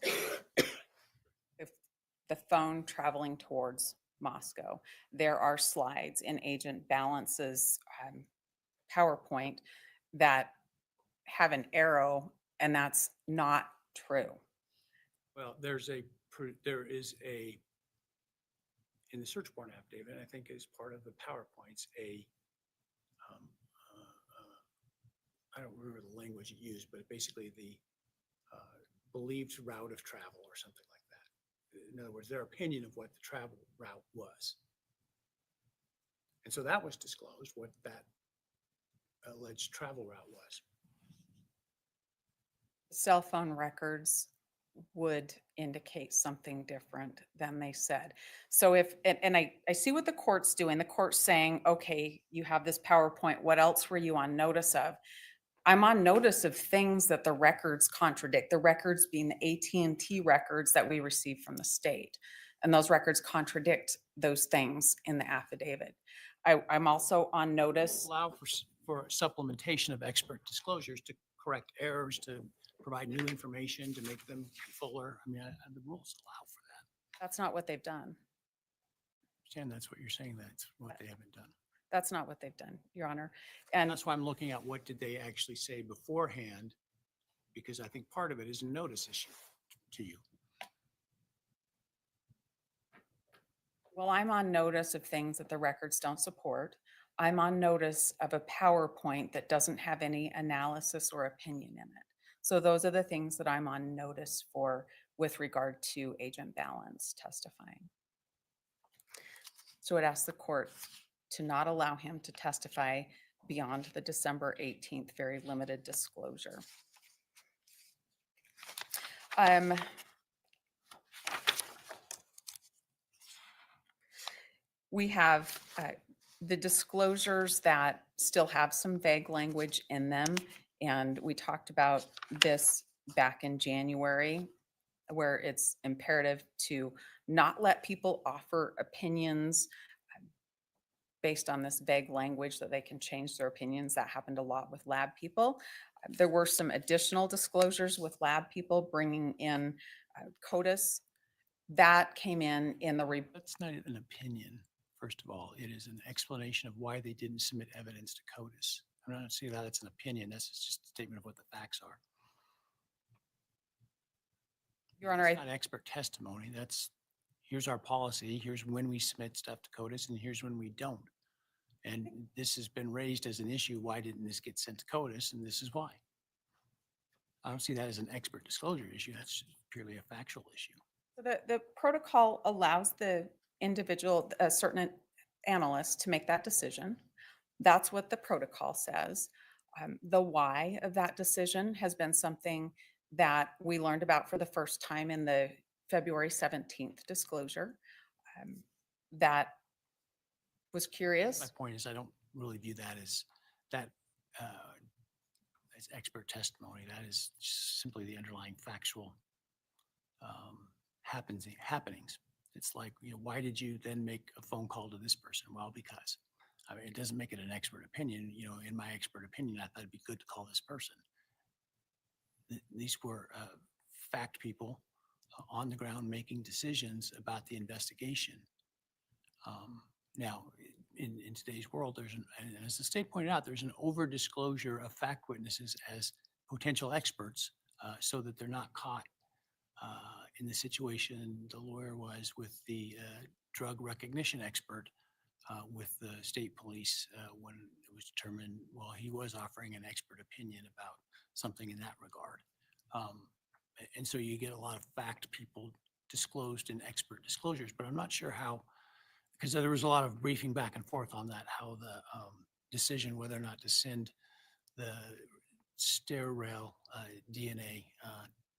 the phone traveling towards Moscow. There are slides in Agent Balance's PowerPoint that have an arrow, and that's not true. Well, there is a, in the search warrant affidavit, I think as part of the PowerPoints, I don't remember the language it used, but basically the believed route of travel or something like that. In other words, their opinion of what the travel route was. And so that was disclosed, what that alleged travel route was. Cell phone records would indicate something different than they said. So if, and I see what the court's doing. The court's saying, okay, you have this PowerPoint. What else were you on notice of? I'm on notice of things that the records contradict, the records being the AT&T records that we received from the state. And those records contradict those things in the affidavit. I'm also on notice. Allow for supplementation of expert disclosures to correct errors, to provide new information, to make them fuller. I mean, the rules allow for that. That's not what they've done. Jan, that's what you're saying. That's what they haven't done. That's not what they've done, Your Honor. And That's why I'm looking at what did they actually say beforehand, because I think part of it is a notice issue to you. well, I'm on notice of things that the records don't support. I'm on notice of a PowerPoint that doesn't have any analysis or opinion in it. So those are the things that I'm on notice for with regard to Agent Balance testifying. So I'd ask the court to not allow him to testify beyond the December 18th very limited disclosure. We have the disclosures that still have some vague language in them. And we talked about this back in January, where it's imperative to not let people offer opinions based on this vague language that they can change their opinions. That happened a lot with lab people. There were some additional disclosures with lab people bringing in CODIS. That came in the That's not an opinion. First of all, it is an explanation of why they didn't submit evidence to CODIS. I don't see that it's an opinion. That's just a statement of what the facts are. Your Honor, It's not expert testimony. That's, here's our policy. Here's when we submit stuff to CODIS and here's when we don't. And this has been raised as an issue. Why didn't this get sent to CODIS? And this is why. I don't see that as an expert disclosure issue. That's purely a factual issue. The protocol allows the individual, a certain analyst, to make that decision. That's what the protocol says. The why of that decision has been something that we learned about for the first time in the February 17th disclosure. That was curious. My point is, I don't really view that as as expert testimony. That is simply the underlying factual happenings. It's like, why did you then make a phone call to this person? Well, because. I mean, it doesn't make it an expert opinion. In my expert opinion, I thought it'd be good to call this person. These were fact people on the ground making decisions about the investigation. Now, in today's world, and as the state pointed out, there's an over disclosure of fact witnesses as potential experts so that they're not caught in the situation the lawyer was with the drug recognition expert with the state police when it was determined, well, he was offering an expert opinion about something in that regard. And so you get a lot of fact people disclosed in expert disclosures, but I'm not sure how, because there was a lot of briefing back and forth on that, how the decision whether or not to send the stair rail DNA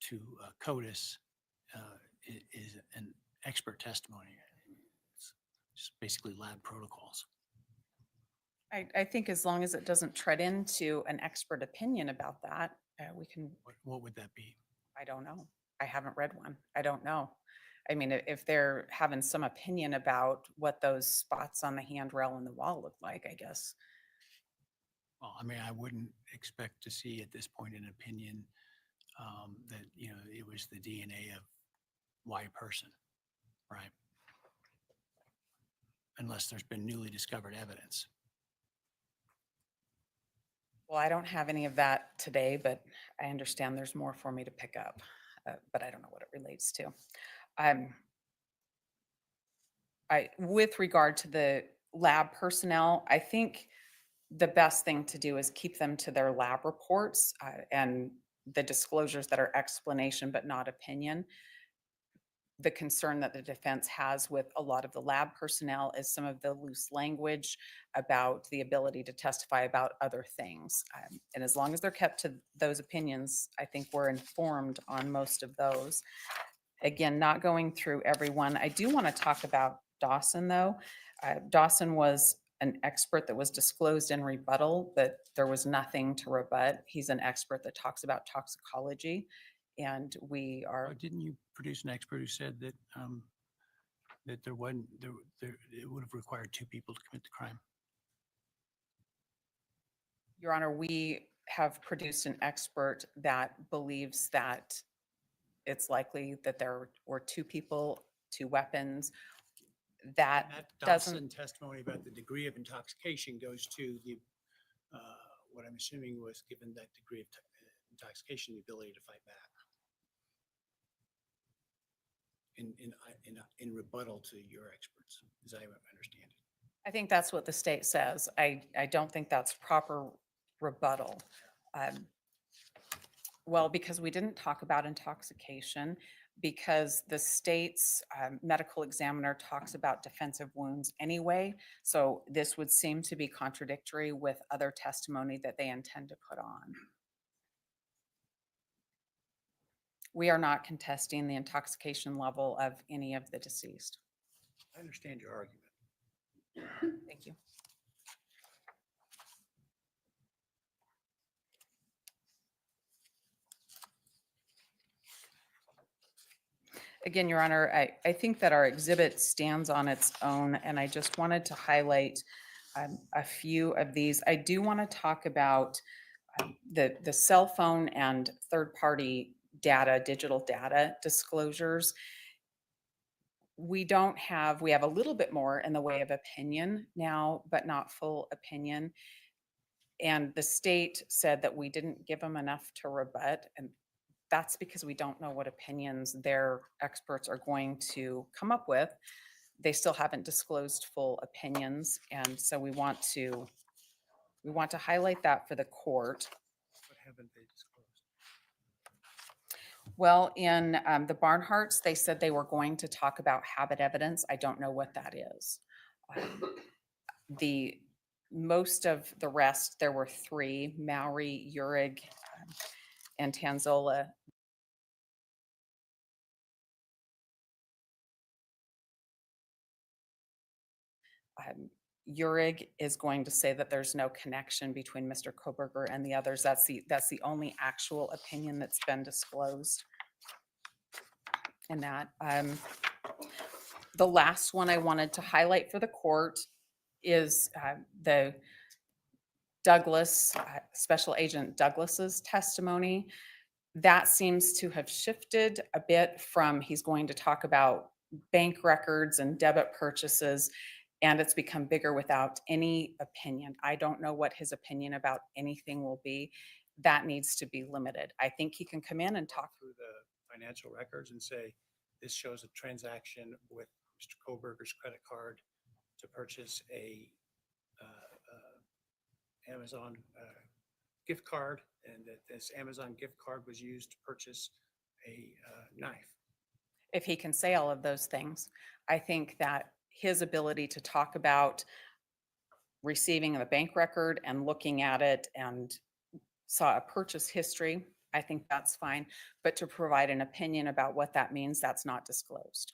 to CODIS is an expert testimony. It's just basically lab protocols. I think as long as it doesn't tread into an expert opinion about that, we can. What would that be? I don't know. I haven't read one. I don't know. I mean, if they're having some opinion about what those spots on the handrail and the wall look like, I guess. Well, I mean, I wouldn't expect to see at this point an opinion that, it was the DNA of Y person, right? Unless there's been newly discovered evidence. Well, I don't have any of that today, but I understand there's more for me to pick up, but I don't know what it relates to. With regard to the lab personnel, I think the best thing to do is keep them to their lab reports and the disclosures that are explanation but not opinion. the concern that the defense has with a lot of the lab personnel is some of the loose language about the ability to testify about other things. And as long as they're kept to those opinions, I think we're informed on most of those. Again, not going through everyone. I do want to talk about Dawson, though. Dawson was an expert that was disclosed in rebuttal, but there was nothing to rebut. He's an expert that talks about toxicology, and we are. Didn't you produce an expert who said that that there wasn't it would have required two people to commit the crime? Your Honor, we have produced an expert that believes that it's likely that there were two people, two weapons. That doesn't. Dawson testimony about the degree of intoxication goes to the what I'm assuming was given that degree of intoxication, the ability to fight back. In rebuttal to your experts, as I understand it. I think that's what the state says. I don't think that's proper rebuttal. Well, because we didn't talk about intoxication, because the state's medical examiner talks about defensive wounds anyway. So this would seem to be contradictory with other testimony that they intend to put on. We are not contesting the intoxication level of any of the deceased. I understand your argument. Thank you. Again, Your Honor, I think that our exhibit stands on its own, and I just wanted to highlight a few of these. I do want to talk about the cell phone and third-party data, digital data disclosures. We have a little bit more in the way of opinion now, but not full opinion. And the state said that we didn't give them enough to rebut, and that's because we don't know what opinions their experts are going to come up with. They still haven't disclosed full opinions, and so we want to highlight that for the court. What haven't they disclosed? Well, in the Barnharts, they said they were going to talk about habit evidence. I don't know what that is. Most of the rest, there were three: Mowry, Urig, and Tanzola. Urig is going to say that there's no connection between Mr. Kohberger and the others. That's the only actual opinion that's been disclosed in that. The last one I wanted to highlight for the court is the Douglas, Special Agent Douglas's testimony. That seems to have shifted a bit from he's going to talk about bank records and debit purchases, and it's become bigger without any opinion. I don't know what his opinion about anything will be. That needs to be limited. I think he can come in and talk Through the financial records and say, this shows a transaction with Mr. Kohberger's credit card to purchase a Amazon gift card, and that this Amazon gift card was used to purchase a knife. if he can say all of those things. I think that his ability to talk about receiving the bank record and looking at it and saw a purchase history, I think that's fine. But to provide an opinion about what that means, that's not disclosed.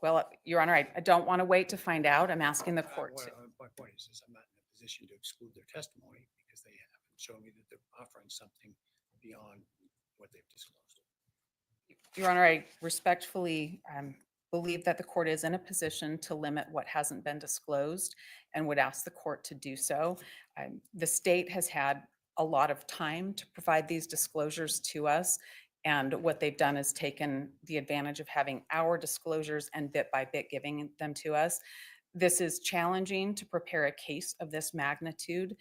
Well, Your Honor, I don't want to wait to find out. I'm asking the court to. My point is I'm not in a position to exclude their testimony because they haven't shown me that they're offering something beyond what they've disclosed. Your Honor, I respectfully believe that the court is in a position to limit what hasn't been disclosed and would ask the court to do so. The state has had a lot of time to provide these disclosures to us, and what they've done is taken the advantage of having our disclosures and bit by bit giving them to us. This is challenging to prepare a case of this magnitude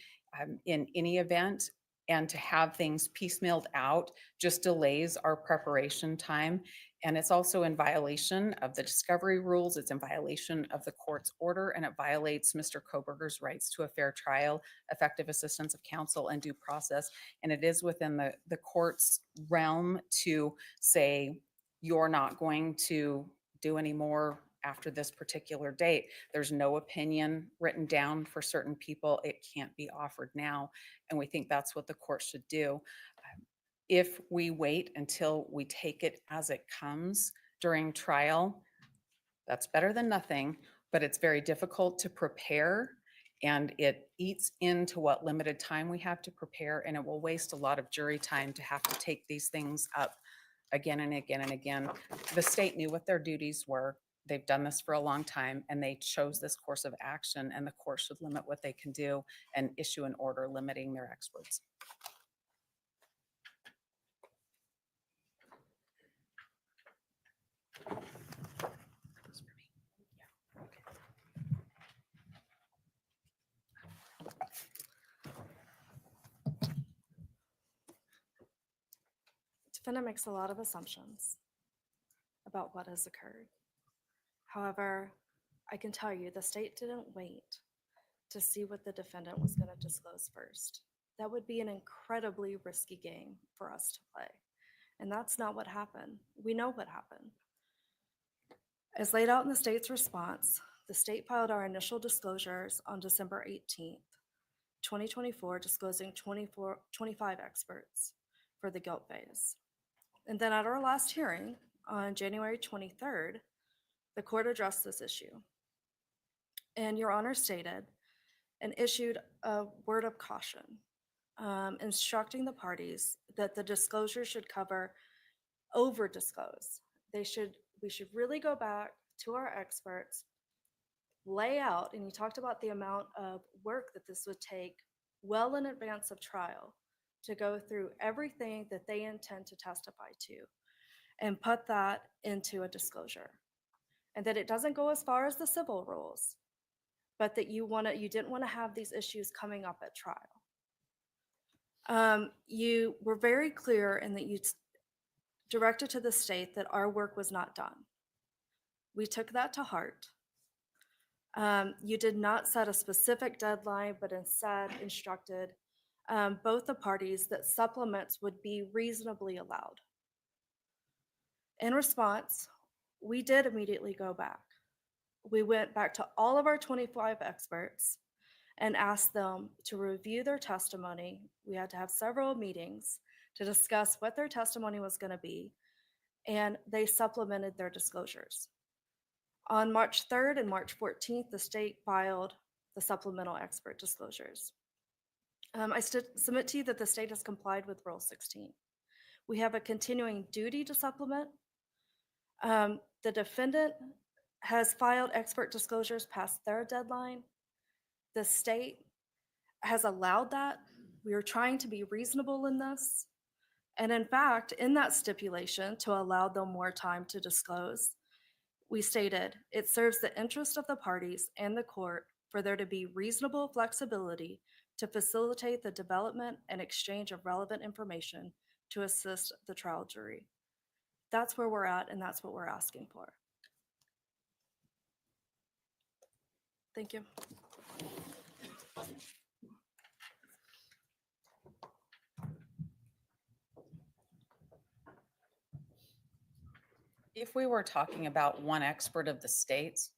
in any event, and to have things piecemealed out just delays our preparation time. And it's also in violation of the discovery rules. It's in violation of the court's order, and it violates Mr. Kohberger's rights to a fair trial, effective assistance of counsel, and due process. And it is within the court's realm to say, you're not going to do any more after this particular date. There's no opinion written down for certain people. It can't be offered now. And we think that's what the court should do. If we wait until we take it as it comes during trial, that's better than nothing, but it's very difficult to prepare, and it eats into what limited time we have to prepare, and it will waste a lot of jury time to have to take these things up again and again and again. The state knew what their duties were. They've done this for a long time, and they chose this course of action, and the court should limit what they can do and issue an order limiting their experts. Defendant makes a lot of assumptions about what has occurred. However, I can tell you the state didn't wait to see what the defendant was going to disclose first. That would be an incredibly risky game for us to play. And that's not what happened. We know what happened. As laid out in the state's response, the state filed our initial disclosures on December 18th, 2024, disclosing 25 experts for the guilt phase. And then at our last hearing on January 23rd, the court addressed this issue. And Your Honor stated and issued a word of caution, instructing the parties that the disclosure should cover over-disclose. We should really go back to our experts, lay out, and you talked about the amount of work that this would take well in advance of trial to go through everything that they intend to testify to and put that into a disclosure. And that it doesn't go as far as the civil rules, but that you didn't want to have these issues coming up at trial. You were very clear in that you directed to the state that our work was not done. We took that to heart. You did not set a specific deadline, but instead instructed both the parties that supplements would be reasonably allowed. In response, we did immediately go back. We went back to all of our 25 experts and asked them to review their testimony. We had to have several meetings to discuss what their testimony was going to be, and they supplemented their disclosures. On March 3rd and March 14th, the state filed the supplemental expert disclosures. I submit to you that the state has complied with Rule 16. We have a continuing duty to supplement. The defendant has filed expert disclosures past their deadline. The state has allowed that. We are trying to be reasonable in this. And in fact, in that stipulation to allow them more time to disclose, we stated, it serves the interest of the parties and the court for there to be reasonable flexibility to facilitate the development and exchange of relevant information to assist the trial jury. That's where we're at, and that's what we're asking for. Thank you. If we were talking about one expert of the states,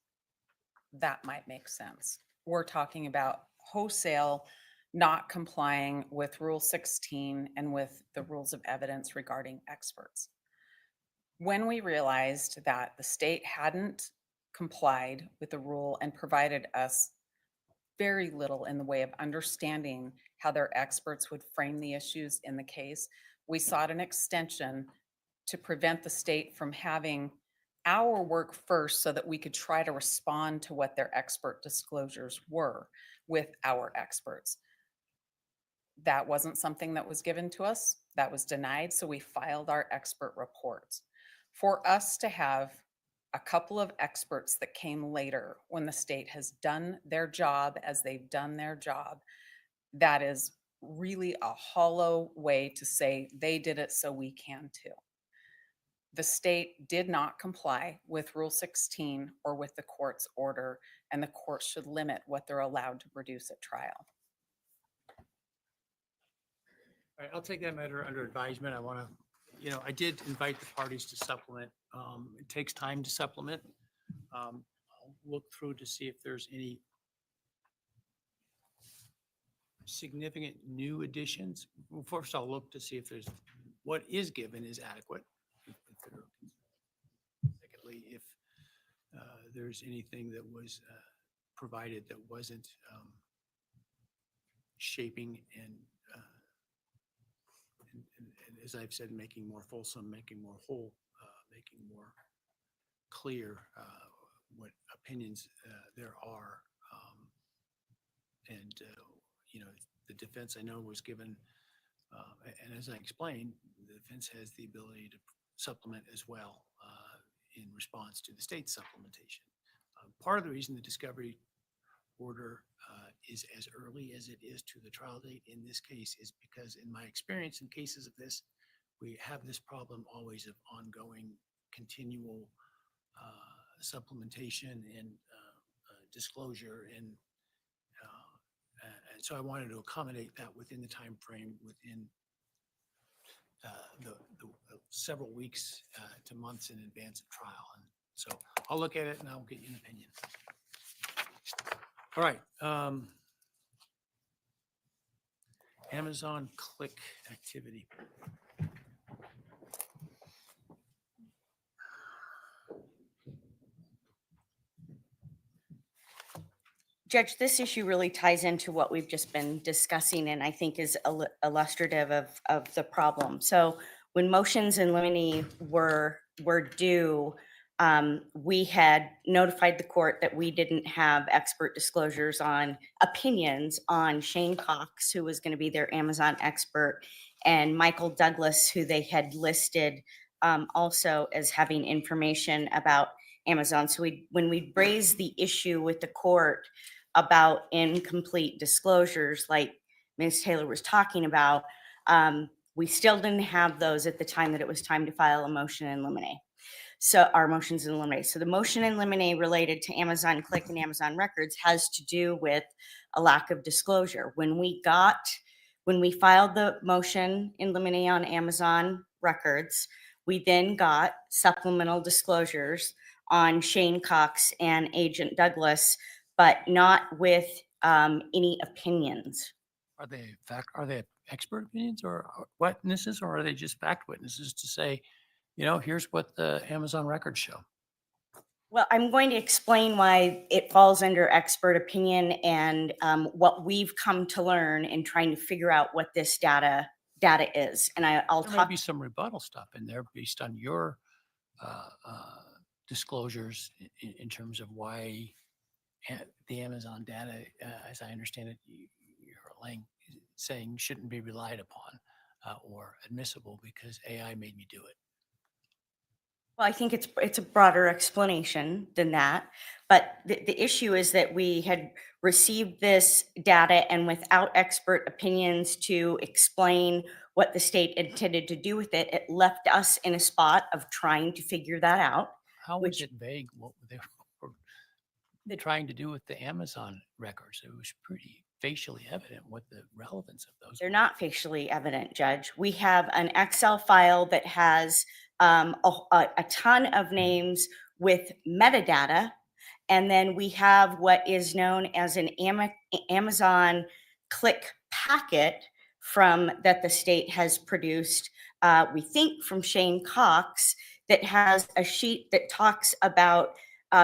that might make sense. We're talking about wholesale not complying with Rule 16 and with the rules of evidence regarding experts. When we realized that the state hadn't complied with the rule and provided us very little in the way of understanding how their experts would frame the issues in the case, we sought an extension to prevent the state from having our work first so that we could try to respond to what their expert disclosures were with our experts. That wasn't something that was given to us. That was denied, so we filed our expert reports. For us to have a couple of experts that came later when the state has done their job as they've done their job, that is really a hollow way to say they did it so we can too. The state did not comply with Rule 16 or with the court's order, and the court should limit what they're allowed to produce at trial. All right, I'll take that matter under advisement. I want to I did invite the parties to supplement. It takes time to supplement. I'll look through to see if there's any significant new additions. Well, first, I'll look to see if there's, what is given is adequate. Secondly, if there's anything that was provided that wasn't shaping and as I've said, making more fulsome, making more whole, making more clear what opinions there are. The defense I know was given, and as I explained, the defense has the ability to supplement as well in response to the state's supplementation. Part of the reason the discovery order is as early as it is to the trial date in this case is because in my experience in cases of this, we have this problem always of ongoing continual supplementation and disclosure and so I wanted to accommodate that within the time frame within the several weeks to months in advance of trial. And so I'll look at it and I'll get you an opinion. All right. Amazon click activity. Judge, this issue really ties into what we've just been discussing and I think is illustrative of the problem. So when motions in limine were due, we had notified the court that we didn't have expert disclosures on opinions on Shane Cox, who was going to be their Amazon expert, and Michael Douglas, who they had listed also as having information about Amazon. So when we raised the issue with the court about incomplete disclosures, like Ms. Taylor was talking about, we still didn't have those at the time that it was time to file a motion in limine. So our motions in limine. So the motion in limine related to Amazon Click and Amazon Records has to do with a lack of disclosure. When we filed the motion in limine on Amazon Records, we then got supplemental disclosures on Shane Cox and Agent Douglas, but not with any opinions. Are they expert opinions or witnesses, or are they just fact witnesses to say, here's what the Amazon records show? Well, I'm going to explain why it falls under expert opinion and what we've come to learn in trying to figure out what this data is. And I'll there talk. May be some rebuttal stuff in there based on your disclosures in terms of why the Amazon data, as I understand it, you're saying shouldn't be relied upon or admissible because AI made me do it. Well, I think it's a broader explanation than that. But the issue is that we had received this data and without expert opinions to explain what the state intended to do with it, it left us in a spot of trying to figure that out. How was it vague what they were trying to do with the Amazon records? It was pretty facially evident what the relevance of those They're were. not facially evident, Judge. We have an Excel file that has a ton of names with metadata, and then we have what is known as an Amazon click packet that the state has produced, we think from Shane Cox, that has a sheet that talks about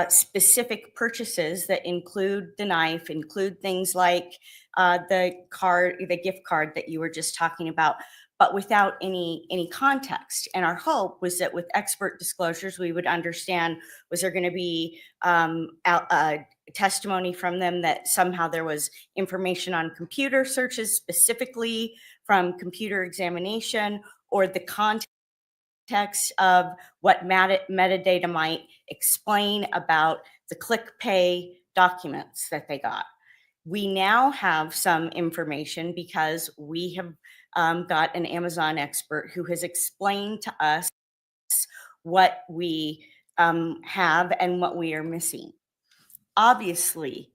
specific purchases that include the knife, include things like the gift card that you were just talking about, but without any context. And our hope was that with expert disclosures, we would understand, was there going to be testimony from them that somehow there was information on computer searches specifically from computer examination, or the context of what metadata might explain about the ClickPay documents that they got. We now have some information because we have got an Amazon expert who has explained to us what we have and what we are missing. Obviously,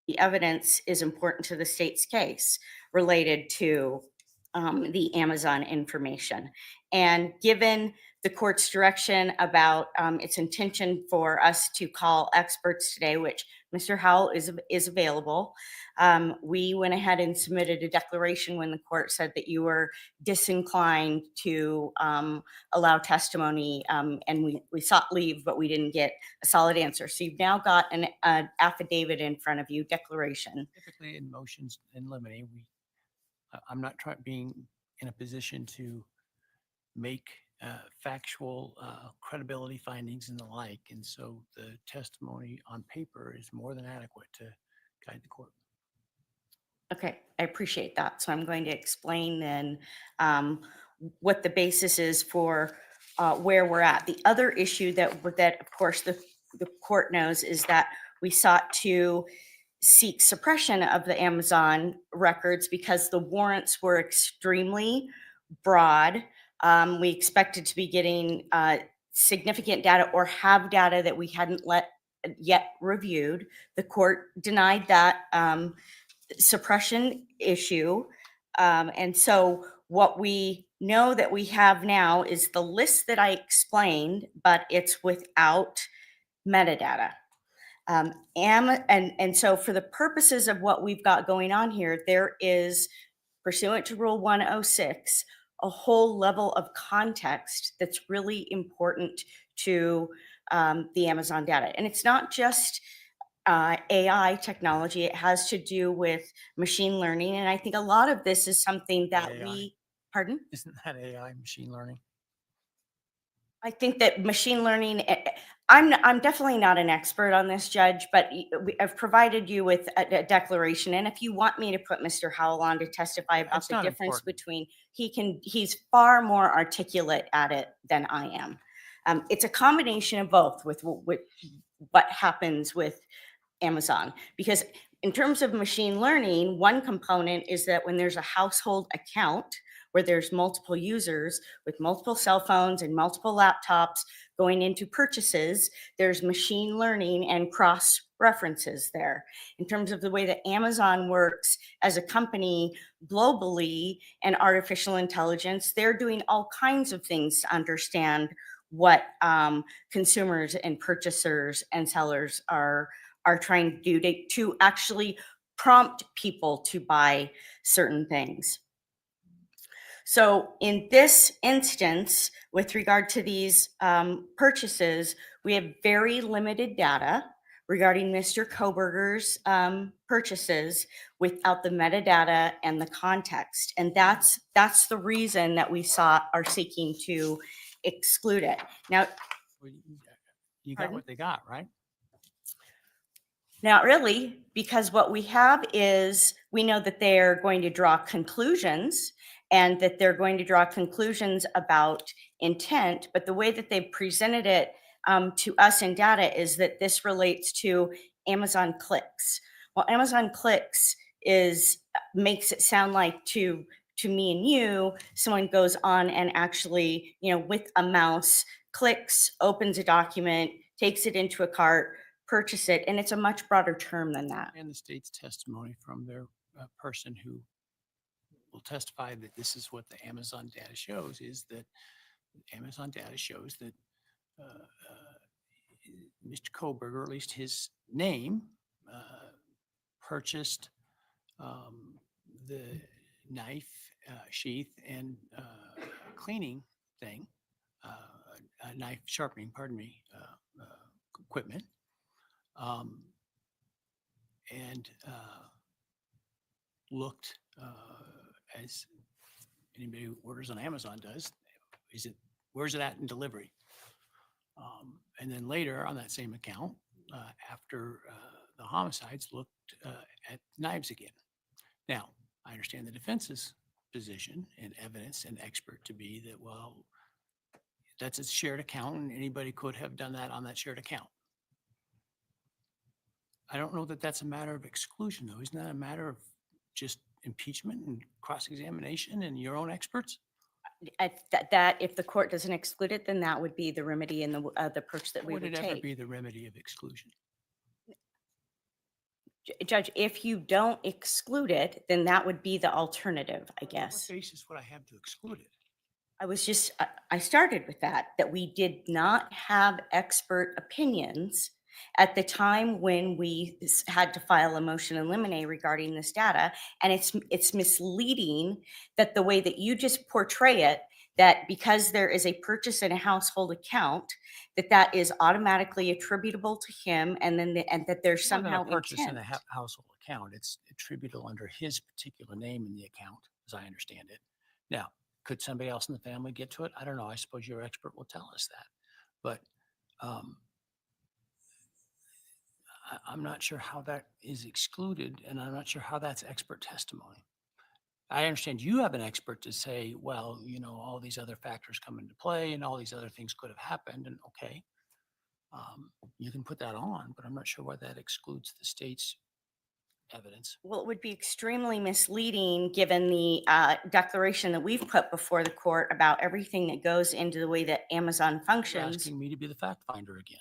the evidence is important to the state's case related to the Amazon information. And given the court's direction about its intention for us to call experts today, which Mr. Howell is available, we went ahead and submitted a declaration when the court said that you were disinclined to allow testimony, and we sought leave, but we didn't get a solid answer. So you've now got an affidavit in front of you, declaration. Typically in motions in limine, I'm not being in a position to make factual credibility findings and the like. And so the testimony on paper is more than adequate to guide the court. Okay, I appreciate that. So I'm going to explain then what the basis is for where we're at. The other issue that of course the court knows is that we sought to seek suppression of the Amazon records because the warrants were extremely broad. We expected to be getting significant data or have data that we hadn't yet reviewed. The court denied that suppression issue. And so what we know that we have now is the list that I explained, but it's without metadata. And so for the purposes of what we've got going on here, there is, pursuant to Rule 106, a whole level of context that's really important to the Amazon data. And it's not just AI technology, it has to do with machine learning. And I think a lot of this is something that AI. Pardon? Isn't that AI, machine learning? I think that machine learning, I'm definitely not an expert on this, Judge, but I've provided you with a declaration. And if you want me to put Mr. Howell on to testify about That's the not difference important. between, he's far more articulate at it than I am. It's a combination of both with what happens with Amazon, because in terms of machine learning, one component is that when there's a household account where there's multiple users with multiple cell phones and multiple laptops going into purchases, there's machine learning and cross references there. In terms of the way that Amazon works as a company globally and artificial intelligence, they're doing all kinds of things to understand what consumers and purchasers and sellers are trying to do to actually prompt people to buy certain things. So in this instance, with regard to these purchases, we have very limited data regarding Mr. Kohberger's purchases without the metadata and the context. And that's the reason that we are seeking to exclude it. Now, Well, you got Pardon? what they got, right? Not really, because what we have is we know that they're going to draw conclusions and that they're going to draw conclusions about intent. But the way that they've presented it to us in data is that this relates to Amazon clicks. Well, Amazon clicks makes it sound like to me and you, someone goes on and actually, with a mouse, clicks, opens a document, takes it into a cart, purchase it, and it's a much broader term than that. And the state's testimony from their person who will testify that this is what the Amazon data shows, is that Amazon data shows that Mr. Kohberger, or at least his name, purchased the knife sheath and cleaning thing, knife sharpening, equipment. And looked as anybody who orders on Amazon does, where's it at in delivery? And then later on that same account, after the homicides, looked at knives again. Now, I understand the defense's position and evidence and expert to be that, well, that's a shared account and anybody could have done that on that shared account. I don't know that that's a matter of exclusion, though. Isn't that a matter of just impeachment and cross-examination and your own experts? That if the court doesn't exclude it, then that would be the remedy and the approach that we would Would it ever take. be the remedy of exclusion? Judge, if you don't exclude it, then that would be the alternative, I What guess. basis would I have to exclude it? I started with that we did not have expert opinions at the time when we had to file a motion in limine regarding this data. And it's misleading that the way that you just portray it, that because there is a purchase in a household account, that is automatically attributable to him, and then and that there's More than somehow a purchase in intent. a household account. It's attributable under his particular name in the account, as I understand it. Now, could somebody else in the family get to it? I don't know. I suppose your expert will tell us that. But I'm not sure how that is excluded, and I'm not sure how that's expert testimony. I understand you have an expert to say, well, you know, all these other factors come into play and all these other things could have happened. And okay, you can put that on, but I'm not sure why that excludes the state's evidence. Well, it would be extremely misleading given the declaration that we've put before the court about everything that goes into the way that Amazon You're functions. asking me to be the fact finder again.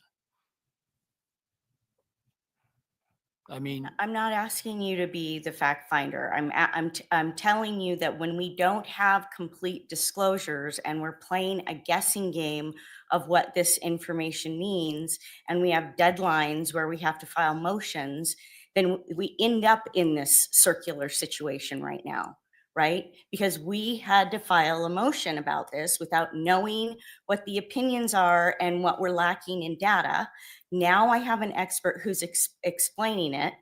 I mean, I'm not asking you to be the fact finder. I'm telling you that when we don't have complete disclosures and we're playing a guessing game of what this information means, and we have deadlines where we have to file motions, then we end up in this circular situation right now, right? Because we had to file a motion about this without knowing what the opinions are and what we're lacking in data. Now I have an expert who's explaining it.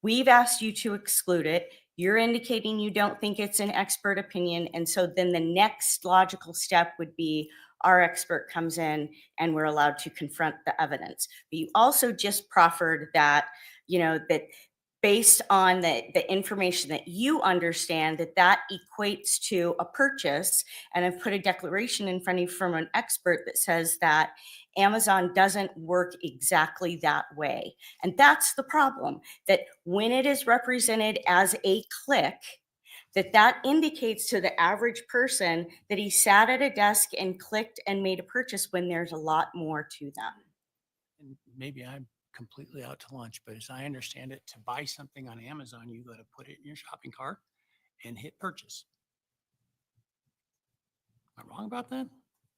We've asked you to exclude it. You're indicating you don't think it's an expert opinion. And so then the next logical step would be our expert comes in and we're allowed to confront the evidence. But you also just proffered that, you know, that based on the information that you understand, that equates to a purchase. And I've put a declaration in front of you from an expert that says that Amazon doesn't work exactly that way. And that's the problem, that when it is represented as a click, that indicates to the average person that he sat at a desk and clicked and made a purchase when there's a lot more to them. and maybe I'm completely out to lunch, but as I understand it, to buy something on Amazon, you got to put it in your shopping cart and hit purchase. Am I wrong about that?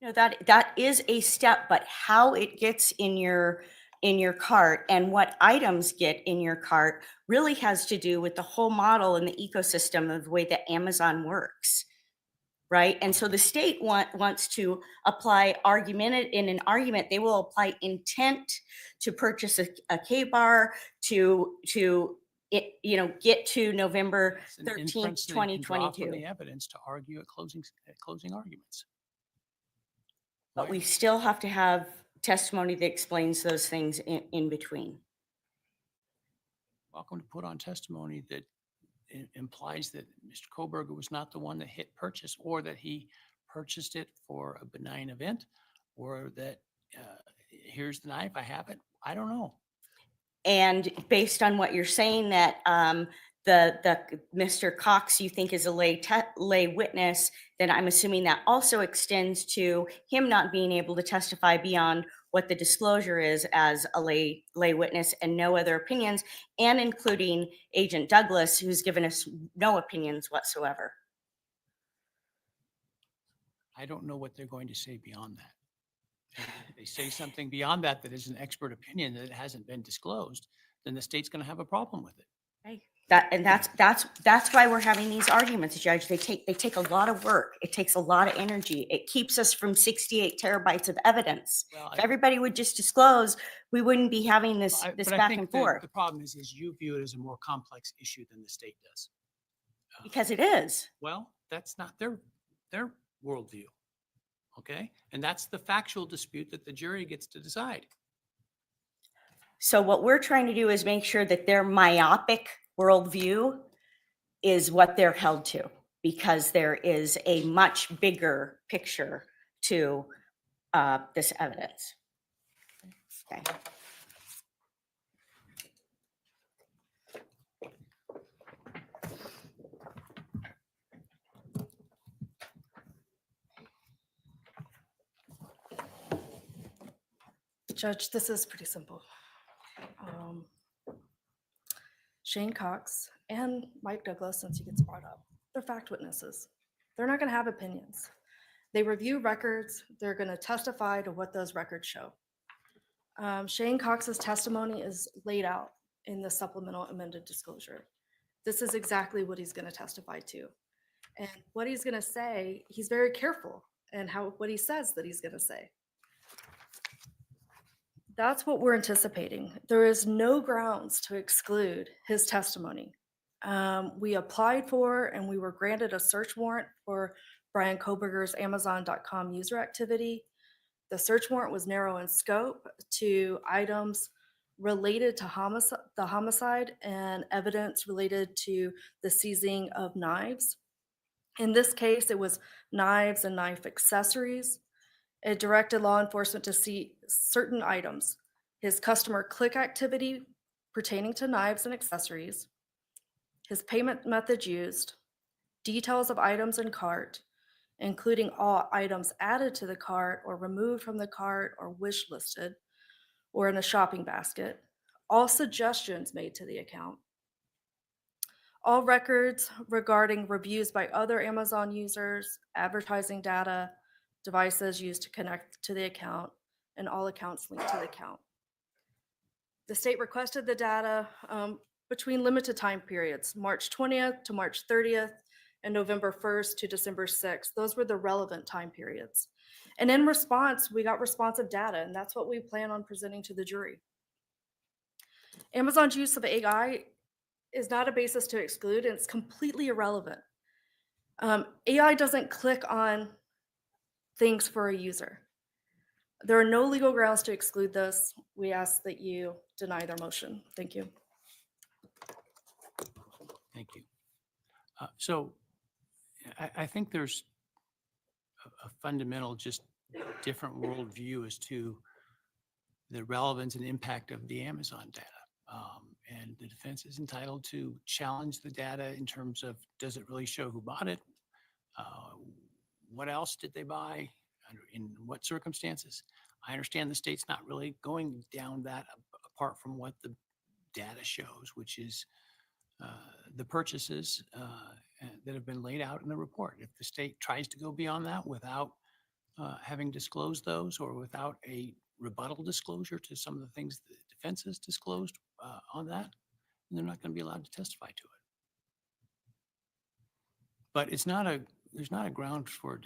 No, that is a step, but how it gets in your cart and what items get in your cart really has to do with the whole model and the ecosystem of the way that Amazon works, right? And so the state wants to apply in an argument, they will apply intent to purchase a K-bar to it, you know, get to November It's an 13th, inference that you can draw from 2022. the evidence to argue at closing arguments. But Why- we still have to have testimony that explains those things in between. Welcome to put on testimony that implies that Mr. Kohberger was not the one that hit purchase, or that he purchased it for a benign event, or that here's the knife, I have it. I don't know. And based on what you're saying, that the Mr. Cox you think is a lay witness, then I'm assuming that also extends to him not being able to testify beyond what the disclosure is as a lay witness, and no other opinions, and including Agent Douglas, who's given us no opinions whatsoever. I don't know what they're going to say beyond that. And if they say something beyond that is an expert opinion that hasn't been disclosed, then the state's going to have a problem with it. Okay. That's why we're having these arguments, Judge. They take a lot of work. It takes a lot of energy. It keeps us from 68 terabytes of evidence. Well, If everybody would just disclose, we wouldn't be having this but I back think and the- forth, The problem is you view it as a more complex issue than the state does. because it is. Well, that's not their worldview. Okay. And that's the factual dispute that the jury gets to decide. So what we're trying to do is make sure that their myopic worldview is what they're held to, because there is a much bigger picture to this evidence. Okay. Judge, this is pretty simple. Shane Cox, and Mike Douglas, since he gets brought up. They're fact witnesses. They're not going to have opinions. They review records. They're going to testify to what those records show. Shane Cox's testimony is laid out in the supplemental amended disclosure. This is exactly what he's going to testify to. And what he's going to say, he's very careful in what he says that he's going to say. That's what we're anticipating. There is no grounds to exclude his testimony. We applied for and we were granted a search warrant for Bryan Kohberger's Amazon.com user activity. The search warrant was narrow in scope to items related to the homicide and evidence related to the seizing of knives. In this case, it was knives and knife accessories. It directed law enforcement to see certain items: his customer click activity pertaining to knives and accessories, his payment methods used, details of items in cart, including all items added to the cart or removed from the cart or wish listed or in a shopping basket, all suggestions made to the account, all records regarding reviews by other Amazon users, advertising data, devices used to connect to the account, and all accounts linked to the account. The state requested the data between limited time periods, March 20th to March 30th, and November 1st to December 6th. Those were the relevant time periods. And in response, we got responsive data, and that's what we plan on presenting to the jury. Amazon's use of AI is not a basis to exclude, and it's completely irrelevant. AI doesn't click on things for a user. There are no legal grounds to exclude this. We ask that you deny their motion. Thank you. Thank you. So I think there's a fundamental, just different worldview as to the relevance and impact of the Amazon data. And the defense is entitled to challenge the data in terms of, does it really show who bought it? What else did they buy? In what circumstances? I understand the state's not really going down that apart from what the data shows, which is the purchases that have been laid out in the report. If the state tries to go beyond that without having disclosed those, or without a rebuttal disclosure to some of the things the defense has disclosed on that, they're not going to be allowed to testify to it. But there's not a ground for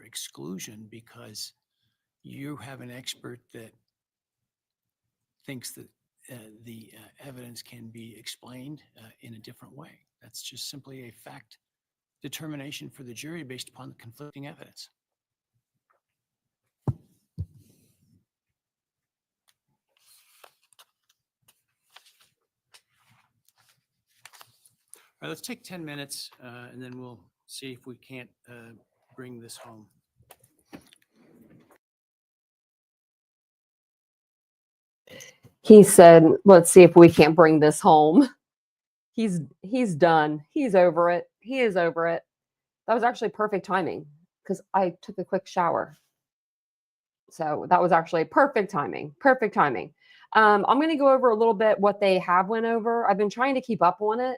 exclusion, because you have an expert that thinks that the evidence can be explained in a different way. That's just simply a fact determination for the jury based upon the conflicting evidence. All right, let's take 10 minutes and then we'll see if we can't bring this home. He said, let's see if we can't bring this home. He's done. He's over it. He is over it. That was actually perfect timing because I took a quick shower. So that was actually perfect timing. Perfect timing. I'm going to go over a little bit what they have went over. I've been trying to keep up on it.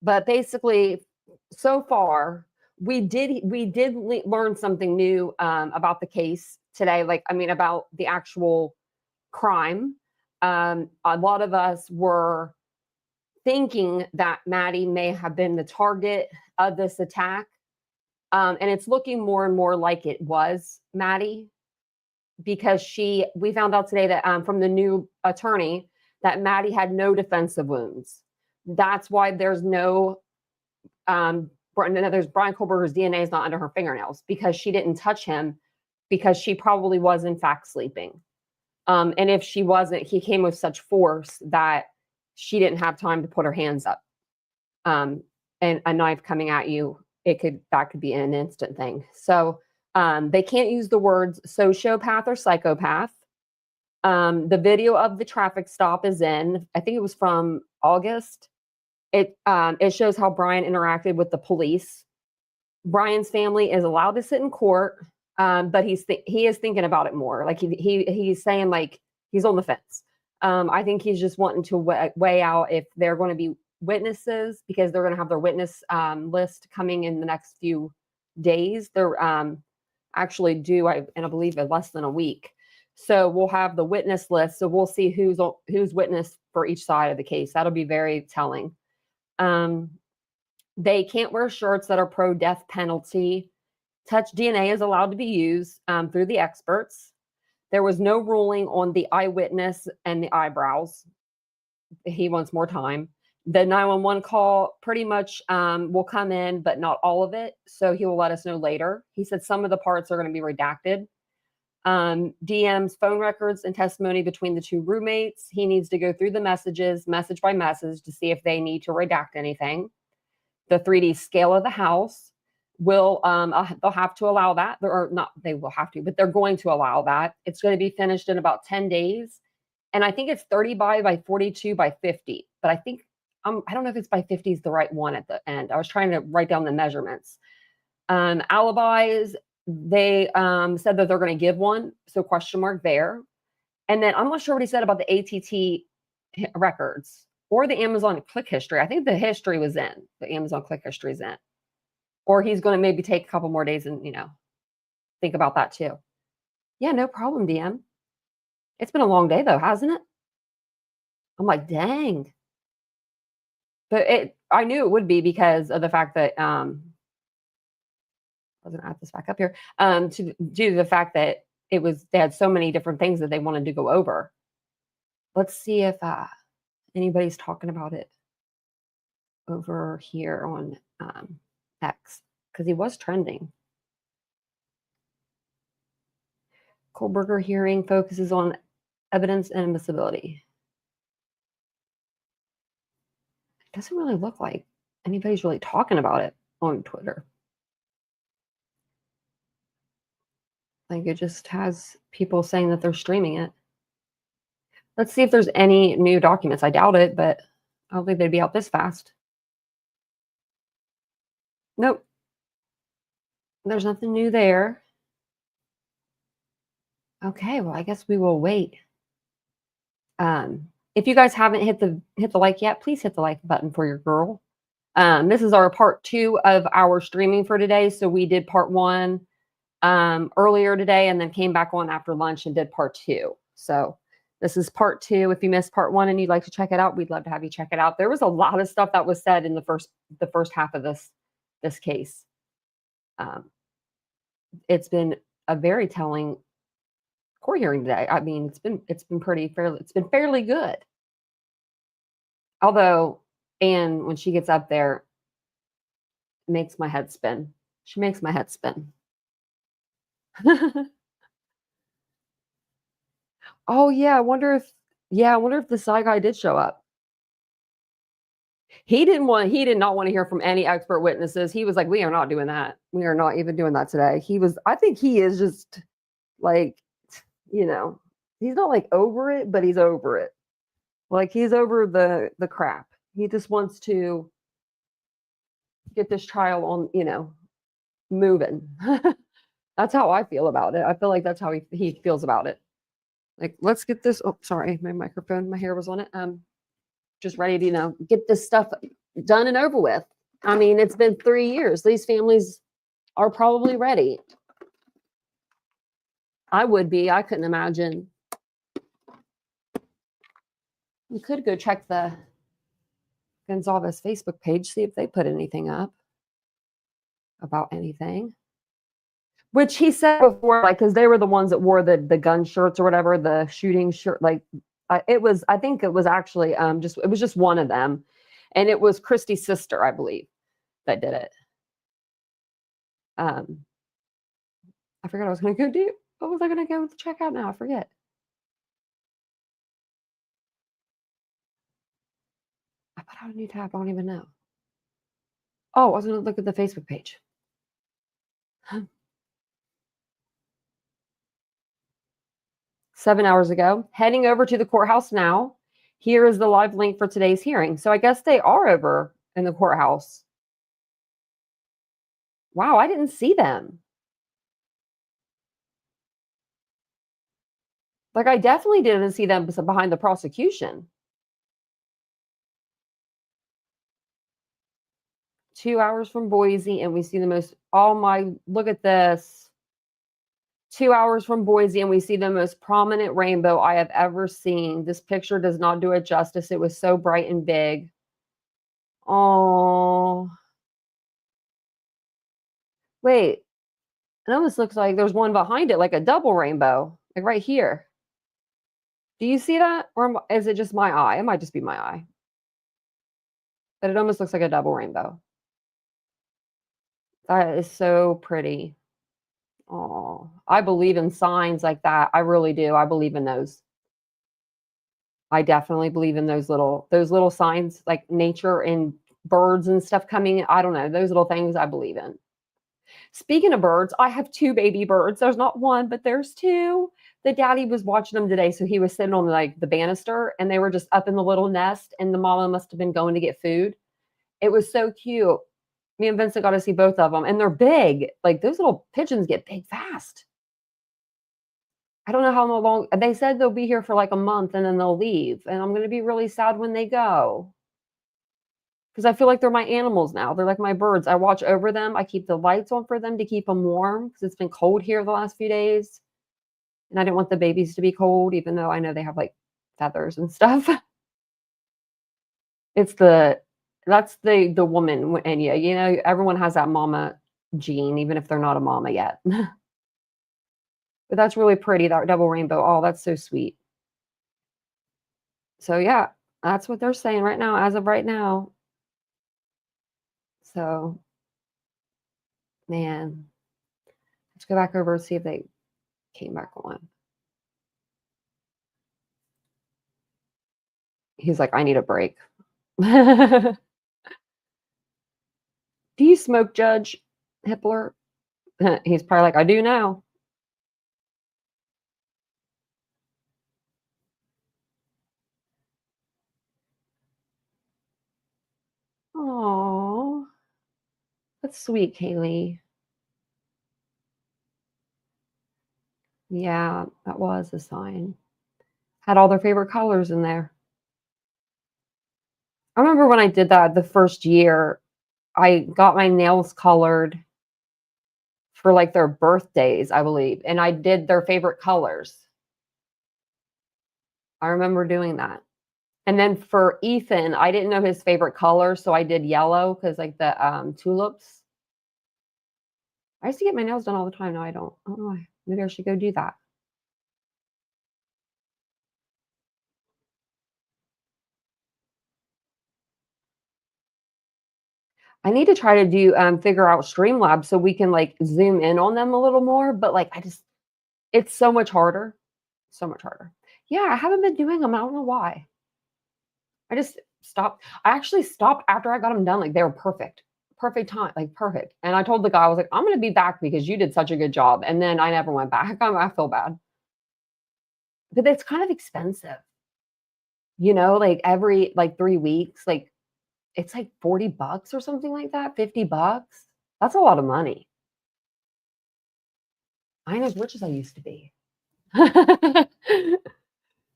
But basically, so far, we did learn something new about the case today. About the actual crime. A lot of us were thinking that Maddie may have been the target of this attack. And it's looking more and more like it was Maddie, because we found out today that from the new attorney that Maddie had no defensive wounds. That's why there's there's Bryan Kohberger's DNA is not under her fingernails, because she didn't touch him, because she probably was in fact sleeping. And if she wasn't, he came with such force that she didn't have time to put her hands up. And a knife coming at you, that could be an instant thing. So they can't use the words sociopath or psychopath. The video of the traffic stop is in. I think it was from August. It shows how Bryan interacted with the police. Bryan's family is allowed to sit in court, but he is thinking about it more. Like he's saying, like, he's on the fence. I think he's just wanting to weigh out if they're going to be witnesses, because they're going to have their witness list coming in the next few days. They're actually due, and I believe, in less than a week. So we'll have the witness list. So we'll see who's witness for each side of the case. That'll be very telling. They can't wear shirts that are pro death penalty. Touch DNA is allowed to be used through the experts. There was no ruling on the eyewitness and the eyebrows. He wants more time. The 911 call pretty much will come in, but not all of it. So he will let us know later. He said some of the parts are going to be redacted. DM's phone records and testimony between the two roommates. He needs to go through the messages, message by message, to see if they need to redact anything. The 3D scale of the house will, they'll have to allow that. Or not, they will have to, but they're going to allow that. It's going to be finished in about 10 days. And I think it's 30 by 42 by 50. But I think, I don't know if it's by 50 is the right one at the end. I was trying to write down the measurements. Alibis, they said that they're going to give one. So question mark there. And then I'm not sure what he said about the ATT records or the Amazon click history. I think the history was in. The Amazon click history is in. Or he's going to maybe take a couple more days and, think about that too. Yeah, no problem, DM. It's been a long day though, hasn't it? I'm like, dang. But I knew it would be because of the fact that I was going to add this back up here. Due to the fact that they had so many different things that they wanted to go over. Let's see if anybody's talking about it over here on X, because he was trending. Kohberger hearing focuses on evidence and admissibility. It doesn't really look like anybody's really talking about it on Twitter. Like, it just has people saying that they're streaming it. Let's see if there's any new documents. I doubt it, but I don't think they'd be out this fast. Nope. There's nothing new there. Okay, well, I guess we will wait. If you guys haven't hit the like yet, please hit the like button for your girl. This is our part 2 of our streaming for today. So we did part 1 earlier today, and then came back on after lunch and did part 2. So this is part 2. If you missed part 1 and you'd like to check it out, we'd love to have you check it out. There was a lot of stuff that was said in the first half of this case. It's been a very telling court hearing today. I mean, it's been fairly good. Although Anne, when she gets up there, makes my head spin. She makes my head spin. Oh yeah, I wonder if the side guy did show up. He did not want to hear from any expert witnesses. He was like, we are not doing that. We are not even doing that today. I think he is just like, he's not like over it, but he's over it. Like, he's over the crap. He just wants to get this trial on, moving. That's how I feel about it. I feel like that's how he feels about it. Like, let's get this. Oh, sorry, my hair was on it. Just ready to, get this stuff done and over with. I mean, it's been 3 years. These families are probably ready. I would be. I couldn't imagine. You could go check the Gonzalez Facebook page, see if they put anything up about anything. Which he said before, like, because they were the ones that wore the gun shirts or whatever, the shooting shirt. Like, I think it was actually it was just one of them, and it was Christy's sister, I believe, that did it. I forgot what I was going to go do. What was I going to go check out now? I forget. I put out a new tab. I don't even know. Oh, I was going to look at the Facebook page. 7 hours ago. Heading over to the courthouse now. Here is the live link for today's hearing. So I guess they are over in the courthouse. Wow, I didn't see them. Like, I definitely didn't see them behind the prosecution. 2 hours from Boise, and we see the most, oh my, look at this. 2 hours from Boise, and we see the most prominent rainbow I have ever seen. This picture does not do it justice. It was so bright and big. Oh, wait. It almost looks like there's one behind it, like a double rainbow, like right here. Do you see that? Or is it just my eye? It might just be my eye. But it almost looks like a double rainbow. That is so pretty. Oh, I believe in signs like that. I really do. I believe in those. I definitely believe in those little signs, like nature and birds and stuff coming. I don't know, those little things I believe in. Speaking of birds, I have 2 baby birds. There's not 1, but there's 2. The daddy was watching them today, so he was sitting on like the banister, and they were just up in the little nest, and the mama must have been going to get food. It was so cute. Me and Vincent got to see both of them, and they're big. Like, those little pigeons get big fast. I don't know how long. They said they'll be here for like a month and then they'll leave. And I'm going to be really sad when they go. Because I feel like they're my animals now. They're like my birds. I watch over them. I keep the lights on for them to keep them warm because it's been cold here the last few days. And I didn't want the babies to be cold, even though I know they have like feathers and stuff. That's the woman in you. You know, everyone has that mama gene, even if they're not a mama yet. But that's really pretty, that double rainbow. Oh, that's so sweet. So yeah, that's what they're saying right now, as of right now. So, man, let's go back over and see if they came back on. He's like, I need a break. Do you smoke, Judge Hippler? He's probably like, I do now. Oh, that's sweet, Kaylee. Yeah, that was a sign. Had all their favorite colors in there. I remember when I did that the first year, I got my nails colored for like their birthdays, I believe, and I did their favorite colors. I remember doing that. And then for Ethan, I didn't know his favorite color, so I did yellow because like the tulips. I used to get my nails done all the time. Now I don't. I don't know why. Maybe I should go do that. I need to try to do figure out Streamlabs so we can like zoom in on them a little more. But like it's so much harder. So much harder. Yeah, I haven't been doing them. I don't know why. I just stopped. I actually stopped after I got them done. Like they were perfect. Perfect time, like perfect. And I told the guy, I was like, I'm going to be back because you did such a good job. And then I never went back. I feel bad. But it's kind of expensive. You know, like every like 3 weeks, like it's like $40 or something like that, $50. That's a lot of money. I ain't as rich as I used to be.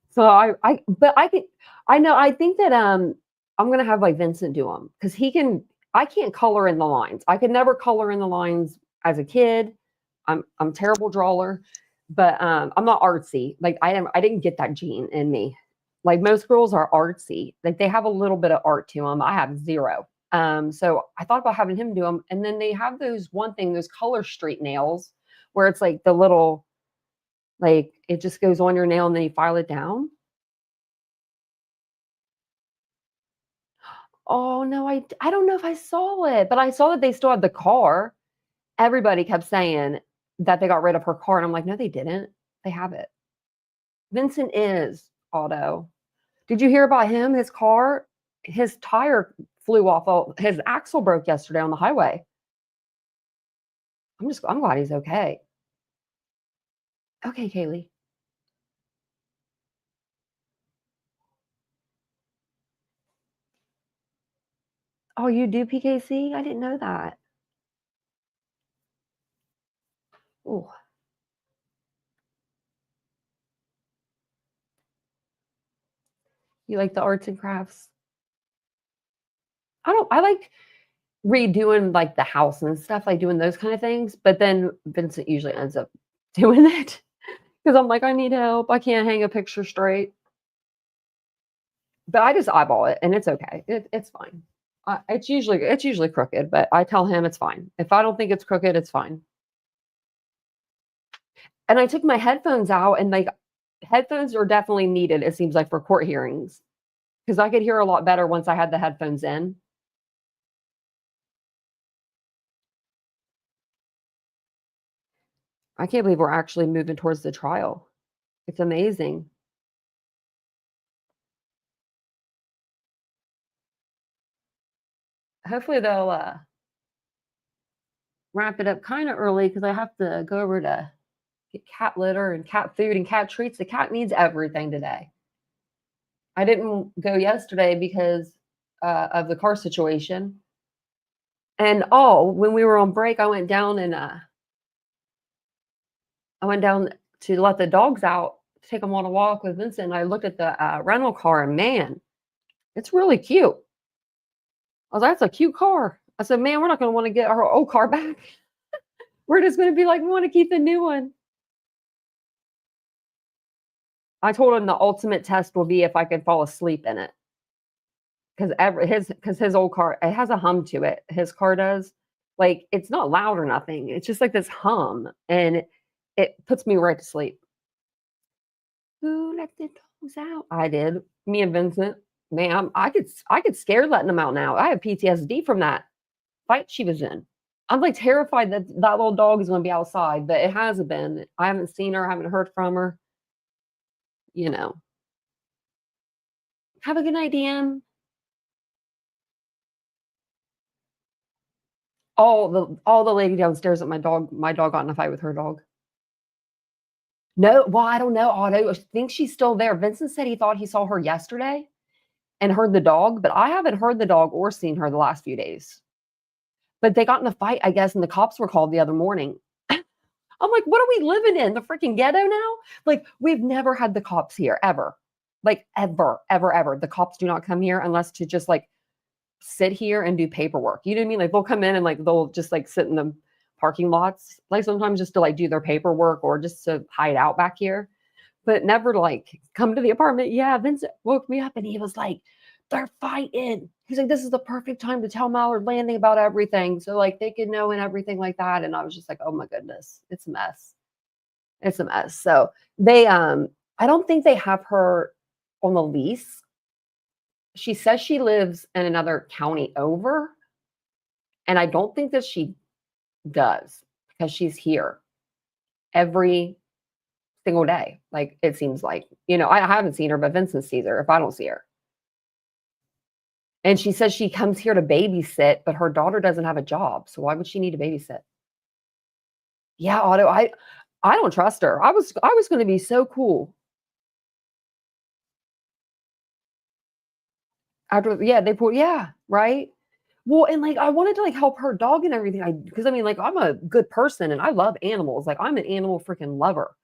So I think that I'm gonna have like Vincent do them because I can't color in the lines. I could never color in the lines as a kid. I'm terrible drawer, but I'm not artsy. Like I didn't get that gene in me. Like most girls are artsy. Like they have a little bit of art to them. I have zero. So I thought about having him do them. And then they have those color street nails where it's like the little, like it just goes on your nail and then you file it down. Oh no, I don't know if I saw it, but I saw that they still had the car. Everybody kept saying that they got rid of her car. And I'm like, no, they didn't. They have it. Vincent is auto. Did you hear about him? His car, his tire flew off. His axle broke yesterday on the highway. I'm glad he's okay. Okay, Kaylee. Oh, you do PKC? I didn't know that. Oh. You like the arts and crafts? I like redoing like the house and stuff, like doing those kind of things. But then Vincent usually ends up doing it because I'm like, I need help. I can't hang a picture straight. But I just eyeball it, and it's okay. It's fine. It's usually crooked, but I tell him it's fine. If I don't think it's crooked, it's fine. And I took my headphones out, and like headphones are definitely needed. It seems like for court hearings because I could hear a lot better once I had the headphones in. I can't believe we're actually moving towards the trial. It's amazing. Hopefully they'll wrap it up kind of early because I have to go over to get cat litter and cat food and cat treats. The cat needs everything today. I didn't go yesterday because of the car situation. And when we were on break, I went down to let the dogs out, to take them on a walk with Vincent. And I looked at the rental car, and man, it's really cute. I was like, that's a cute car. I said, man, we're not going to want to get our old car back. We're just going to be like, we want to keep the new one. I told him the ultimate test will be if I could fall asleep in it. Because his old car, it has a hum to it. His car does. Like, it's not loud or nothing. It's just like this hum. And it puts me right to sleep. Who let the dogs out? I did. Me and Vincent. Man, I get scared letting them out now. I have PTSD from that fight she was in. I'm like terrified that little dog is going to be outside, but it hasn't been. I haven't seen her. I haven't heard from her. You know. Have a good night, DM. All the lady downstairs at my dog got in a fight with her dog. No, well, I don't know, Otto. I think she's still there. Vincent said he thought he saw her yesterday and heard the dog, but I haven't heard the dog or seen her the last few days. But they got in a fight, I guess, and the cops were called the other morning. I'm like, what are we living in? The freaking ghetto now? Like, we've never had the cops here, ever. Like, ever, ever, ever. The cops do not come here unless to just, like, sit here and do paperwork. You know what I mean? Like, they'll come in and, like, they'll just, like, sit in the parking lots, like, sometimes just to, like, do their paperwork or just to hide out back here. But never, like, come to the apartment. Yeah, Vincent woke me up and he was like, they're fighting. He's like, this is the perfect time to tell Mallard Landing about everything. So, like, they could know and everything like that. And I was just like, oh my goodness, it's a mess. It's a mess. So they, I don't think they have her on the lease. She says she lives in another county over. And I don't think that she does because she's here every single day. Like, it seems like, you know, I haven't seen her, but Vincent sees her if I don't see her. And she says she comes here to babysit, but her daughter doesn't have a job. So why would she need to babysit? Yeah, Otto, I don't trust her. I was going to be so cool. Right. Well, and like I wanted to like help her dog and everything. Because I mean, like, I'm a good person and I love animals. Like, I'm an animal freaking lover.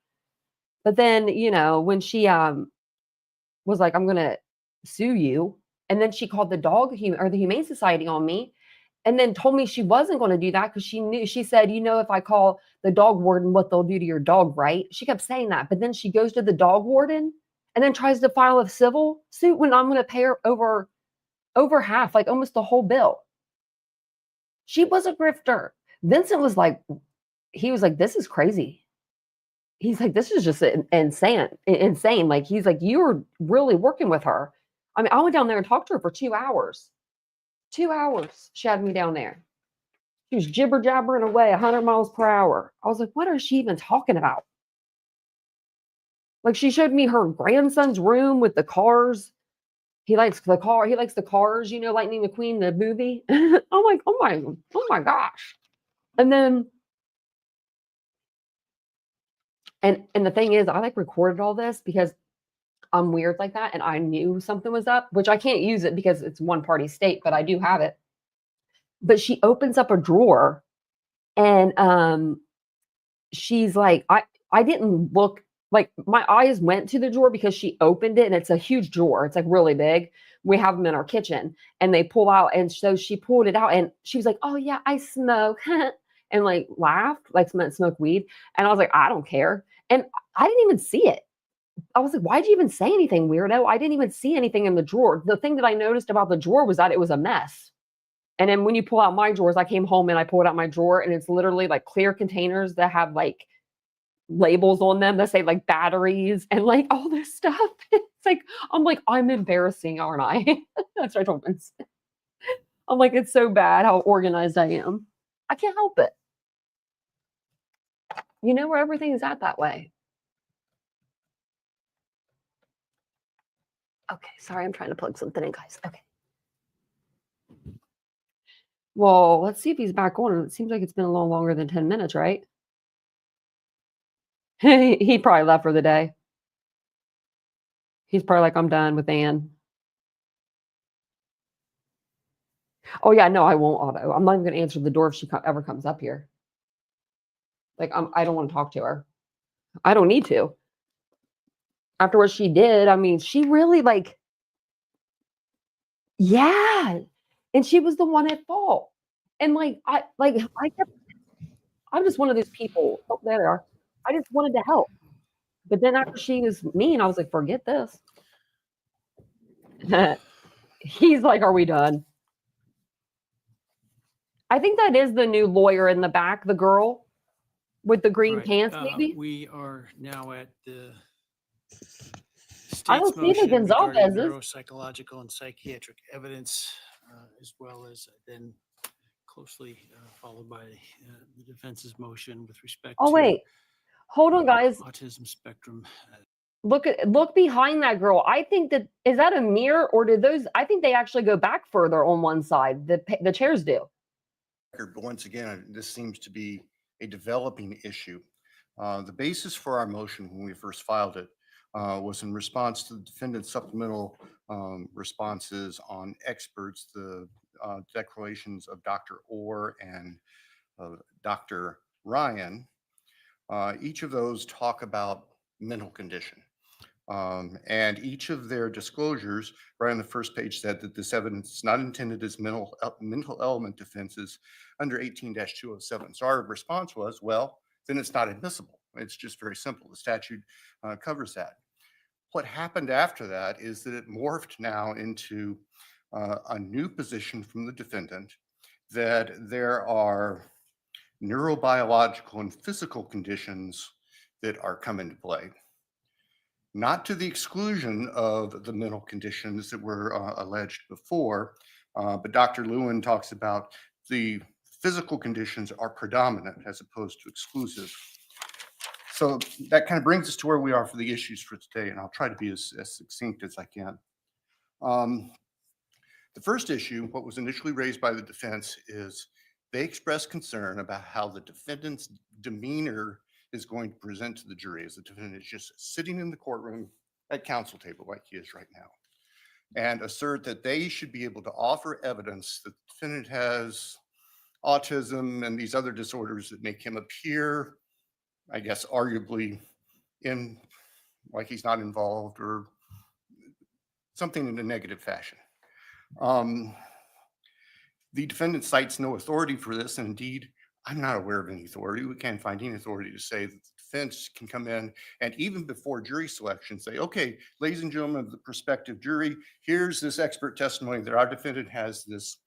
But then, you know, when she was like, I'm gonna sue you. And then she called the the Humane Society on me and then told me she wasn't going to do that because she said, you know, if I call the dog warden, what they'll do to your dog, right? She kept saying that. But then she goes to the dog warden and then tries to file a civil suit when I'm going to pay her over half, like almost the whole bill. She was a grifter. Vincent was like, this is crazy. He's like, this is just insane. Like, he's like, you're really working with her. I mean, I went down there and talked to her for 2 hours. 2 hours she had me down there. She was jibber jabbering away 100 miles per hour. I was like, what is she even talking about? Like, she showed me her grandson's room with the cars. He likes the cars, you know, Lightning McQueen, the movie. I'm like, oh my gosh. And then, and the thing is, I like recorded all this because I'm weird like that. And I knew something was up, which I can't use it because it's one party state, but I do have it. But she opens up a drawer and she's like, I didn't look Like my eyes went to the drawer because she opened it and it's a huge drawer. It's like really big. We have them in our kitchen and they pull out. And so she pulled it out and she was like, oh yeah, I smoke and like laughed, like smoke weed. And I was like, I don't care. And I didn't even see it. I was like, why'd you even say anything, weirdo? I didn't even see anything in the drawer. The thing that I noticed about the drawer was that it was a mess. And then when you pull out my drawers, I came home and I pulled out my drawer and it's literally like clear containers that have like labels on them that say like batteries and like all this stuff. It's like, I'm like, I'm embarrassing, aren't I? That's what I told Vince. I'm like, it's so bad how organized I am. I can't help it. You know where everything is at that way. Okay, sorry, I'm trying to plug something in, guys. Okay. Well, let's see if he's back on. It seems like it's been a little longer than 10 minutes, right? He probably left for the day. He's probably like, I'm done with Ann. Oh yeah, no, I won't auto. I'm not even going to answer the door if she ever comes up here. Like, I don't want to talk to her. I don't need to. After what she did, I mean, she really like, yeah. And she was the one at fault. And I'm just one of those people. Oh, there they are. I just wanted to help. But then after she was mean, I was like, forget this. He's like, are we done? I think that is the new lawyer in the back, the girl with the green Right, pants, maybe. We are now at the I don't state's see the motion regarding Gonzalez's. neuropsychological and psychiatric evidence, as well as then closely followed by the defense's motion with respect Oh to wait, hold on, guys. autism spectrum. Look behind that girl. I think is that a mirror or did those? I think they actually go back further on one side. The chairs do. But once again, this seems to be a developing issue. The basis for our motion when we first filed it was in response to the defendant's supplemental responses on experts, the declarations of Dr. Orr and Dr. Ryan. Each of those talk about mental condition. And each of their disclosures, right on the first page, said that this evidence is not intended as mental element defenses under 18-207. So our response was, well, then it's not admissible. It's just very simple. The statute covers that. What happened after that is that it morphed now into a new position from the defendant that there are neurobiological and physical conditions that are come into play. Not to the exclusion of the mental conditions that were alleged before, but Dr. Lewin talks about the physical conditions are predominant as opposed to exclusive. So that kind of brings us to where we are for the issues for today, and I'll try to be as succinct as I can. The first issue, what was initially raised by the defense, is they expressed concern about how the defendant's demeanor is going to present to the jury as the defendant is just sitting in the courtroom at counsel table like he is right now, and assert that they should be able to offer evidence that the defendant has autism and these other disorders that make him appear, I guess, arguably in like he's not involved or something in a negative fashion. The defendant cites no authority for this, and indeed, I'm not aware of any authority. We can't find any authority to say that the defense can come in and even before jury selection say, okay, ladies and gentlemen of the prospective jury, here's this expert testimony that our defendant has this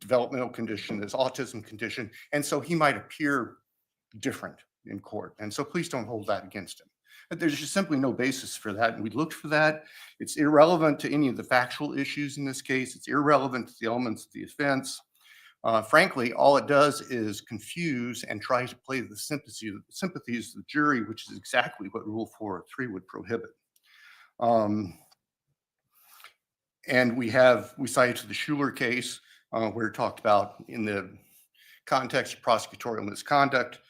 developmental condition, this autism condition, and so he might appear different in court. And so please don't hold that against him. But there's just simply no basis for that. And we looked for that. It's irrelevant to any of the factual issues in this case. It's irrelevant to the elements of the offense. Frankly, all it does is confuse and try to play the sympathies of the jury, which is exactly what Rule 403 would prohibit. And we cited the Schuler case where it talked about in the context of prosecutorial misconduct,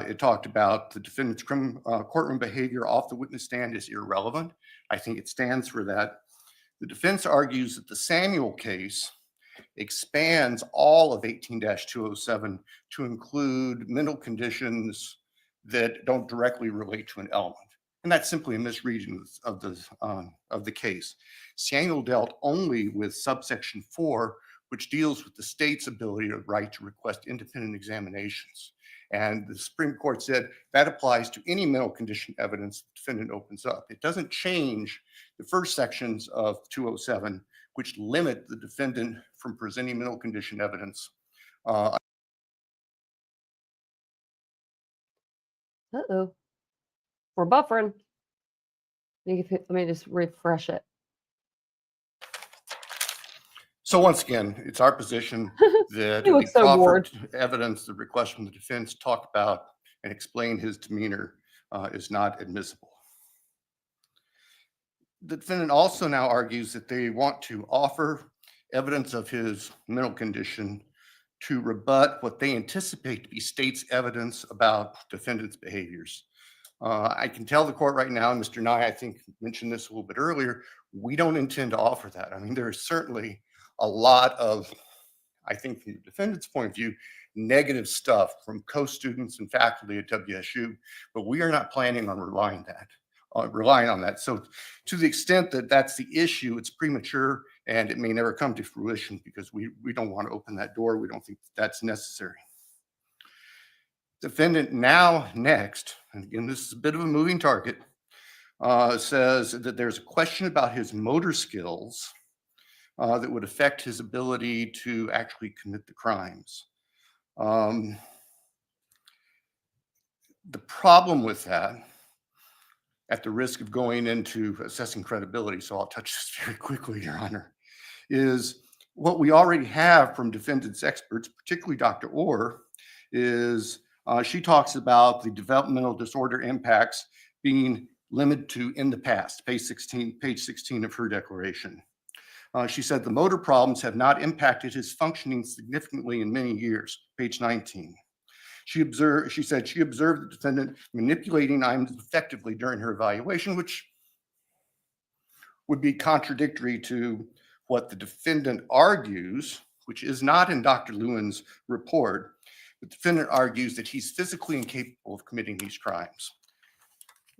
it talked about the defendant's courtroom behavior off the witness stand is irrelevant. I think it stands for that. The defense argues that the Samuel case expands all of 18-207 to include mental conditions that don't directly relate to an element. And that's simply a misreading of the case. Sianel dealt only with subsection 4, which deals with the state's ability or right to request independent examinations. And the Supreme Court said that applies to any mental condition evidence the defendant opens up. It doesn't change the first sections of 207, which limit the defendant from presenting mental condition evidence. Uh-oh. We're buffering. Let me just refresh it. So once again, it's our position that You the look so proffered bored. evidence, the request from the defense talked about and explained his demeanor is not admissible. The defendant also now argues that they want to offer evidence of his mental condition to rebut what they anticipate to be state's evidence about defendant's behaviors. I can tell the court right now, and Mr. Nye, I think, mentioned this a little bit earlier, we don't intend to offer that. I mean, there is certainly a lot of, I think from the defendant's point of view, negative stuff from co-students and faculty at WSU, but we are not planning on relying on that. So to the extent that that's the issue, it's premature and it may never come to fruition because we don't want to open that door. We don't think that's necessary. Defendant now next, and again, this is a bit of a moving target, says that there's a question about his motor skills that would affect his ability to actually commit the crimes. The problem with that, at the risk of going into assessing credibility, so I'll touch this very quickly, Your Honor, is what we already have from defendant's experts, particularly Dr. Orr, is she talks about the developmental disorder impacts being limited to in the past, page 16 of her declaration. She said the motor problems have not impacted his functioning significantly in many years, page 19. She said she observed the defendant manipulating items effectively during her evaluation, which would be contradictory to what the defendant argues, which is not in Dr. Lewin's report. The defendant argues that he's physically incapable of committing these crimes.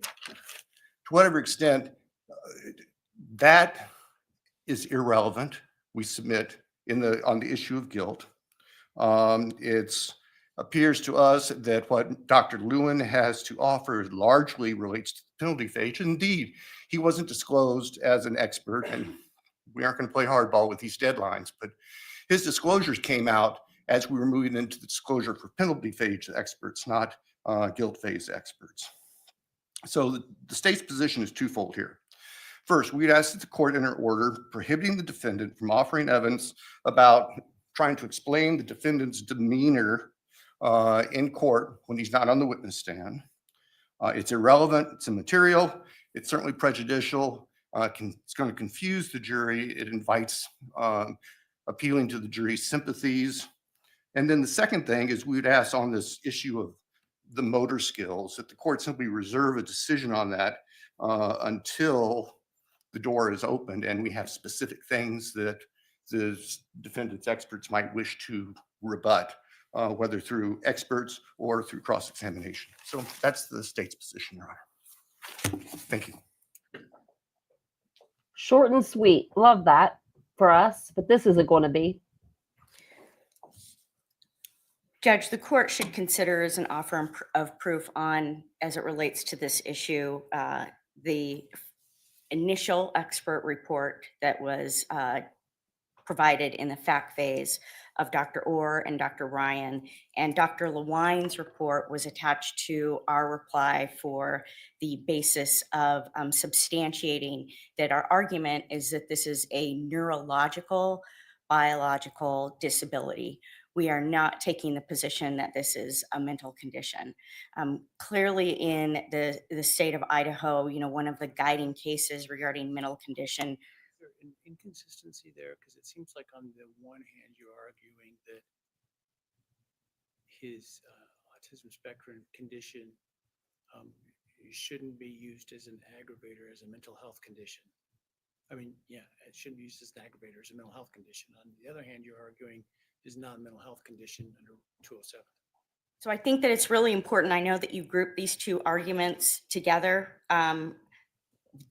To whatever extent, that is irrelevant, we submit on the issue of guilt. It appears to us that what Dr. Lewin has to offer largely relates to the penalty phase. Indeed, he wasn't disclosed as an expert, and we aren't going to play hardball with these deadlines, but his disclosures came out as we were moving into the disclosure for penalty phase experts, not guilt phase experts. So the state's position is twofold here. First, we'd ask that the court enter order prohibiting the defendant from offering evidence about trying to explain the defendant's demeanor in court when he's not on the witness stand. It's irrelevant, it's immaterial, it's certainly prejudicial, it's going to confuse the jury, it invites appealing to the jury's sympathies. And then the second thing is we'd ask on this issue of the motor skills that the court simply reserve a decision on that until the door is opened and we have specific things that the defendant's experts might wish to rebut, whether through experts or through cross-examination. So that's the state's position, Your Honor. Thank you. Short and sweet. Love that for us, but this isn't going to be. Judge, the court should consider as an offer of proof on, as it relates to this issue, the initial expert report that was provided in the fact phase of Dr. Orr and Dr. Bryan, and Dr. Lewine's report was attached to our reply for the basis of substantiating that our argument is that this is a neurological, biological disability. We are not taking the position that this is a mental condition. Clearly in the state of Idaho, one of the guiding cases regarding mental condition. Is there an inconsistency there? Because it seems like on the one hand, you're arguing that his autism spectrum condition shouldn't be used as an aggravator, as a mental health condition. I mean, yeah, it shouldn't be used as an aggravator, as a mental health condition. On the other hand, you're arguing is not a mental health condition under 207. So I think that it's really important. I know that you group these two arguments together.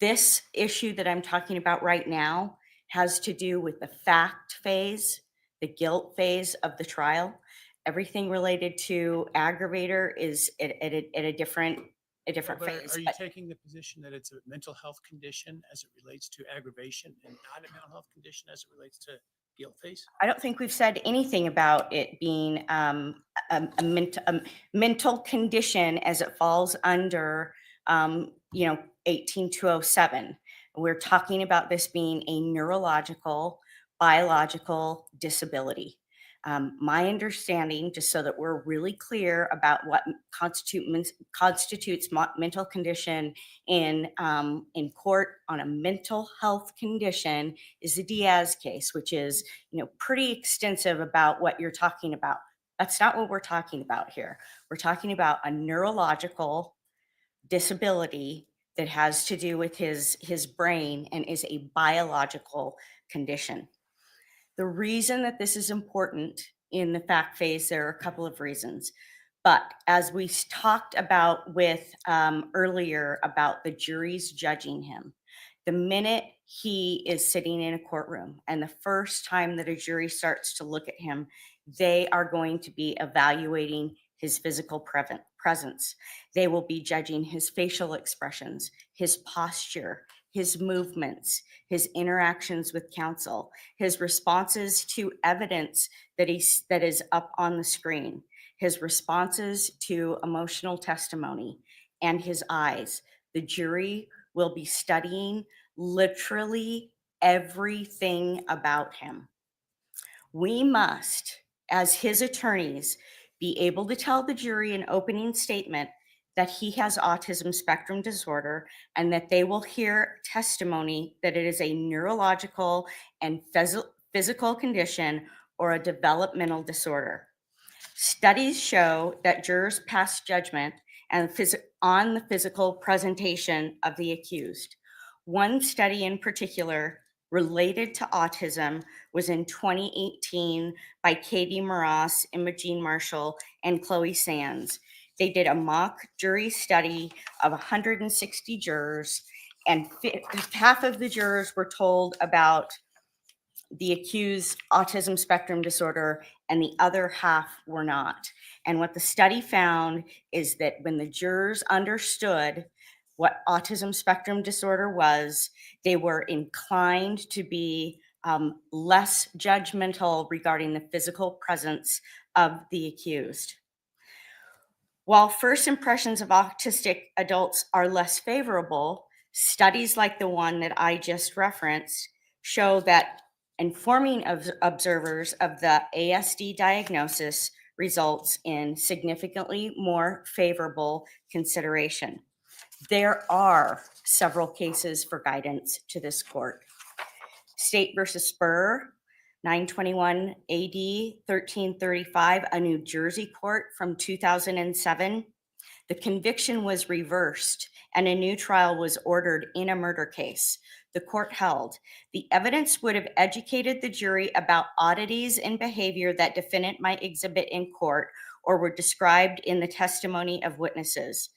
This issue that I'm talking about right now has to do with the fact phase, the guilt phase of the trial. Everything related to aggravator is at a different But phase. are you But taking the position that it's a mental health condition as it relates to aggravation and not a mental health condition as it relates to guilt phase? I don't think we've said anything about it being a mental condition as it falls under, 18207. We're talking about this being a neurological, biological disability. My understanding, just so that we're really clear about what constitutes mental condition in court on a mental health condition, is the Diaz case, which is pretty extensive about what you're talking about. That's not what we're talking about here. We're talking about a neurological disability that has to do with his brain and is a biological condition. The reason that this is important in the fact phase, there are a couple of reasons. But as we talked about with earlier about the juries judging him, the minute he is sitting in a courtroom and the first time that a jury starts to look at him, they are going to be evaluating his physical presence. They will be judging his facial expressions, his posture, his movements, his interactions with counsel, his responses to evidence that is up on the screen, his responses to emotional testimony, and his eyes. The jury will be studying literally everything about him. We must, as his attorneys, be able to tell the jury in opening statement that he has autism spectrum disorder and that they will hear testimony that it is a neurological and physical condition or a developmental disorder. Studies show that jurors pass judgment on the physical presentation of the accused. One study in particular related to autism was in 2018 by Katie Morass, Imogene Marshall, and Chloe Sands. They did a mock jury study of 160 jurors, and half of the jurors were told about the accused autism spectrum disorder and the other half were not. And what the study found is that when the jurors understood what autism spectrum disorder was, they were inclined to be less judgmental regarding the physical presence of the accused. While first impressions of autistic adults are less favorable, studies like the one that I just referenced show that informing of observers of the ASD diagnosis results in significantly more favorable consideration. There are several cases for guidance to this court. State versus Spur, 921 AD 1335, a New Jersey court from 2007. The conviction was reversed and a new trial was ordered in a murder case. The court held the evidence would have educated the jury about oddities in behavior that defendant might exhibit in court or were described in the testimony of witnesses.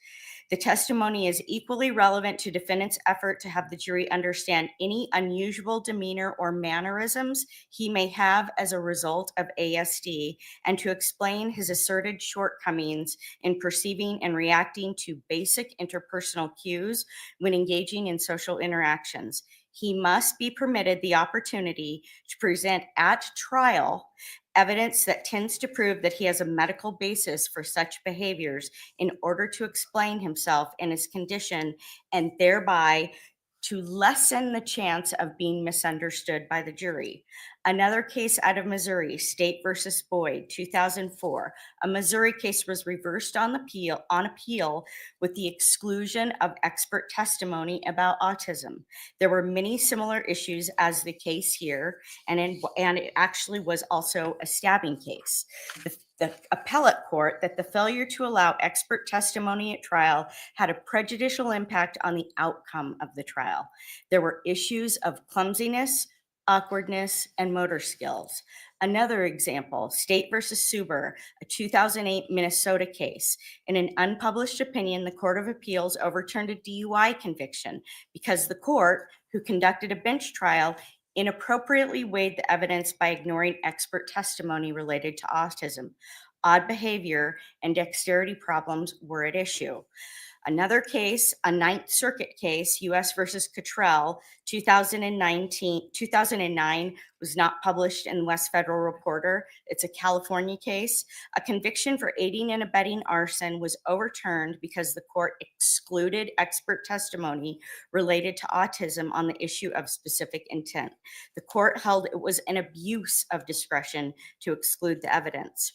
The testimony is equally relevant to defendant's effort to have the jury understand any unusual demeanor or mannerisms he may have as a result of ASD and to explain his asserted shortcomings in perceiving and reacting to basic interpersonal cues when engaging in social interactions. He must be permitted the opportunity to present at trial evidence that tends to prove that he has a medical basis for such behaviors in order to explain himself and his condition and thereby to lessen the chance of being misunderstood by the jury. Another case out of Missouri, State versus Boyd, 2004. A Missouri case was reversed on appeal with the exclusion of expert testimony about autism. There were many similar issues as the case here, and it actually was also a stabbing case. The appellate court that the failure to allow expert testimony at trial had a prejudicial impact on the outcome of the trial. There were issues of clumsiness, awkwardness, and motor skills. Another example, State versus Suber, a 2008 Minnesota case. In an unpublished opinion, the Court of Appeals overturned a DUI conviction because the court, who conducted a bench trial, inappropriately weighed the evidence by ignoring expert testimony related to autism. Odd behavior and dexterity problems were at issue. Another case, a Ninth Circuit case, U.S. versus Cottrell, 2009, was not published in West Federal Reporter. It's a California case. A conviction for aiding and abetting arson was overturned because the court excluded expert testimony related to autism on the issue of specific intent. The court held it was an abuse of discretion to exclude the evidence.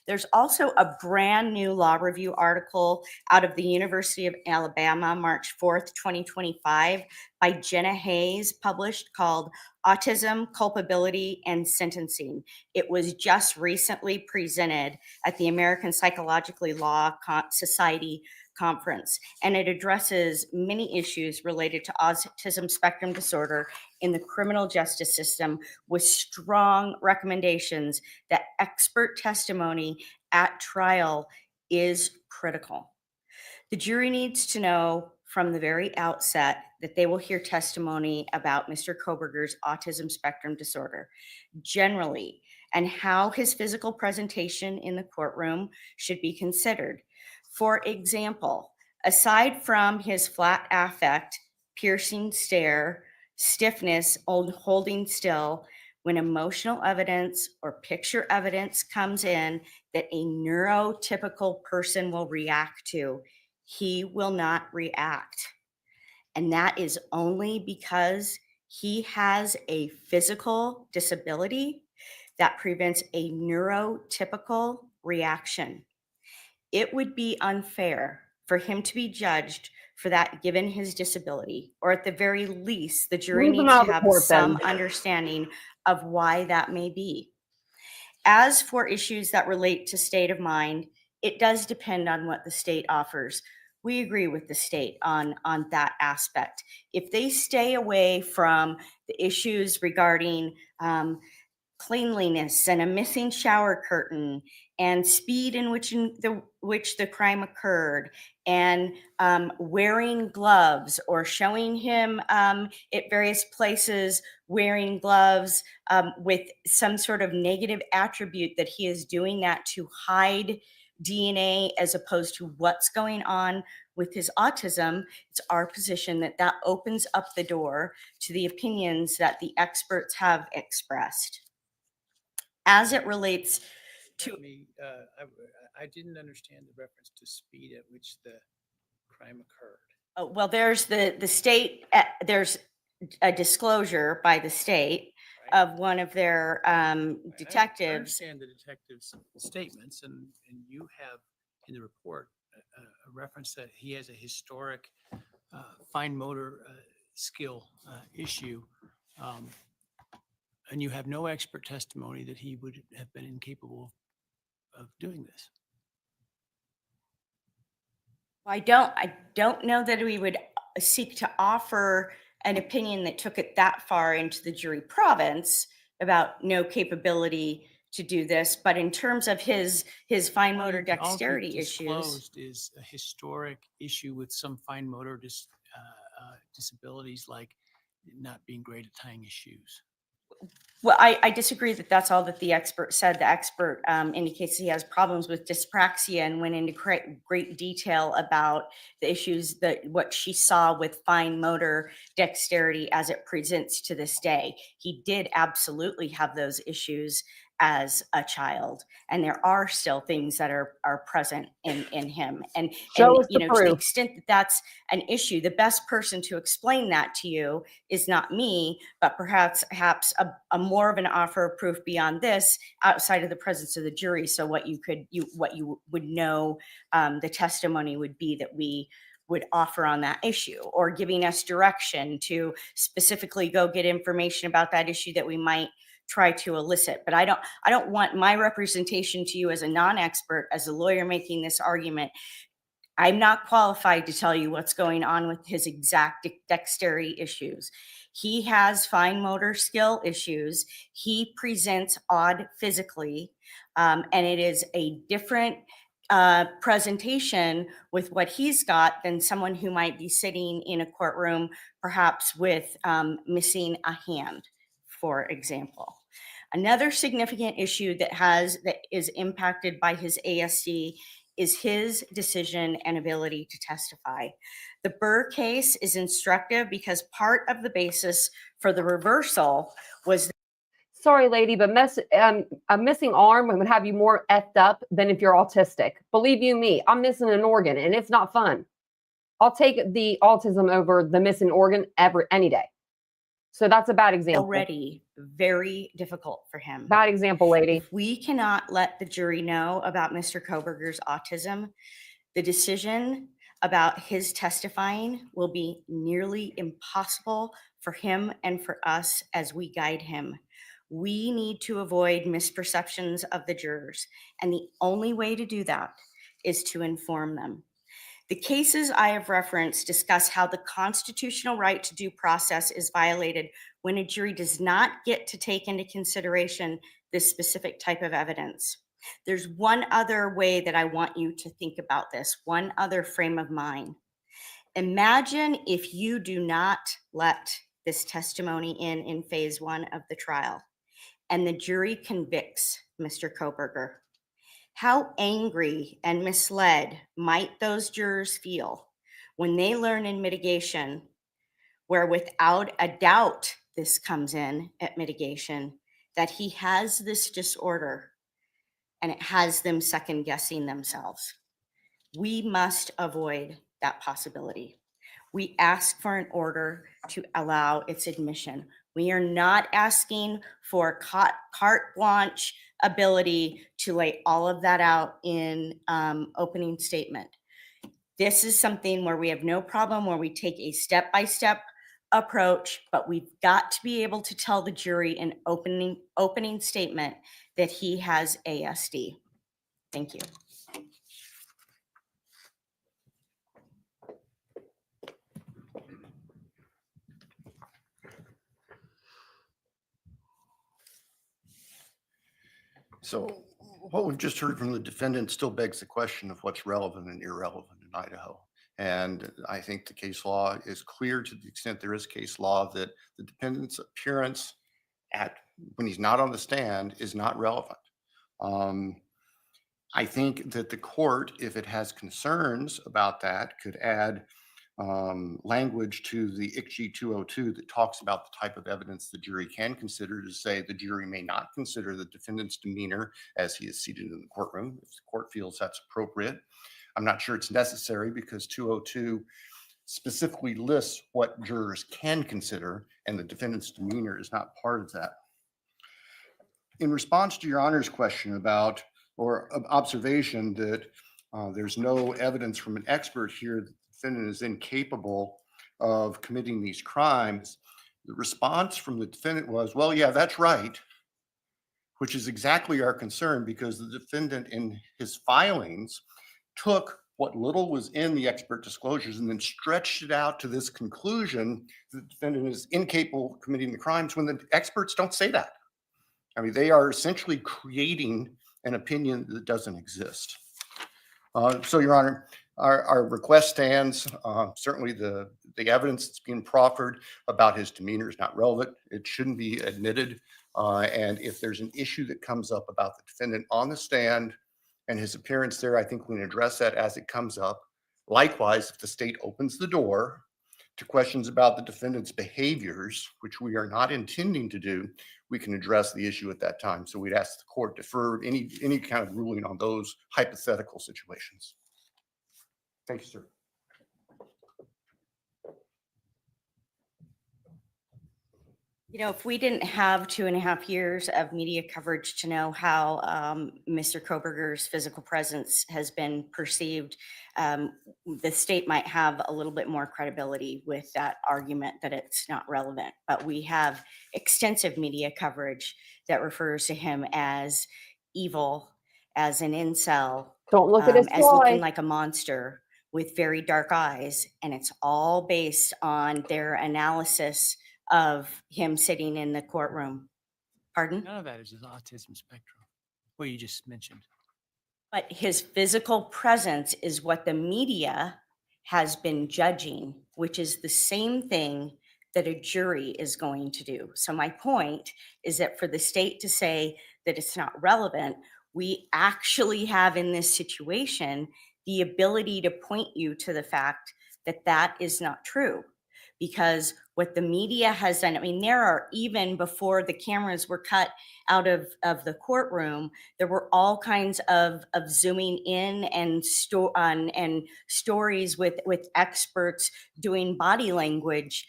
There's also a brand new law review article out of the University of Alabama, March 4th, 2025, by Jenna Hayes, published, called Autism, Culpability, and Sentencing. It was just recently presented at the American Psychological Law Society conference, and it addresses many issues related to autism spectrum disorder in the criminal justice system, with strong recommendations that expert testimony at trial is critical. The jury needs to know from the very outset that they will hear testimony about Mr. Kohberger's autism spectrum disorder generally, and how his physical presentation in the courtroom should be considered. For example, aside from his flat affect, piercing stare, stiffness, holding still, when emotional evidence or picture evidence comes in that a neurotypical person will react to, he will not react. And that is only because he has a physical disability that prevents a neurotypical reaction. It would be unfair for him to be judged for that given his disability, or at the very least, the jury Leave him needs out to of have court, some then. understanding of why that may be. As for issues that relate to state of mind, it does depend on what the state offers. We agree with the state on that aspect. If they stay away from the issues regarding cleanliness and a missing shower curtain and speed in which the crime occurred, and wearing gloves, or showing him at various places wearing gloves with some sort of negative attribute that he is doing that to hide DNA as opposed to what's going on with his autism, it's our position that that opens up the door to the opinions that the experts have expressed. As it relates to I didn't understand the reference to speed at which the crime occurred. well, there's the state, there's a disclosure by the state Right? of one of their I detectives. understand the detective's statements, and you have in the report a reference that he has a historic fine motor skill issue, and you have no expert testimony that he would have been incapable of doing this. I don't know that we would seek to offer an opinion that took it that far into the jury province about no capability to do this, but in terms of his fine motor All you've dexterity issues. disclosed is a historic issue with some fine motor disabilities, like not being great at tying his shoes. Well, I disagree that that's all that the expert said. The expert indicates he has problems with dyspraxia and went into great detail about the issues that what she saw with fine motor dexterity as it presents to this day. He did absolutely have those issues as a child, and there are still things that are present in him. And Show us you the know, to the proof. extent that that's an issue, the best person to explain that to you is not me, but perhaps a more of an offer of proof beyond this outside of the presence of the jury. So what you would know, the testimony would be that we would offer on that issue, or giving us direction to specifically go get information about that issue that we might try to elicit. But I don't want my representation to you as a non-expert, as a lawyer making this argument. I'm not qualified to tell you what's going on with his exact dexterity issues. He has fine motor skill issues. He presents odd physically, and it is a different presentation with what he's got than someone who might be sitting in a courtroom, perhaps with missing a hand, for example. Another significant issue that is impacted by his ASD is his decision and ability to testify. The Burr case is instructive because part of the basis for the reversal was Sorry, lady, but a missing arm would have you more effed up than if you're autistic. Believe you me, I'm missing an organ and it's not fun. I'll take the autism over the missing organ any day. So that's a bad example. already very difficult for him. Bad example, lady. If we cannot let the jury know about Mr. Kohberger's autism, the decision about his testifying will be nearly impossible for him and for us as we guide him. We need to avoid misperceptions of the jurors, and the only way to do that is to inform them. The cases I have referenced discuss how the constitutional right to due process is violated when a jury does not get to take into consideration this specific type of evidence. There's one other way that I want you to think about this, one other frame of mind. Imagine if you do not let this testimony in phase one of the trial, and the jury convicts Mr. Kohberger. How angry and misled might those jurors feel when they learn in mitigation, where without a doubt this comes in at mitigation, that he has this disorder and it has them second guessing themselves. We must avoid that possibility. We ask for an order to allow its admission. We are not asking for carte blanche ability to lay all of that out in opening statement. This is something where we have no problem, where we take a step-by-step approach, but we've got to be able to tell the jury in opening statement that he has ASD. Thank you. So what we've just heard from the defendant still begs the question of what's relevant and irrelevant in Idaho. And I think the case law is clear to the extent there is case law that the defendant's appearance when he's not on the stand is not relevant. I think that the court, if it has concerns about that, could add language to the ICG 202 that talks about the type of evidence the jury can consider, to say the jury may not consider the defendant's demeanor as he is seated in the courtroom if the court feels that's appropriate. I'm not sure it's necessary because 202 specifically lists what jurors can consider, and the defendant's demeanor is not part of that. In response to your Honor's question about, or observation that there's no evidence from an expert here that the defendant is incapable of committing these crimes, the response from the defendant was, well, yeah, that's right, which is exactly our concern, because the defendant in his filings took what little was in the expert disclosures and then stretched it out to this conclusion that the defendant is incapable of committing the crimes when the experts don't say that. I mean, they are essentially creating an opinion that doesn't exist. So, Your Honor, our request stands. Certainly the evidence that's being proffered about his demeanor is not relevant. It shouldn't be admitted. And if there's an issue that comes up about the defendant on the stand and his appearance there, I think we can address that as it comes up. Likewise, if the state opens the door to questions about the defendant's behaviors, which we are not intending to do, we can address the issue at that time. So we'd ask the court to defer any kind of ruling on those hypothetical situations. Thank you, sir. You know, if we didn't have 2.5 years of media coverage to know how Mr. Kohberger's physical presence has been perceived, the state might have a little bit more credibility with that argument that it's not relevant. But we have extensive media coverage that refers to him as evil, as an incel, Don't look at his as looking fly. like a monster with very dark eyes. And it's all based on their analysis of him sitting in the courtroom. Pardon? None of that is his autism spectrum, what you just mentioned. But his physical presence is what the media has been judging, which is the same thing that a jury is going to do. So my point is that for the state to say that it's not relevant, we actually have in this situation the ability to point you to the fact that that is not true. Because what the media has done, I mean, there are, even before the cameras were cut out of the courtroom, there were all kinds of zooming in and stories with experts doing body language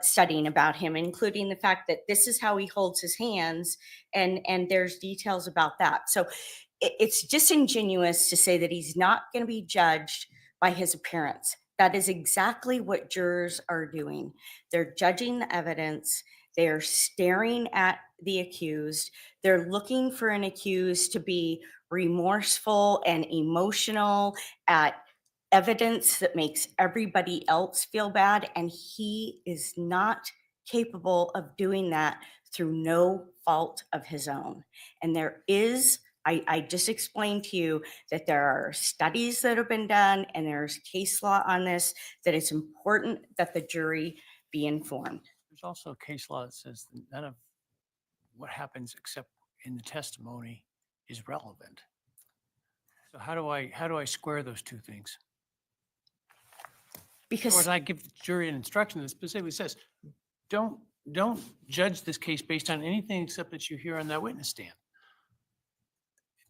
studying about him, including the fact that this is how he holds his hands, and there's details about that. So it's disingenuous to say that he's not going to be judged by his appearance. That is exactly what jurors are doing. They're judging the evidence. They are staring at the accused. They're looking for an accused to be remorseful and emotional at evidence that makes everybody else feel bad. And he is not capable of doing that through no fault of his own. And there is, I just explained to you that there are studies that have been done and there's case law on this, that it's important that the jury be informed. There's also a case law that says that none of what happens except in the testimony is relevant. So how do I square those two things? Because Or I give the jury an instruction that specifically says, don't judge this case based on anything except that you hear on that witness stand.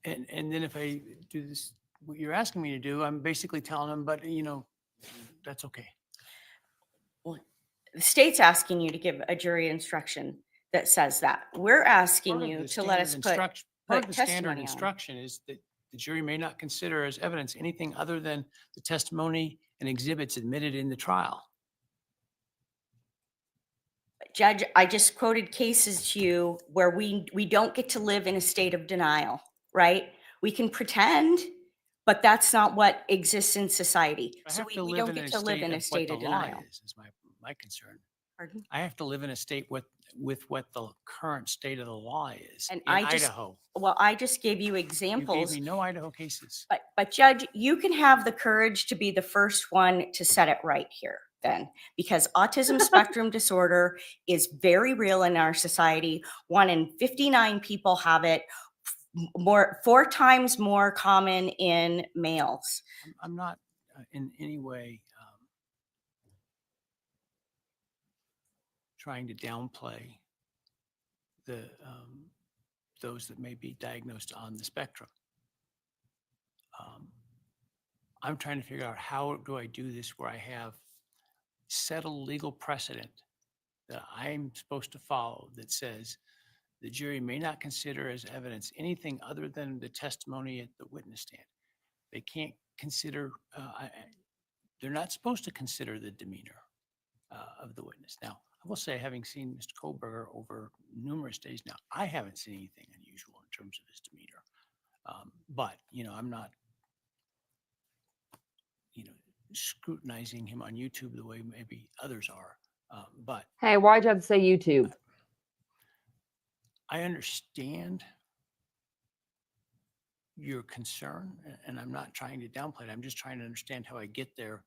And then if I do this, what you're asking me to do, I'm basically telling them, but that's okay. the state's asking you to give a jury instruction that says that. We're asking Part of you the to let us standard put instruction- Part of the standard testimony on. instruction is that the jury may not consider as evidence anything other than the testimony and exhibits admitted in the trial. Judge, I just quoted cases to you where we don't get to live in a state of denial, right? We can pretend, but that's not what exists in society. I So have to we live don't in get a to live in a what state the of law denial. is my concern. Pardon? I have to live in a state with what the current state of the law is And in I just- Idaho. Well, I just gave you You gave examples. me no Idaho cases. But Judge, you can have the courage to be the first one to set it right here then, because autism spectrum disorder is very real in our society. 1 in 59 people have it, 4 times more common in males. I'm not in any way trying to downplay those that may be diagnosed on the spectrum. I'm trying to figure out, how do I do this where I have settled legal precedent that I'm supposed to follow that says the jury may not consider as evidence anything other than the testimony at the witness stand. They can't consider, they're not supposed to consider the demeanor of the witness. Now, I will say, having seen Mr. Kohberger over numerous days now, I haven't seen anything unusual in terms of his demeanor. But, I'm not, scrutinizing him on YouTube the way maybe others are. But Hey, why'd you have to say YouTube? I understand your concern, and I'm not trying to downplay it. I'm just trying to understand how I get there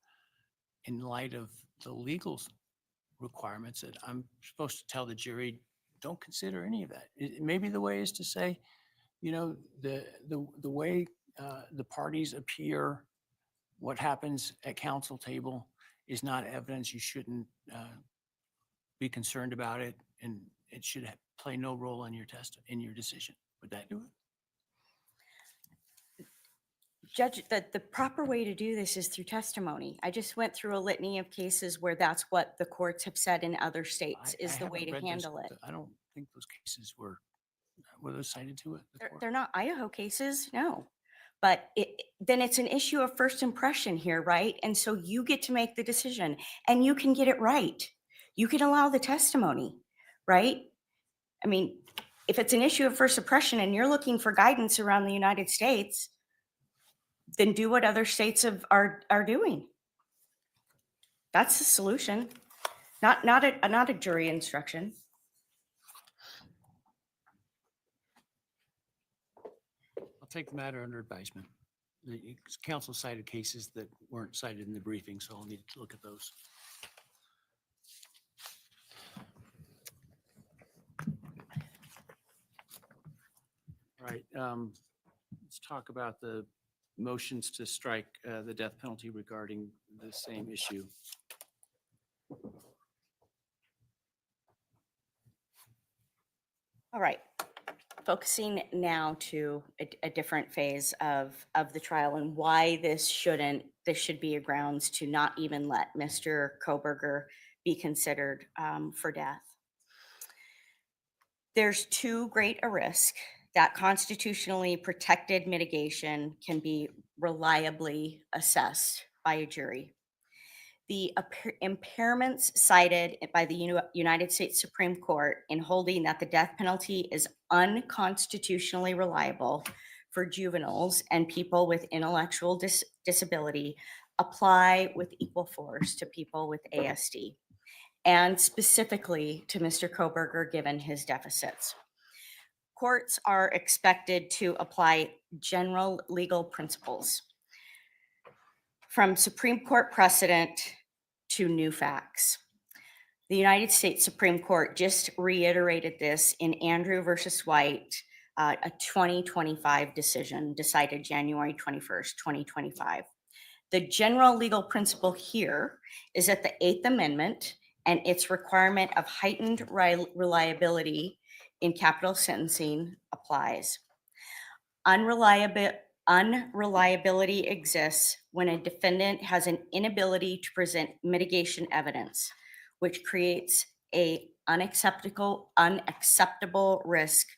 in light of the legal requirements that I'm supposed to tell the jury, don't consider any of that. Maybe the way is to say, the way the parties appear, what happens at counsel table is not evidence. You shouldn't be concerned about it, and it should play no role in your decision. Would that do it? Judge, the proper way to do this is through testimony. I just went through a litany of cases where that's what the courts have said in other states is the way haven't to read those. handle it. I don't think those cases were those cited to it. They're not Idaho cases, no. But then it's an issue of first impression here, right? And so you get to make the decision, and you can get it right. You can allow the testimony, right? I mean, if it's an issue of first impression and you're looking for guidance around the United States, then do what other states are doing. That's the solution. Not a jury instruction. I'll take the matter under advisement. The council cited cases that weren't cited in the briefing, so I'll need to look at those. All right, let's talk about the motions to strike the death penalty regarding the same issue. All right. Focusing now to a different phase of the trial and why this should be a grounds to not even let Mr. Kohberger be considered for death. There's too great a risk that constitutionally protected mitigation can be reliably assessed by a jury. The impairments cited by the United States Supreme Court in holding that the death penalty is unconstitutionally reliable for juveniles and people with intellectual disability apply with equal force to people with ASD, and specifically to Mr. Kohberger given his deficits. Courts are expected to apply general legal principles from Supreme Court precedent to new facts. The United States Supreme Court just reiterated this in Andrew versus White, a 2025 decision decided January 21st, 2025. The general legal principle here is that the Eighth Amendment and its requirement of heightened reliability in capital sentencing applies. Unreliability exists when a defendant has an inability to present mitigation evidence, which creates a unacceptable risk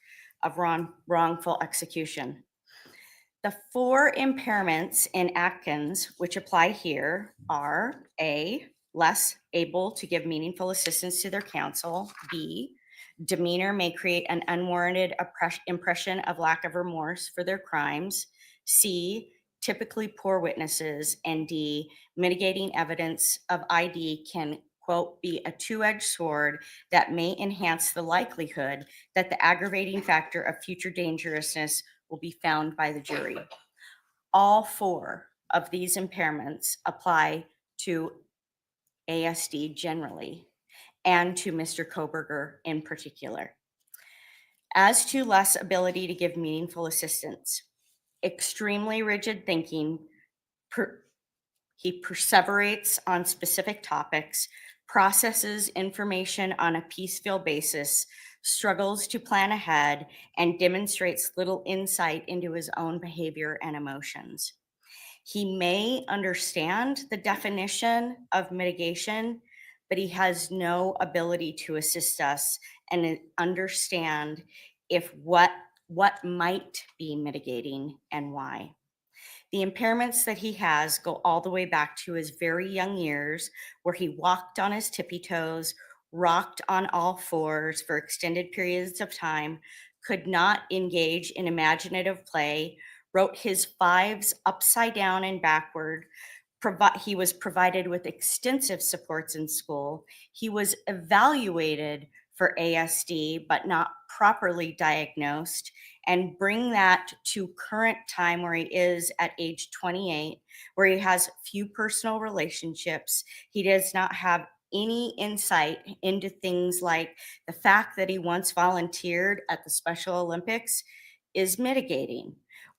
of wrongful execution. The four impairments in Atkins, which apply here, are A, less able to give meaningful assistance to their counsel, B, demeanor may create an unwarranted impression of lack of remorse for their crimes, C, typically poor witnesses, and D, mitigating evidence of ID can, quote, be a two-edged sword that may enhance the likelihood that the aggravating factor of future dangerousness will be found by the jury. All four of these impairments apply to ASD generally and to Mr. Kohberger in particular. As to less ability to give meaningful assistance, extremely rigid thinking, he perseverates on specific topics, processes information on a piecemeal basis, struggles to plan ahead, and demonstrates little insight into his own behavior and emotions. He may understand the definition of mitigation, but he has no ability to assist us and understand if what might be mitigating and why. The impairments that he has go all the way back to his very young years, where he walked on his tippy toes, rocked on all fours for extended periods of time, could not engage in imaginative play, wrote his fives upside down and backward. He was provided with extensive supports in school. He was evaluated for ASD, but not properly diagnosed. And bring that to current time where he is at age 28, where he has few personal relationships. He does not have any insight into things like the fact that he once volunteered at the Special Olympics is mitigating,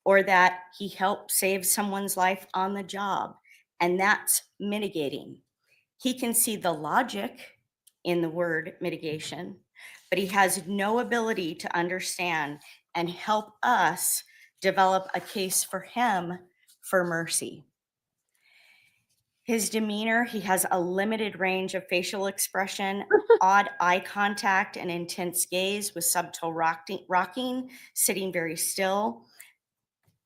or that he helped save someone's life on the job, and that's mitigating. He can see the logic in the word mitigation, but he has no ability to understand and help us develop a case for him for mercy. His demeanor, he has a limited range of facial expression, odd eye contact, and intense gaze with subtle rocking, sitting very still.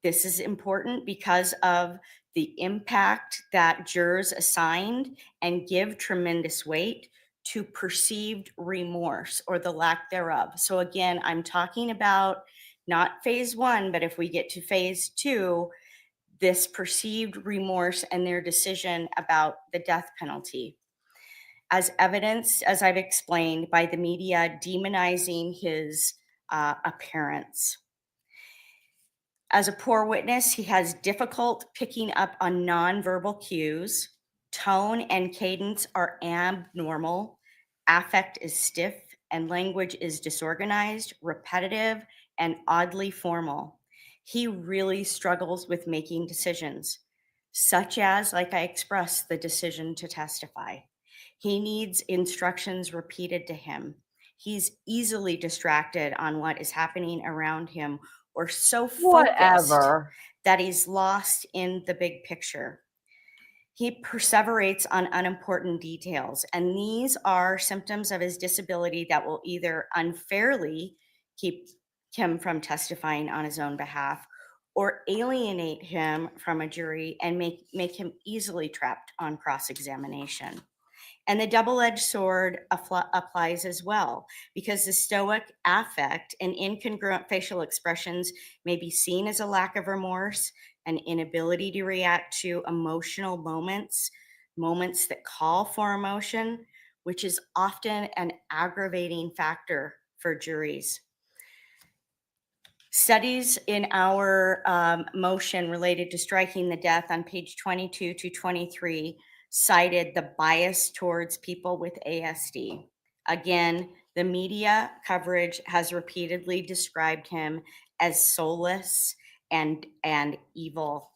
This is important because of the impact that jurors assigned and give tremendous weight to perceived remorse or the lack thereof. So again, I'm talking about not phase one, but if we get to phase two, this perceived remorse and their decision about the death penalty. as evidenced, as I've explained, by the media demonizing his appearance. As a poor witness, he has difficult picking up on nonverbal cues. Tone and cadence are abnormal. Affect is stiff, and language is disorganized, repetitive, and oddly formal. He really struggles with making decisions, such as, like I expressed, the decision to testify. He needs instructions repeated to him. He's easily distracted on what is happening around him, or so focused Whatever. that he's lost in the big picture. He perseverates on unimportant details, and these are symptoms of his disability that will either unfairly keep him from testifying on his own behalf or alienate him from a jury and make him easily trapped on cross-examination. And the double-edged sword applies as well, because the stoic affect and incongruent facial expressions may be seen as a lack of remorse, an inability to react to emotional moments that call for emotion, which is often an aggravating factor for juries. Studies in our motion related to striking the death on page 22 to 23 cited the bias towards people with ASD. Again, the media coverage has repeatedly described him as soulless and evil.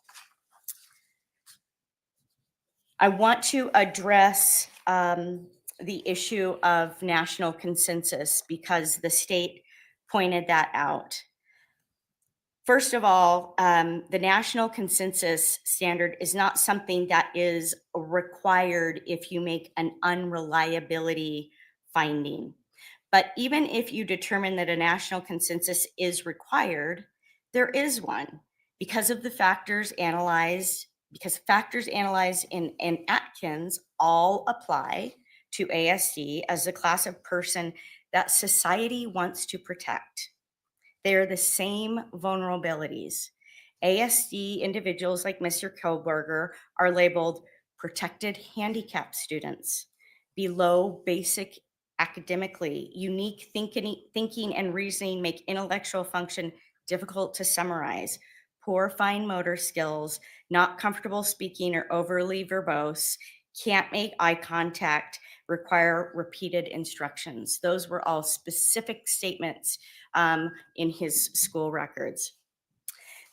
I want to address the issue of national consensus because the state pointed that out. First of all, the national consensus standard is not something that is required if you make an unreliability finding. But even if you determine that a national consensus is required, there is one because of the factors analyzed, because factors analyzed in Atkins all apply to ASD as a class of person that society wants to protect. They are the same vulnerabilities. ASD individuals like Mr. Kohberger are labeled protected handicap students, below basic academically, unique thinking and reasoning make intellectual function difficult to summarize, poor fine motor skills, not comfortable speaking or overly verbose, can't make eye contact, require repeated instructions. Those were all specific statements in his school records.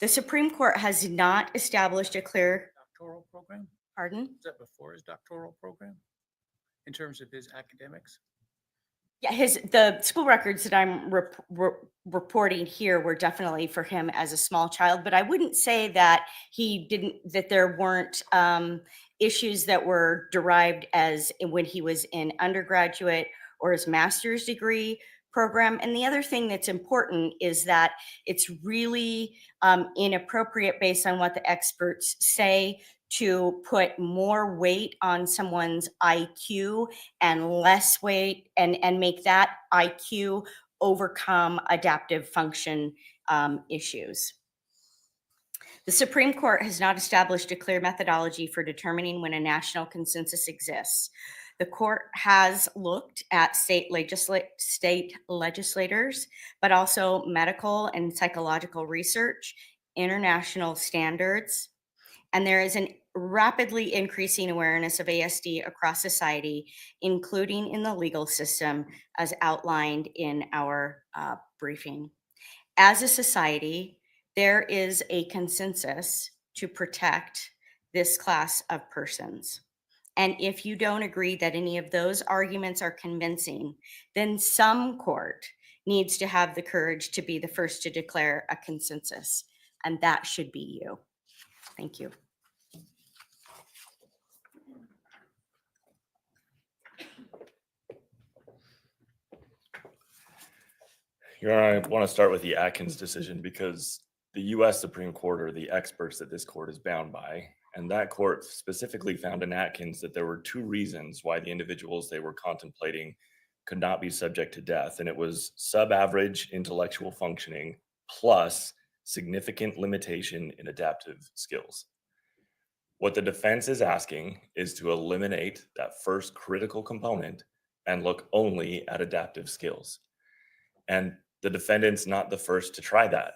The Supreme Court has not established a clear Doctoral program? pardon. Is that before his doctoral program in terms of his academics? Yeah, the school records that I'm reporting here were definitely for him as a small child, but I wouldn't say that that there weren't issues that were derived as when he was in undergraduate or his master's degree program. And the other thing that's important is that it's really inappropriate based on what the experts say to put more weight on someone's IQ and less weight and make that IQ overcome adaptive function issues. The Supreme Court has not established a clear methodology for determining when a national consensus exists. The court has looked at state legislators, but also medical and psychological research, international standards, and there is an rapidly increasing awareness of ASD across society, including in the legal system, as outlined in our briefing. As a society, there is a consensus to protect this class of persons. And if you don't agree that any of those arguments are convincing, then some court needs to have the courage to be the first to declare a consensus, and that should be you. Thank you. Your Honor, I want to start with the Atkins decision because the U.S. Supreme Court are the experts that this court is bound by. And that court specifically found in Atkins that there were two reasons why the individuals they were contemplating could not be subject to death. And it was sub-average intellectual functioning plus significant limitation in adaptive skills. What the defense is asking is to eliminate that first critical component and look only at adaptive skills. And the defendant's not the first to try that.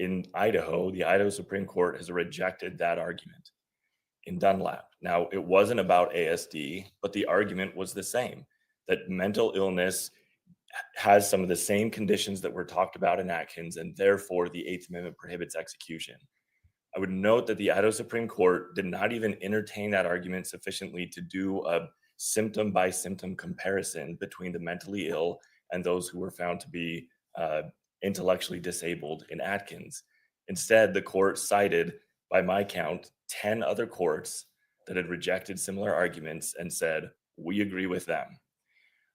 In Idaho, the Idaho Supreme Court has rejected that argument in Dunlap. Now, it wasn't about ASD, but the argument was the same, that mental illness has some of the same conditions that were talked about in Atkins, and therefore the Eighth Amendment prohibits execution. I would note that the Idaho Supreme Court did not even entertain that argument sufficiently to do a symptom by symptom comparison between the mentally ill and those who were found to be intellectually disabled in Atkins. Instead, the court cited, by my count, 10 other courts that had rejected similar arguments and said, we agree with them.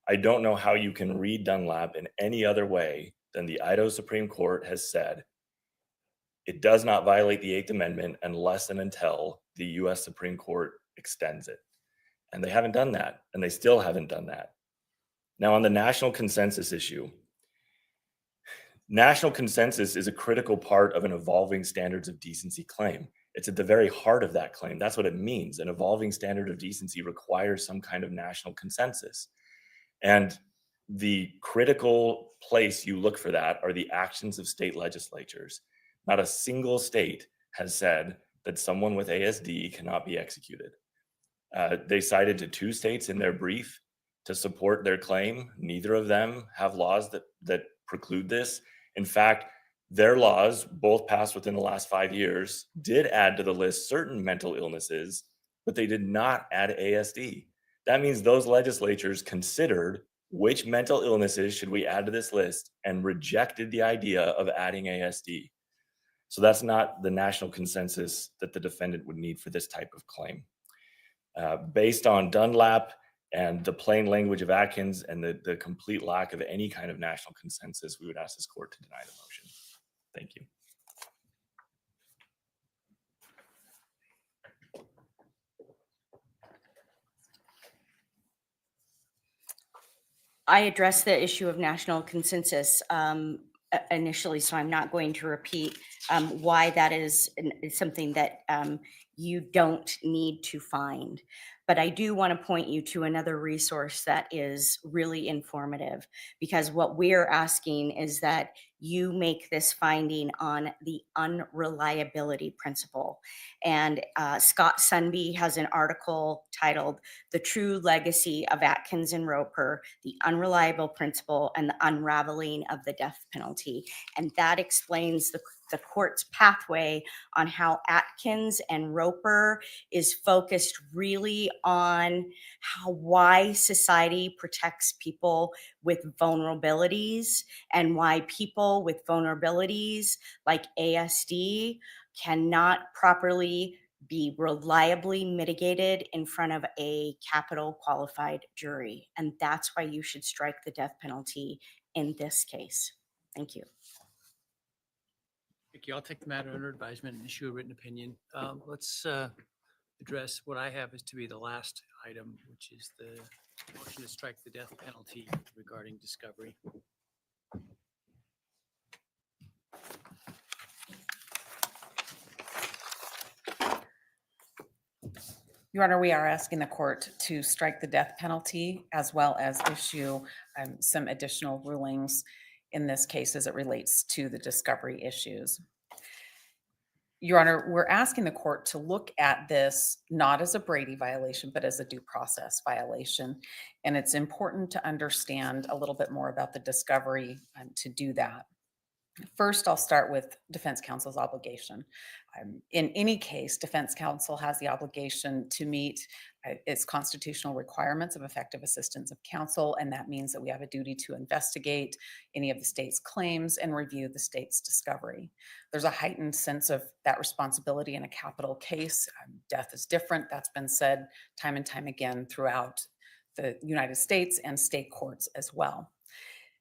I don't know how you can read Dunlap in any other way than the Idaho Supreme Court has said it does not violate the Eighth Amendment unless and until the US Supreme Court extends it. And they haven't done that, and they still haven't done that. Now, on the national consensus issue, national consensus is a critical part of an evolving standards of decency claim. It's at the very heart of that claim. That's what it means. An evolving standard of decency requires some kind of national consensus. And the critical place you look for that are the actions of state legislatures. Not a single state has said that someone with ASD cannot be executed. They cited to 2 states in their brief to support their claim. Neither of them have laws that preclude this. In fact, their laws, both passed within the last 5 years, did add to the list certain mental illnesses, but they did not add ASD. That means those legislatures considered which mental illnesses should we add to this list and rejected the idea of adding ASD. So that's not the national consensus that the defendant would need for this type of claim. Based on Dunlap and the plain language of Atkins and the complete lack of any kind of national consensus, we would ask this court to deny the motion. Thank you. I addressed the issue of national consensus initially, so I'm not going to repeat why that is something that you don't need to find. But I do want to point you to another resource that is really informative, because what we're asking is that you make this finding on the unreliability principle. And Scott Sunby has an article titled "The True Legacy of Atkins and Roper, the Unreliable Principle and the Unraveling of the Death Penalty." And that explains the court's pathway on how Atkins and Roper is focused really on why society protects people with vulnerabilities, and why people with vulnerabilities like ASD cannot properly be reliably mitigated in front of a capital qualified jury. And that's why you should strike the death penalty in this case. Thank you. Thank you. I'll take the matter under advisement and issue a written opinion. Let's address what I have is to be the last item, which is the motion to strike the death penalty regarding discovery. Your Honor, we are asking the court to strike the death penalty as well as issue some additional rulings in this case as it relates to the discovery issues. Your Honor, we're asking the court to look at this not as a Brady violation, but as a due process violation. And it's important to understand a little bit more about the discovery to do that. First, I'll start with defense counsel's obligation. In any case, defense counsel has the obligation to meet its constitutional requirements of effective assistance of counsel, and that means that we have a duty to investigate any of the state's claims and review the state's discovery. There's a heightened sense of that responsibility in a capital case. Death is different. That's been said time and time again throughout the United States and state courts as well.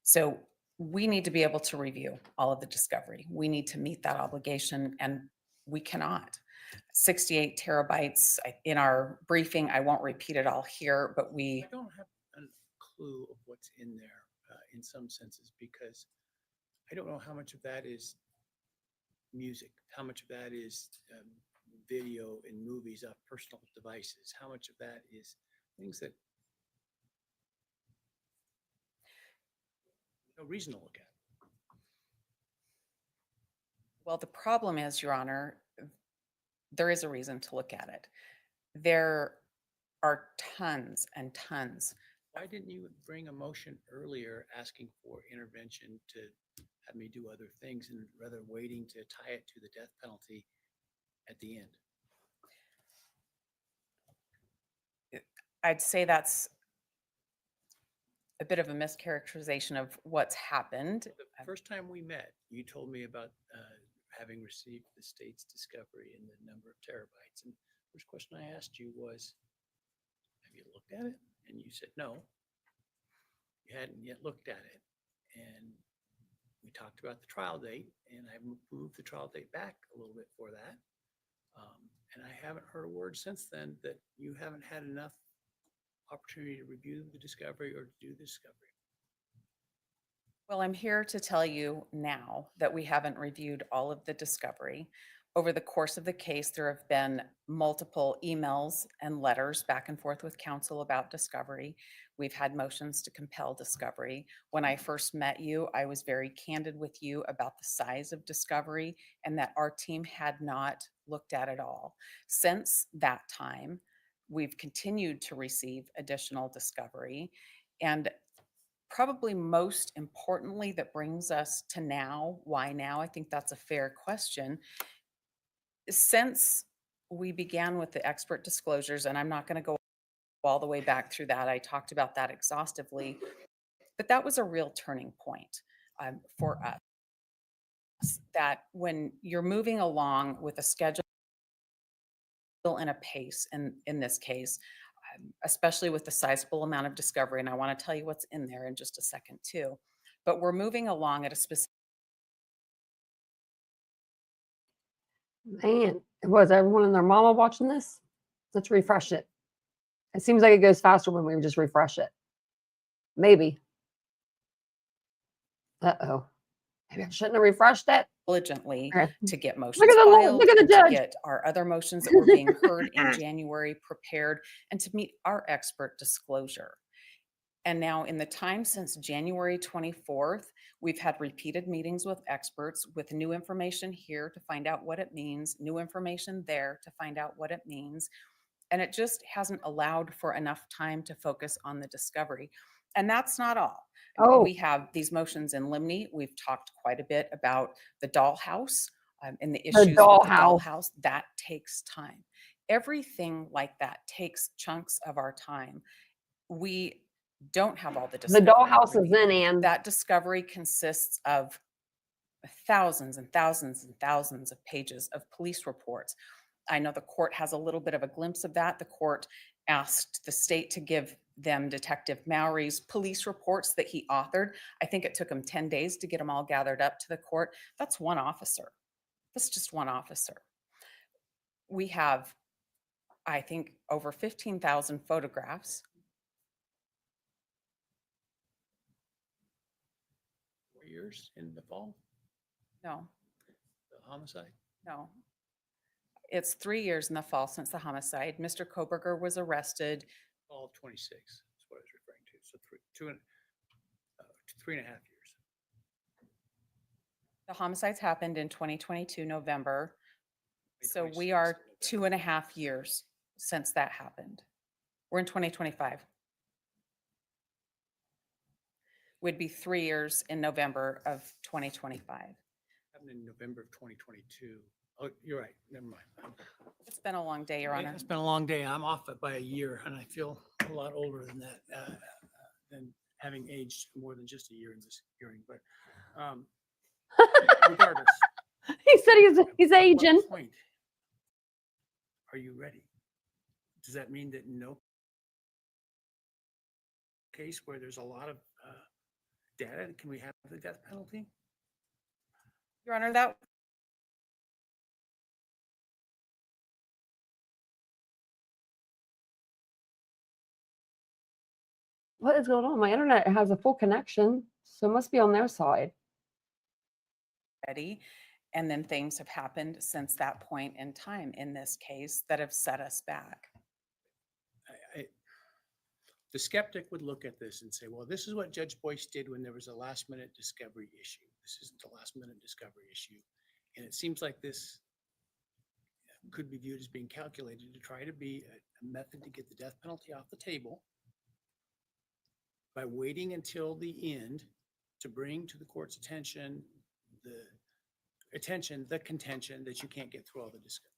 So we need to be able to review all of the discovery. We need to meet that obligation, and we cannot. 68 terabytes in our briefing. I won't repeat it all here, but I don't have a clue of what's in there in some senses, because I don't know how much of that is music, how much of that is video and movies off personal devices? How much of that is things that no reason to look at? Well, the problem is, Your Honor, there is a reason to look at it. There are tons and tons. Why didn't you bring a motion earlier asking for intervention to have me do other things and rather waiting to tie it to the death penalty at the end? I'd say that's a bit of a mischaracterization of what's happened. The first time we met, you told me about having received the state's discovery in the number of terabytes. And the first question I asked you was, have you looked at it? And you said, no, you hadn't yet looked at it. And we talked about the trial date, and I moved the trial date back a little bit for that. And I haven't heard a word since then that you haven't had enough opportunity to review the discovery or to do the discovery. Well, I'm here to tell you now that we haven't reviewed all of the discovery. Over the course of the case, there have been multiple emails and letters back and forth with counsel about discovery. We've had motions to compel discovery. When I first met you, I was very candid with you about the size of discovery and that our team had not looked at it all. Since that time, we've continued to receive additional discovery. And probably most importantly, that brings us to now. Why now? I think that's a fair question. Since we began with the expert disclosures, and I'm not going to go all the way back through that, I talked about that exhaustively, but that was a real turning point for us. That when you're moving along with a schedule and a pace, in this case, especially with the sizable amount of discovery, and I want to tell you what's in there in just a second too, but we're moving along at a specific. Man, was everyone and their mama watching this? Let's refresh it. It seems like it goes faster when we just refresh it. Maybe. Uh-oh. Maybe I shouldn't have refreshed it. Diligently Okay. to get motions Look at the filed, look at the and to judge. get our other motions that were being heard in January prepared, and to meet our expert disclosure. And now in the time since January 24th, we've had repeated meetings with experts with new information here to find out what it means, new information there to find out what it means. And it just hasn't allowed for enough time to focus on the discovery. And that's not all. Oh. We have these motions in limine. We've talked quite a bit about the dollhouse and the issues with the dollhouse. That takes time. Everything like that takes chunks of our time. We don't have all the discovery. The dollhouse is in, and that discovery consists of thousands and thousands and thousands of pages of police reports. I know the court has a little bit of a glimpse of that. The court asked the state to give them Detective Mowry's police reports that he authored. I think it took him 10 days to get them all gathered up to the court. That's one officer. That's just one officer. We have, I think, over 15,000 photographs. 4 years in the fall, No, the homicide. no. It's 3 years in the fall since the homicide. Mr. Kohberger was arrested. Fall of 26 is what I was referring to. So 3.5 years. The homicides happened in 2022, November. May So 26th we are November. 2.5 years since that happened. We're in 2025. Would be 3 years in November of 2025. Happened in November of 2022. Oh, you're right. Never mind. It's been a long day, Your Honor. It's been a long day. I'm off it by a year, and I feel a lot older than that, than having aged more than just a year in this hearing. But regardless, he said he's at aging. what point are you ready? Does that mean that no case where there's a lot of data, can we have the death penalty? Your Honor, that What is going on? My internet has a full connection, so it must be on their side. ready. And then things have happened since that point in time in this case that have set us back. The skeptic would look at this and say, well, this is what Judge Boyce did when there was a last minute discovery issue. This isn't a last minute discovery issue. And it seems like this could be viewed as being calculated to try to be a method to get the death penalty off the table by waiting until the end to bring to the court's attention the contention that you can't get through all the discovery.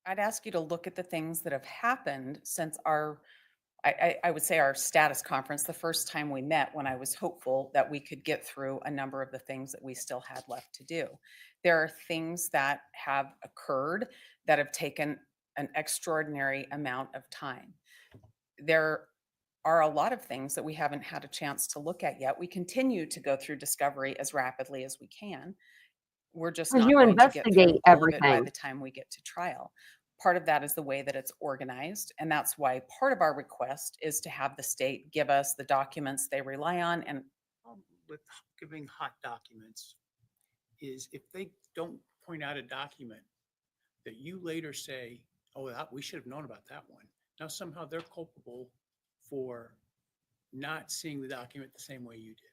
I'd ask you to look at the things that have happened since I would say our status conference, the first time we met, when I was hopeful that we could get through a number of the things that we still had left to do. There are things that have occurred that have taken an extraordinary amount of time. There are a lot of things that we haven't had a chance to look at yet. We continue to go through discovery as rapidly as we can. We're just 'Cause not you going to get through investigate all of it by everything. the time we get to trial. Part of that is the way that it's organized. And that's why part of our request is to have the state give us the documents they rely on. And With giving hot documents is if they don't point out a document that you later say, oh, we should have known about that one. Now somehow they're culpable for not seeing the document the same way you did.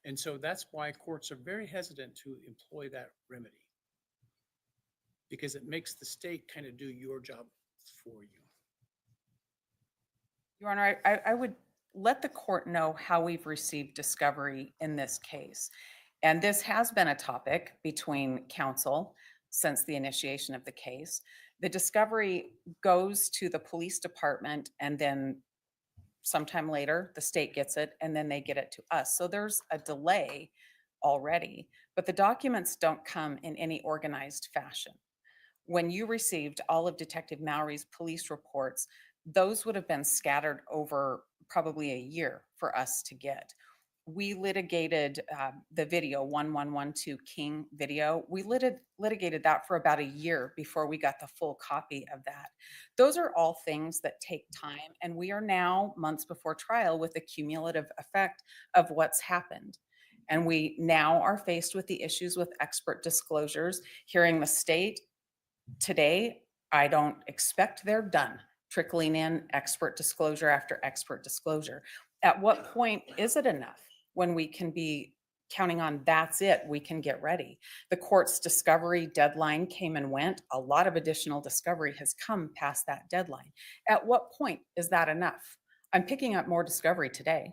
And so that's why courts are very hesitant to employ that remedy, because it makes the state kind of do your job for you. Your Honor, I would let the court know how we've received discovery in this case. And this has been a topic between counsel since the initiation of the case. The discovery goes to the police department, and then sometime later, the state gets it, and then they get it to us. So there's a delay already, but the documents don't come in any organized fashion. When you received all of Detective Mowry's police reports, those would have been scattered over probably a year for us to get. We litigated the video 1112 King video. We litigated that for about a year before we got the full copy of that. Those are all things that take time, and we are now months before trial with the cumulative effect of what's happened. And we now are faced with the issues with expert disclosures. Hearing the state today, I don't expect they're done trickling in expert disclosure after expert disclosure. At what point is it enough when we can be counting on that's it, we can get ready? The court's discovery deadline came and went. A lot of additional discovery has come past that deadline. At what point is that enough? I'm picking up more discovery today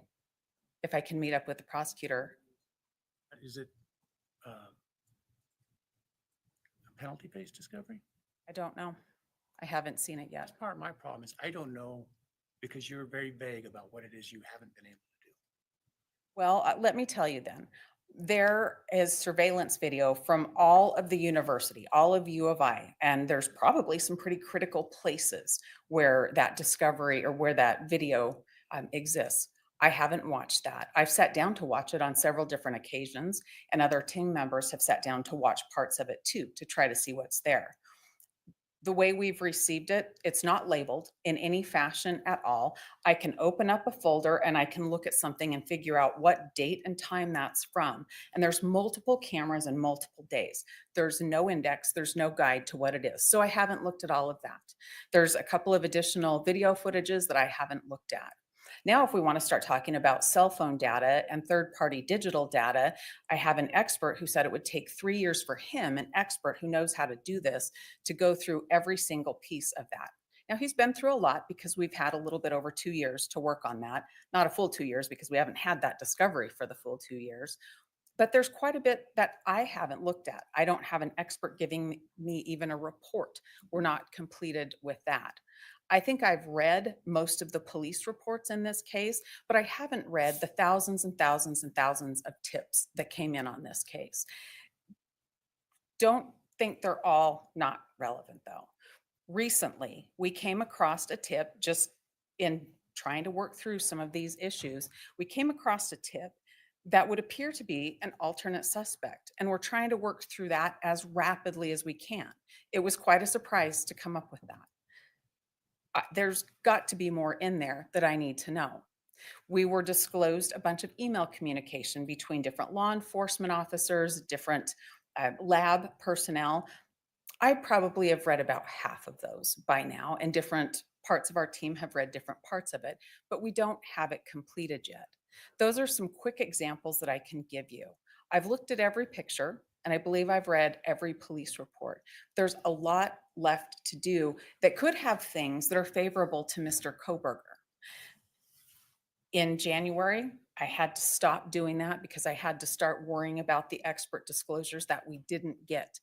if I can meet up with the prosecutor. Is it a penalty-based discovery? I don't know. I haven't seen it yet. That's part of my problem is I don't know, because you're very vague about what it is you haven't been able to do. Well, let me tell you then. There is surveillance video from all of the university, all of U of I, and there's probably some pretty critical places where that discovery or where that video exists. I haven't watched that. I've sat down to watch it on several different occasions, and other team members have sat down to watch parts of it too, to try to see what's there. The way we've received it, it's not labeled in any fashion at all. I can open up a folder and I can look at something and figure out what date and time that's from. And there's multiple cameras and multiple days. There's no index, there's no guide to what it is. So I haven't looked at all of that. There's a couple of additional video footages that I haven't looked at. Now, if we want to start talking about cell phone data and third-party digital data, I have an expert who said it would take 3 years for him, an expert who knows how to do this, to go through every single piece of that. Now, he's been through a lot because we've had a little bit over 2 years to work on that. Not a full 2 years because we haven't had that discovery for the full 2 years. But there's quite a bit that I haven't looked at. I don't have an expert giving me even a report. We're not completed with that. I think I've read most of the police reports in this case, but I haven't read the thousands and thousands and thousands of tips that came in on this case. Don't think they're all not relevant though. Recently, we came across a tip just in trying to work through some of these issues. We came across a tip that would appear to be an alternate suspect, and we're trying to work through that as rapidly as we can. It was quite a surprise to come up with that. There's got to be more in there that I need to know. We were disclosed a bunch of email communication between different law enforcement officers, different lab personnel. I probably have read about half of those by now, and different parts of our team have read different parts of it, but we don't have it completed yet. Those are some quick examples that I can give you. I've looked at every picture, and I believe I've read every police report. There's a lot left to do that could have things that are favorable to Mr. Kohberger. In January, I had to stop doing that because I had to start worrying about the expert disclosures that we didn't get.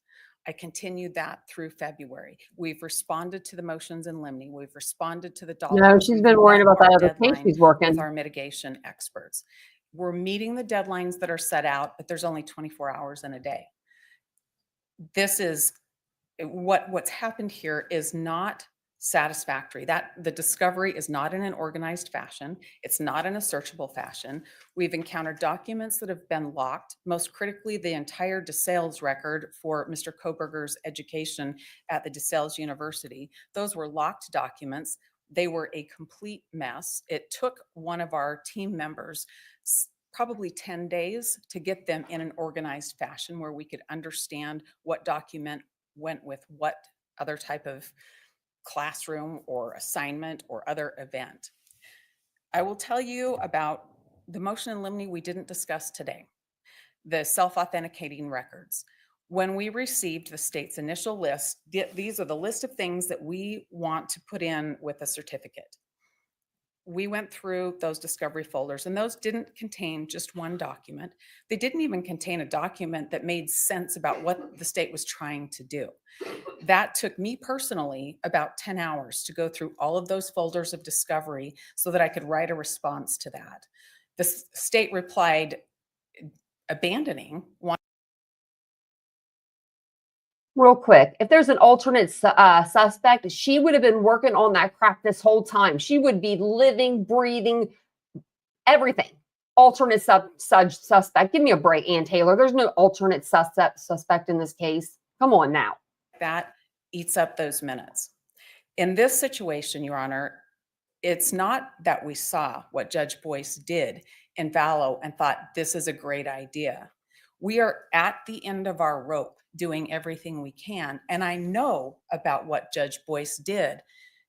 I continued that through February. We've responded to the motions in limine. We've responded to the dollars. No, she's been worried about that other case she's working. With our mitigation experts. We're meeting the deadlines that are set out, but there's only 24 hours in a day. This is what's happened here is not satisfactory. That the discovery is not in an organized fashion. It's not in a searchable fashion. We've encountered documents that have been locked, most critically, the entire DeSales record for Mr. Kohberger's education at the DeSales University. Those were locked documents. They were a complete mess. It took one of our team members probably 10 days to get them in an organized fashion where we could understand what document went with what other type of classroom or assignment or other event. I will tell you about the motion in limine we didn't discuss today, the self-authenticating records. When we received the state's initial list, these are the list of things that we want to put in with a certificate. We went through those discovery folders, and those didn't contain just one document. They didn't even contain a document that made sense about what the state was trying to do. That took me personally about 10 hours to go through all of those folders of discovery so that I could write a response to that. The state replied, abandoning one. Real quick, if there's an alternate suspect, she would have been working on that crap this whole time. She would be living, breathing, everything. Alternate suspect. Give me a break, Ann Taylor. There's no alternate suspect in this case. Come on now. That eats up those minutes. In this situation, Your Honor, it's not that we saw what Judge Boyce did in Vallow and thought this is a great idea. We are at the end of our rope doing everything we can. And I know about what Judge Boyce did.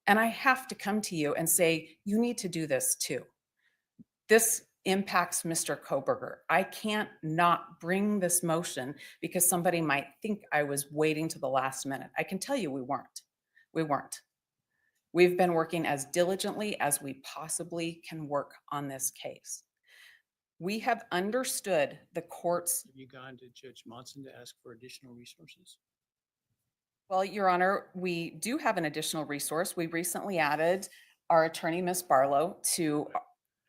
And I have to come to you and say, you need to do this too. This impacts Mr. Kohberger. I can't not bring this motion because somebody might think I was waiting to the last minute. I can tell you we weren't. We weren't. We've been working as diligently as we possibly can work on this case. We have understood the court's. Have you gone to Judge Monson to ask for additional resources? Well, Your Honor, we do have an additional resource. We recently added our attorney, Ms. Barlow, to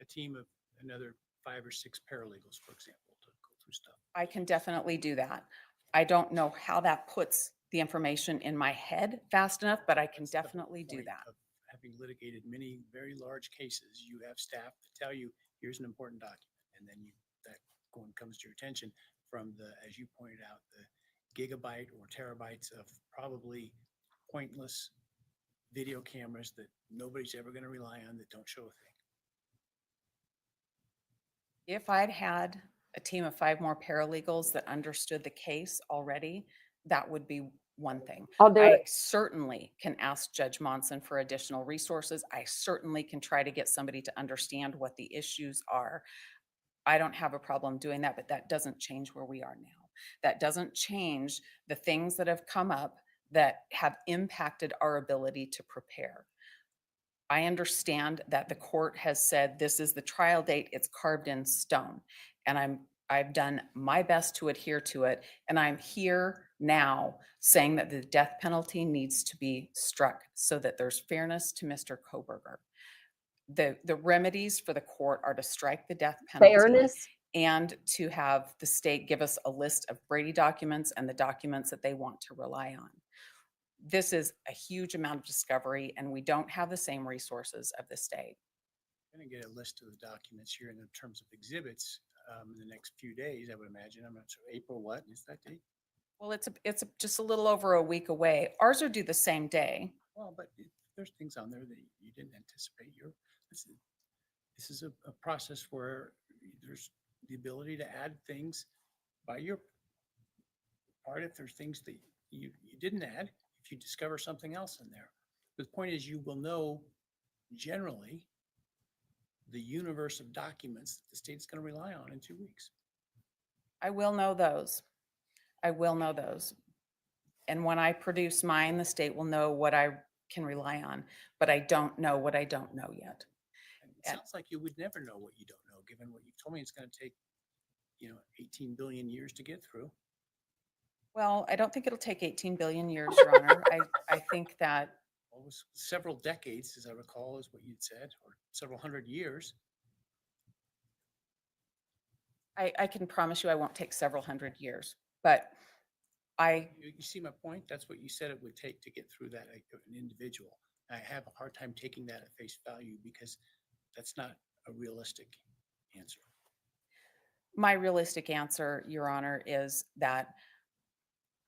A team of another 5 or 6 paralegals, for example, to go through stuff. I can definitely do that. I don't know how that puts the information in my head fast enough, but I can That's the definitely do point that. of having litigated many very large cases, you have staff to tell you, here's an important document. And then that one comes to your attention from the, as you pointed out, the gigabyte or terabytes of probably pointless video cameras that nobody's ever going to rely on that don't show a thing. If I'd had a team of 5 more paralegals that understood the case already, that would be one thing. I'll do I it. certainly can ask Judge Monson for additional resources. I certainly can try to get somebody to understand what the issues are. I don't have a problem doing that, but that doesn't change where we are now. That doesn't change the things that have come up that have impacted our ability to prepare. I understand that the court has said this is the trial date, it's carved in stone, and I've done my best to adhere to it, and I'm here now saying that the death penalty needs to be struck so that there's fairness to Mr. Kohberger. The remedies for the court are to strike the death penalty Fairness. and to have the state give us a list of Brady documents and the documents that they want to rely on. This is a huge amount of discovery, and we don't have the same resources of the state. I'm going to get a list of the documents here in terms of exhibits in the next few days, I would imagine. I'm not sure. April what is that date? Well, it's just a little over a week away. Ours are due the same day. Well, but there's things on there that you didn't anticipate. This is a process where there's the ability to add things by your part if there's things that you didn't add, if you discover something else in there. The point is you will know generally the universe of documents that the state's going to rely on in 2 weeks. I will know those. I will know those. And when I produce mine, the state will know what I can rely on, but I don't know what I don't know yet. And it sounds like you would never know what you don't know, given what you've told me it's going to take, 18 billion years to get through. Well, I don't think it'll take 18 billion years, Your Honor. I think that Well, it was several decades, as I recall, is what you'd said, or several hundred years. I can promise you I won't take several hundred years, but You see my point? That's what you said it would take to get through that, like, an individual. I have a hard time taking that at face value because that's not a realistic answer. my realistic answer, Your Honor, is that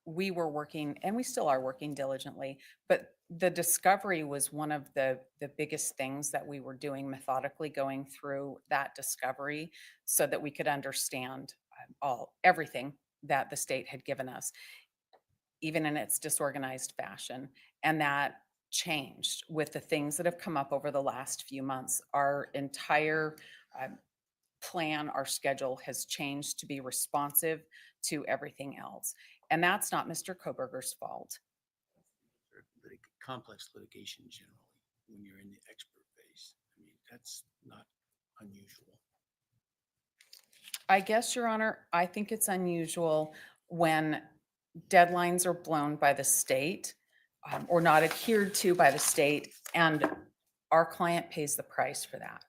we were working, and we still are working diligently, but the discovery was one of the biggest things that we were doing, methodically going through that discovery so that we could understand everything that the state had given us, even in its disorganized fashion. And that changed with the things that have come up over the last few months. Our entire plan, our schedule has changed to be responsive to everything else. And that's not Mr. Kohberger's fault. Complex litigation generally, when you're in the expert phase. I mean, that's not unusual. I guess, Your Honor, I think it's unusual when deadlines are blown by the state or not adhered to by the state, and our client pays the price for that.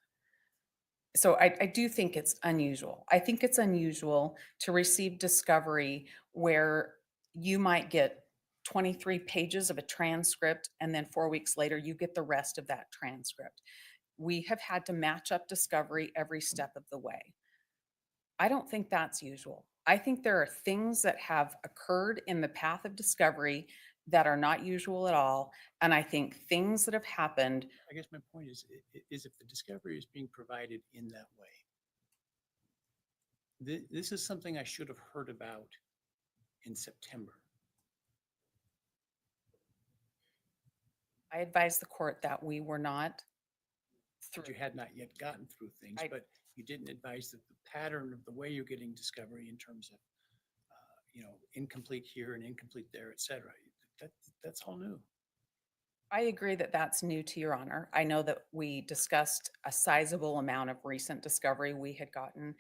So I do think it's unusual. I think it's unusual to receive discovery where you might get 23 pages of a transcript, and then 4 weeks later, you get the rest of that transcript. We have had to match up discovery every step of the way. I don't think that's usual. I think there are things that have occurred in the path of discovery that are not usual at all. And I think things that have happened. I guess my point is if the discovery is being provided in that way, this is something I should have heard about in September. I advised the court that we were not But you had not yet gotten through things, but you didn't advise that the pattern of the way you're getting discovery in terms of, incomplete here and incomplete there, et cetera. That's all new. I agree that that's new to Your Honor. I know that we discussed a sizable amount of recent discovery we had gotten.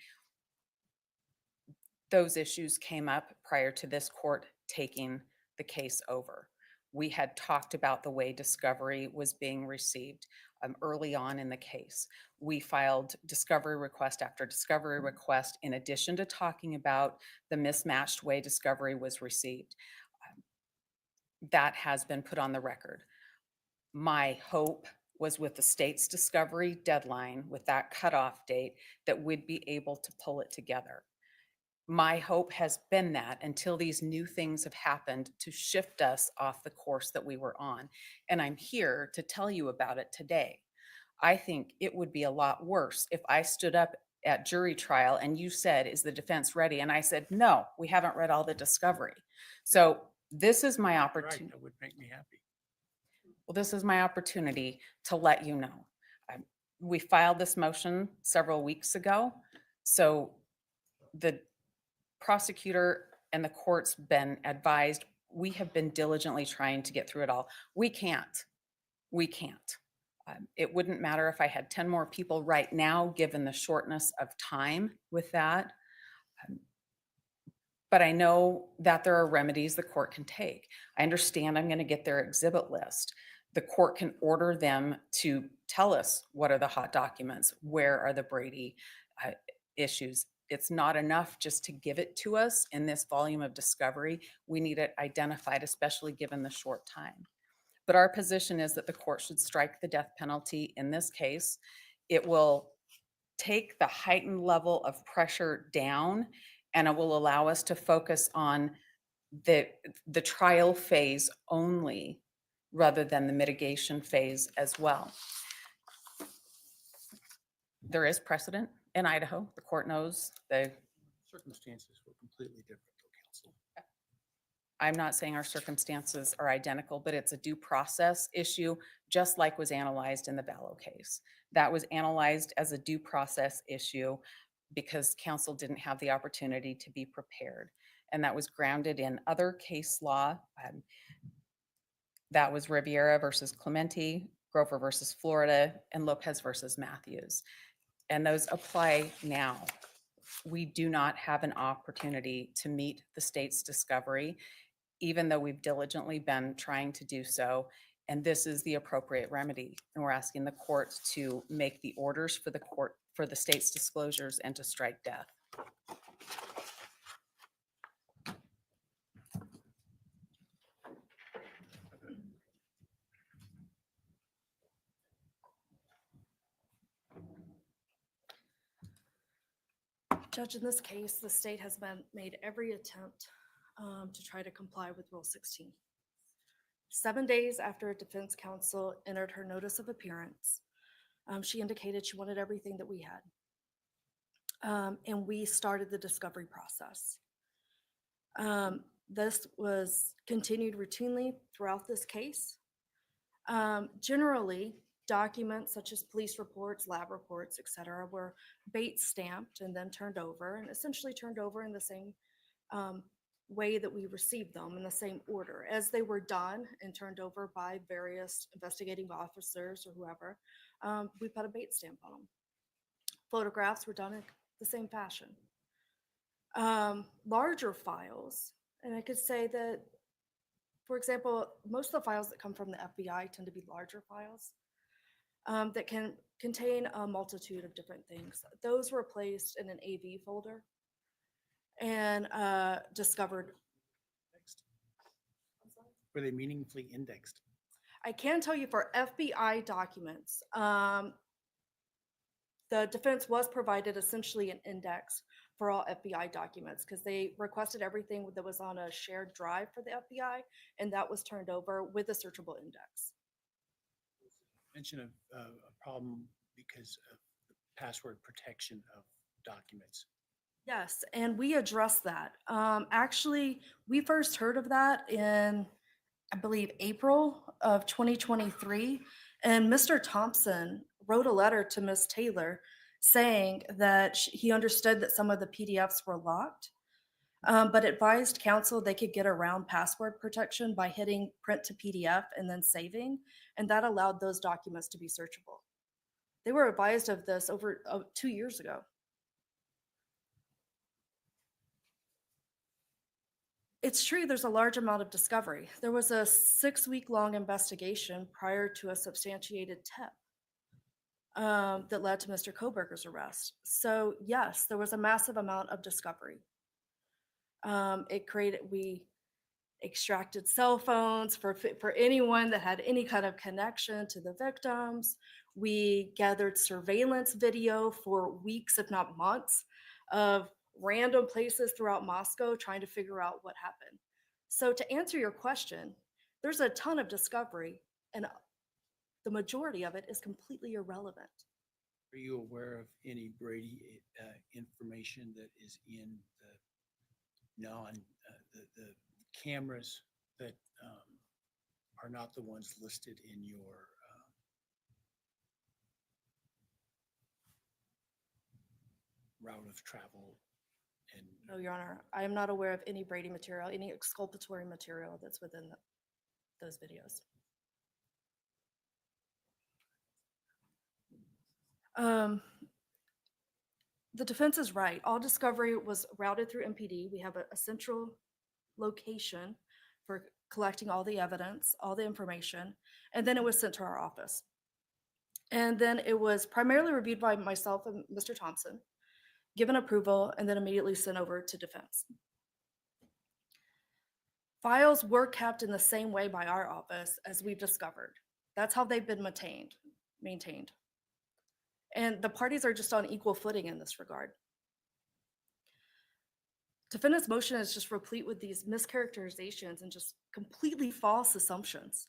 Those issues came up prior to this court taking the case over. We had talked about the way discovery was being received early on in the case. We filed discovery request after discovery request, in addition to talking about the mismatched way discovery was received. That has been put on the record. My hope was with the state's discovery deadline, with that cutoff date, that we'd be able to pull it together. My hope has been that until these new things have happened to shift us off the course that we were on. And I'm here to tell you about it today. I think it would be a lot worse if I stood up at jury trial and you said, is the defense ready? And I said, no, we haven't read all the discovery. So this is my opportunity. Right, that would make me happy. Well, this is my opportunity to let you know. We filed this motion several weeks ago. So the prosecutor and the court's been advised. We have been diligently trying to get through it all. We can't. It wouldn't matter if I had 10 more people right now, given the shortness of time with that. But I know that there are remedies the court can take. I understand I'm going to get their exhibit list. The court can order them to tell us what are the hot documents, where are the Brady issues. It's not enough just to give it to us in this volume of discovery. We need it identified, especially given the short time. But our position is that the court should strike the death penalty in this case. It will take the heightened level of pressure down, and it will allow us to focus on the trial phase only, rather than the mitigation phase as well. There is precedent in Idaho. The court knows. Circumstances were completely different, though, counsel. I'm not saying our circumstances are identical, but it's a due process issue, just like was analyzed in the Vallow case. That was analyzed as a due process issue because counsel didn't have the opportunity to be prepared. And that was grounded in other case law. That was Riviera versus Clementi, Grover versus Florida, and Lopez versus Matthews. And those apply now. We do not have an opportunity to meet the state's discovery, even though we've diligently been trying to do so. And this is the appropriate remedy. And we're asking the court to make the orders for the court for the state's disclosures and to strike death. Judge, in this case, the state has made every attempt to try to comply with Rule 16. 7 days after defense counsel entered her notice of appearance, she indicated she wanted everything that we had. And we started the discovery process. This was continued routinely throughout this case. Generally, documents such as police reports, lab reports, etc., were bait stamped and then turned over, and essentially turned over in the same way that we received them, in the same order as they were done and turned over by various investigating officers or whoever. We put a bait stamp on them. Photographs were done in the same fashion. Larger files, and I could say that, for example, most of the files that come from the FBI tend to be larger files that can contain a multitude of different things. Those were placed in an AV folder and discovered. Were they meaningfully indexed? I can tell you for FBI documents, the defense was provided essentially an index for all FBI documents because they requested everything that was on a shared drive for the FBI, and that was turned over with a searchable index. Mention of a problem because of the password protection of documents. Yes, and we addressed that. Actually, we first heard of that in, I believe, April of 2023, and Mr. Thompson wrote a letter to Ms. Taylor saying that he understood that some of the PDFs were locked, but advised counsel they could get around password protection by hitting print to PDF and then saving, and that allowed those documents to be searchable. They were advised of this over 2 years ago. It's true there's a large amount of discovery. There was a 6-week-long investigation prior to a substantiated tip that led to Mr. Kohberger's arrest. So yes, there was a massive amount of discovery. We extracted cell phones for anyone that had any kind of connection to the victims. We gathered surveillance video for weeks, if not months, of random places throughout Moscow trying to figure out what happened. So to answer your question, there's a ton of discovery, and the majority of it is completely irrelevant. Are you aware of any Brady information that is in the cameras that are not the ones listed in your route of travel? And No, Your Honor, I am not aware of any Brady material, any exculpatory material that's within those videos. The defense is right. All discovery was routed through MPD. We have a central location for collecting all the evidence, all the information, and then it was sent to our office. And then it was primarily reviewed by myself and Mr. Thompson, given approval, and then immediately sent over to defense. Files were kept in the same way by our office as we've discovered. That's how they've been maintained. And the parties are just on equal footing in this regard. Defendant's motion is just replete with these mischaracterizations and just completely false assumptions.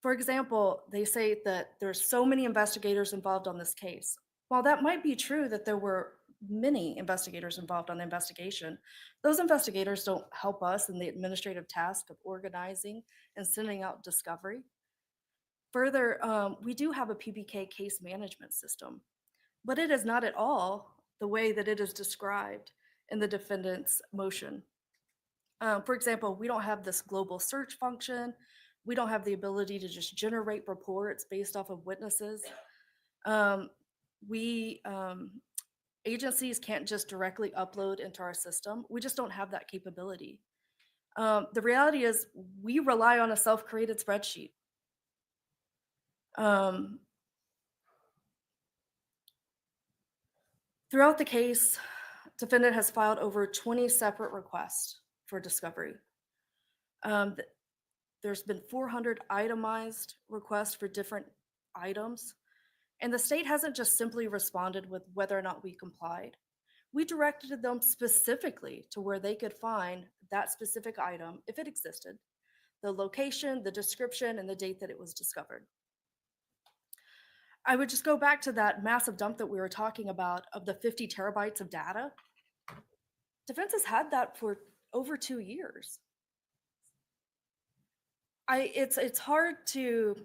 For example, they say that there's so many investigators involved on this case. While that might be true that there were many investigators involved on the investigation, those investigators don't help us in the administrative task of organizing and sending out discovery. Further, we do have a PBK case management system, but it is not at all the way that it is described in the defendant's motion. For example, we don't have this global search function. We don't have the ability to just generate reports based off of witnesses. Agencies can't just directly upload into our system. We just don't have that capability. The reality is we rely on a self-created spreadsheet. Throughout the case, defendant has filed over 20 separate requests for discovery. There's been 400 itemized requests for different items, and the state hasn't just simply responded with whether or not we complied. We directed them specifically to where they could find that specific item, if it existed, the location, the description, and the date that it was discovered. I would just go back to that massive dump that we were talking about of the 50 terabytes of data. Defense has had that for over 2 years. It's hard to,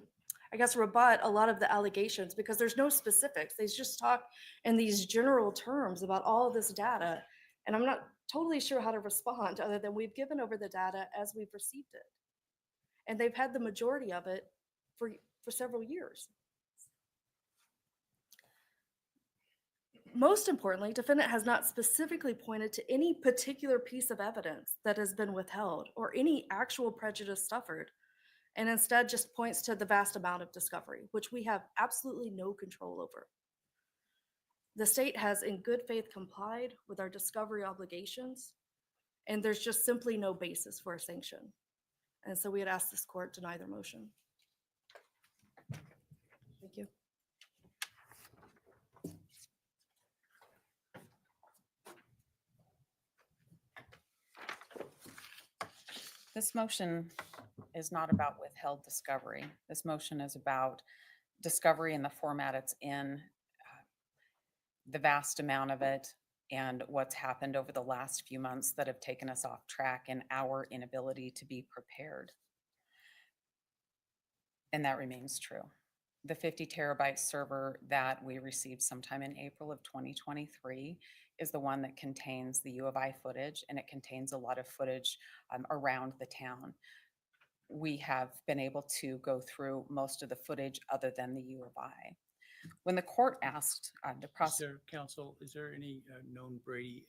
I guess, rebut a lot of the allegations because there's no specifics. They just talk in these general terms about all of this data, and I'm not totally sure how to respond other than we've given over the data as we've received it. And they've had the majority of it for several years. Most importantly, defendant has not specifically pointed to any particular piece of evidence that has been withheld or any actual prejudice suffered, and instead just points to the vast amount of discovery, which we have absolutely no control over. The state has in good faith complied with our discovery obligations, and there's just simply no basis for a sanction. And so we had asked this court deny their motion. Thank you. This motion is not about withheld discovery. This motion is about discovery in the format it's in, the vast amount of it, and what's happened over the last few months that have taken us off track and our inability to be prepared. And that remains true. The 50 terabyte server that we received sometime in April of 2023 is the one that contains the U of I footage, and it contains a lot of footage around the town. We have been able to go through most of the footage other than the U of I. When the court asked the prosecutor, Counsel, is there any known Brady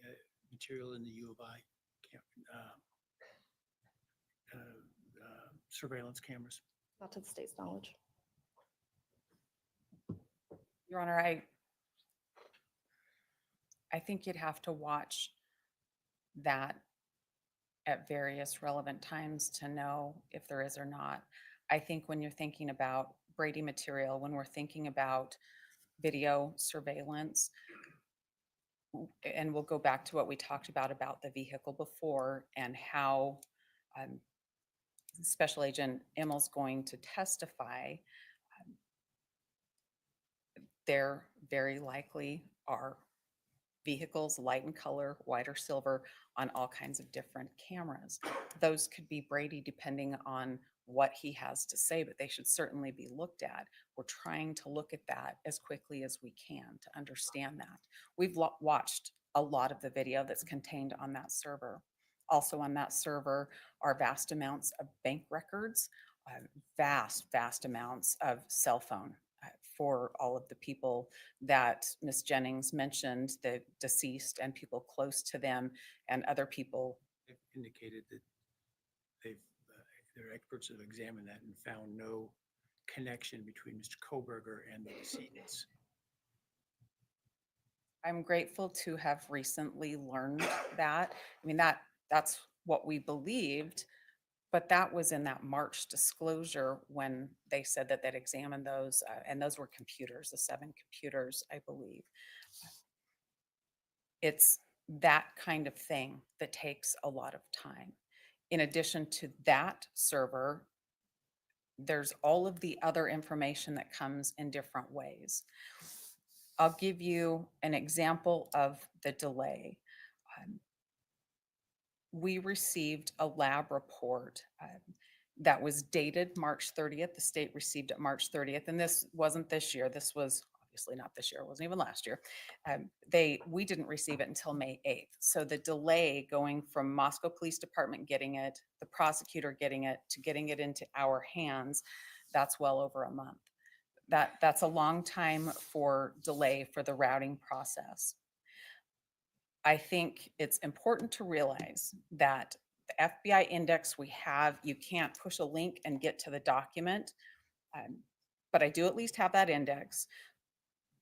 material in the U of I surveillance cameras? Not to the state's knowledge. Your Honor, I think you'd have to watch that at various relevant times to know if there is or not. I think when you're thinking about Brady material, when we're thinking about video surveillance, and we'll go back to what we talked about the vehicle before and how Special Agent Immel's going to testify, there very likely are vehicles, light in color, white or silver, on all kinds of different cameras. Those could be Brady depending on what he has to say, but they should certainly be looked at. We're trying to look at that as quickly as we can to understand that. We've watched a lot of the video that's contained on that server. Also on that server are vast amounts of bank records, vast amounts of cell phone for all of the people that Ms. Jennings mentioned, the deceased and people close to them and other people. They've indicated that their experts have examined that and found no connection between Mr. Kohberger and the decedents. I'm grateful to have recently learned that. I mean, that's what we believed, but that was in that March disclosure when they said that they'd examined those, and those were computers, the 7 computers, I believe. It's that kind of thing that takes a lot of time. In addition to that server, there's all of the other information that comes in different ways. I'll give you an example of the delay. We received a lab report that was dated March 30th. The state received it March 30th, and this wasn't this year. This was obviously not this year. It wasn't even last year. We didn't receive it until May 8th. So the delay going from Moscow Police Department getting it, the prosecutor getting it, to getting it into our hands, that's well over a month. That's a long time for delay for the routing process. I think it's important to realize that the FBI index we have, you can't push a link and get to the document, but I do at least have that index.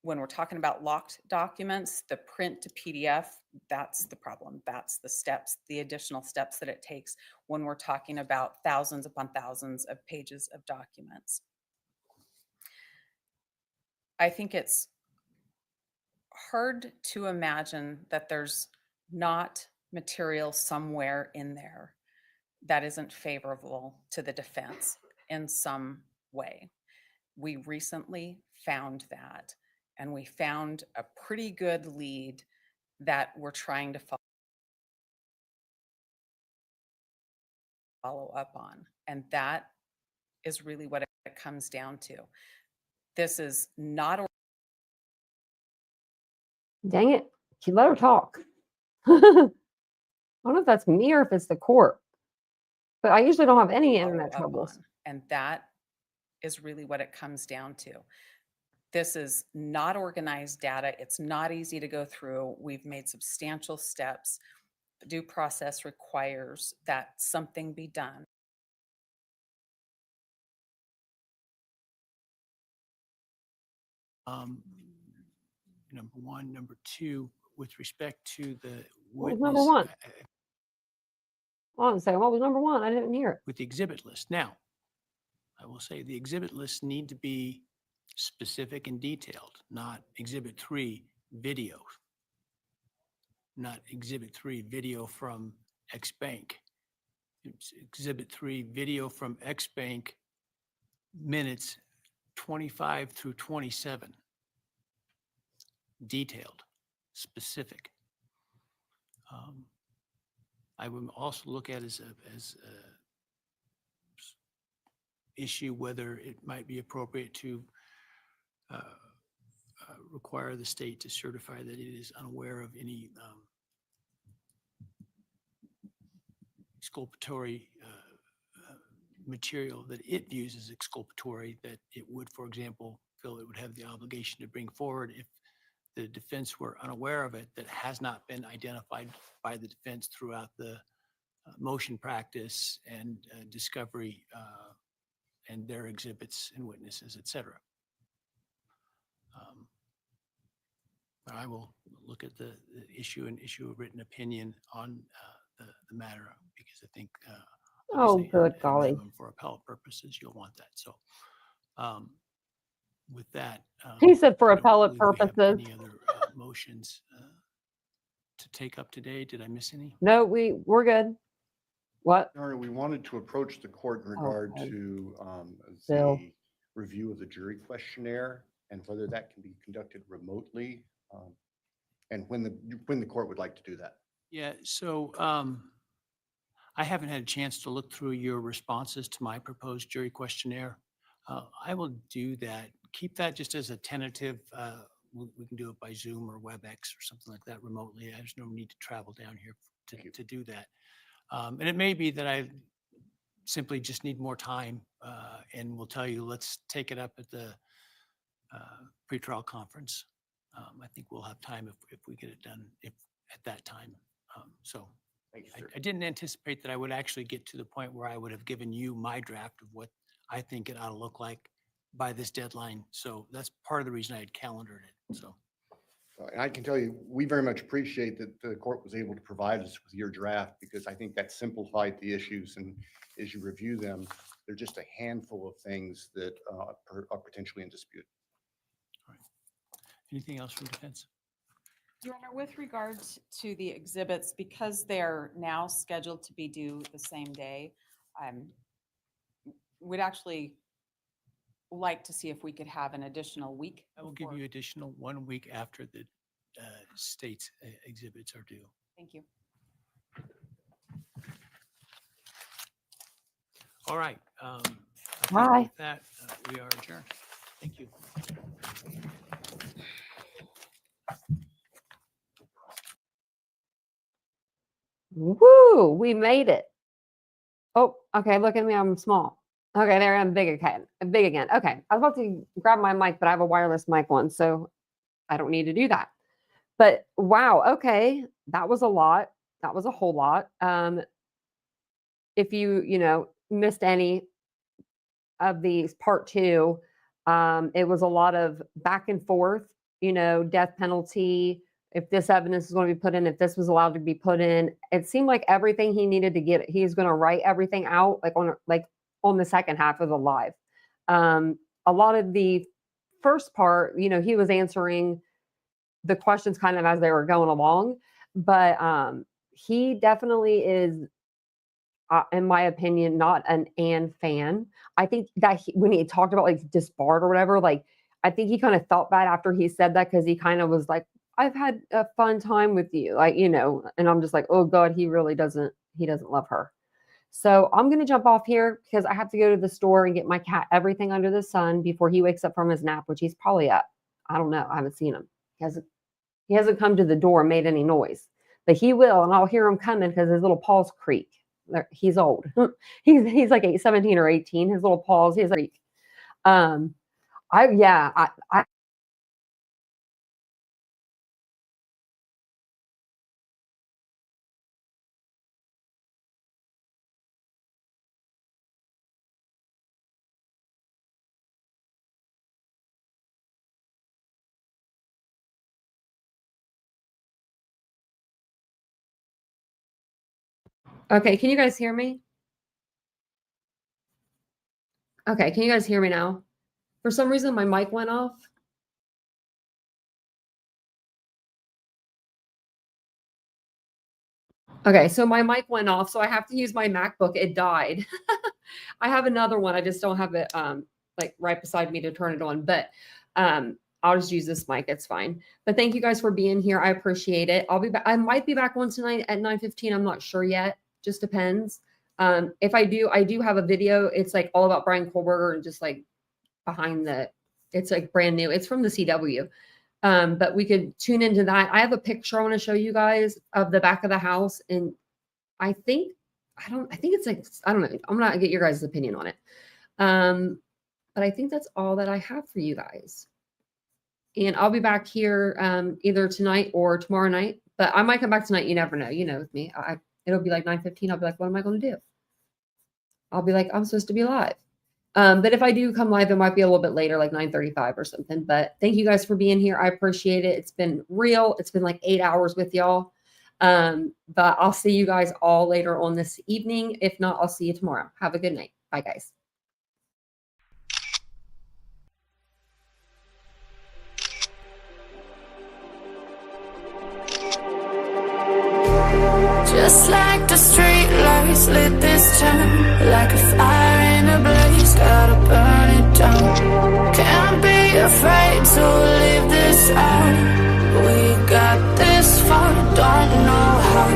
When we're talking about locked documents, the print to PDF, that's the problem. That's the steps, the additional steps that it takes when we're talking about thousands upon thousands of pages of documents. I think it's hard to imagine that there's not material somewhere in there that isn't favorable to the defense in some way. We recently found that, and we found a pretty good lead that we're trying to follow up on. And that is really what it comes down to. This is not Dang it. She let her talk. I don't know if that's me or if it's the court, but I usually don't have any internet follow up troubles. on. And that is really what it comes down to. This is not organized data. It's not easy to go through. We've made substantial steps. The due process requires that something be done. Number one. Number two, with respect to the What was witness. number one? Hold on a second. What was number one? I didn't hear it. With the exhibit list. Now, I will say the exhibit lists need to be specific and detailed, not exhibit 3 video. Not exhibit 3 video from X bank. It's exhibit 3 video from X bank minutes 25 through 27. Detailed, specific. I would also look at as a issue whether it might be appropriate to require the state to certify that it is unaware of any exculpatory material that it views as exculpatory, that it would, for example, feel it would have the obligation to bring forward if the defense were unaware of it, that has not been identified by the defense throughout the motion practice and discovery and their exhibits and witnesses, et cetera. But I will look at the issue and issue a written opinion on the matter, because I think Oh, obviously, good at a golly. minimum, for appellate purposes, you'll want that. So with that. He said for I don't appellate believe we have purposes. Any other motions to take up today? Did I miss any? No, we're good. What? Your Honor, we wanted to approach the court in regard Okay. to Bill. the review of the jury questionnaire and whether that can be conducted remotely, and when the court would like to do that. Yeah, so I haven't had a chance to look through your responses to my proposed jury questionnaire. I will do that. Keep that just as a tentative. We can do it by Zoom or WebEx or something like that remotely. There's no need to travel down here to do that. And it may be that I simply just need more time, and we'll tell you, let's take it up at the pretrial conference. I think we'll have time if we get it done at that time. So Thank you, sir. I didn't anticipate that I would actually get to the point where I would have given you my draft of what I think it ought to look like by this deadline. So that's part of the reason I had calendared it. So. And I can tell you, we very much appreciate that the court was able to provide us with your draft, because I think that simplified the issues. And as you review them, they're just a handful of things that are potentially in dispute. All right. Anything else from defense? Your Honor, with regards to the exhibits, because they're now scheduled to be due the same day, we'd actually like to see if we could have an additional week. I will give before- you additional 1 week after the state's exhibits are due. Thank you. All right. I think Bye. with that, we are adjourned. Thank you. Woo, we made it. Oh, okay, look at me, I'm small. Okay, there I'm big again. Big again. Okay, I was about to grab my mic, but I have a wireless mic one, so I don't need to do that. But wow, okay, that was a lot. That was a whole lot. If you missed any of these part two, it was a lot of back and forth, death penalty, if this evidence is going to be put in, if this was allowed to be put in. It seemed like everything he needed to get, he's going to write everything out on the second half of the live. A lot of the first part, he was answering the questions kind of as they were going along, but he definitely is, in my opinion, not an Anne fan. I think that when he talked about like disbarred or whatever, like I think he kind of felt bad after he said that, because he kind of was like, I've had a fun time with you, and I'm just like, oh God, he doesn't love her. So I'm going to jump off here because I have to go to the store and get my cat everything under the sun before he wakes up from his nap, which he's probably up. I don't know. I haven't seen him. He hasn't come to the door and made any noise, but he will, and I'll hear him coming because his little paws creak. He's old. he's like 17 or 18. His little paws, he's like, I Okay, can you guys hear me? Okay, can you guys hear me now? For some reason, my mic went off. Okay, so my mic went off, so I have to use my MacBook. It died. I have another one. I just don't have it like right beside me to turn it on, but I'll just use this mic. It's fine. But thank you guys for being here. I appreciate it. I'll be back. I might be back on tonight at 9:15. I'm not sure yet. Just depends. If I do have a video. It's like all about Bryan Kohberger and just like it's like brand new. It's from the CW. But we could tune into that. I have a picture I want to show you guys of the back of the house. And I think it's like, I don't know. I'm not gonna get your guys' opinion on it. But I think that's all that I have for you guys. And I'll be back here either tonight or tomorrow night, but I might come back tonight. You never know. With me, it'll be like 9:15. I'll be like, what am I going to do? I'll be like, I'm supposed to be live. But if I do come live, it might be a little bit later, like 9:35 or something. But thank you guys for being here. I appreciate it. It's been real. It's been like 8 hours with y'all. But I'll see you guys all later on this evening. If not, I'll see you tomorrow. Have a good night. Bye, guys. Just like the street lights lit this town, like a fire in a blaze, gotta burn it down. Can't be afraid to leave this out. We got this far, don't know how.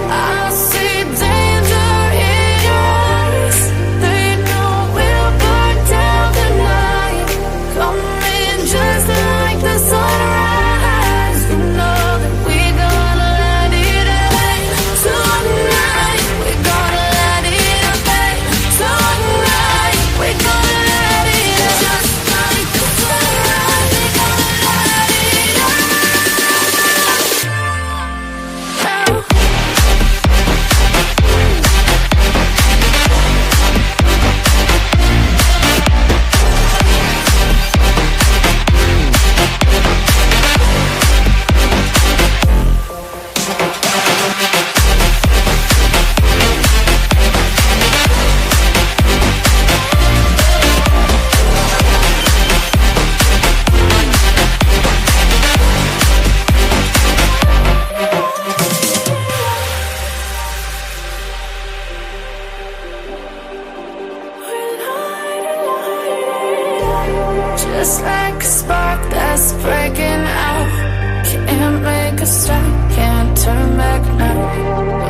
I see danger in your eyes. They know we'll burn down the night. Coming just like the sunrise. You know that we're gonna let it out. Tonight, we're gonna let it out. Tonight, we're gonna let it out. Just like the sunrise, we're gonna let it out. just like a spark that's breaking out. Can't make a stop, can't turn back now.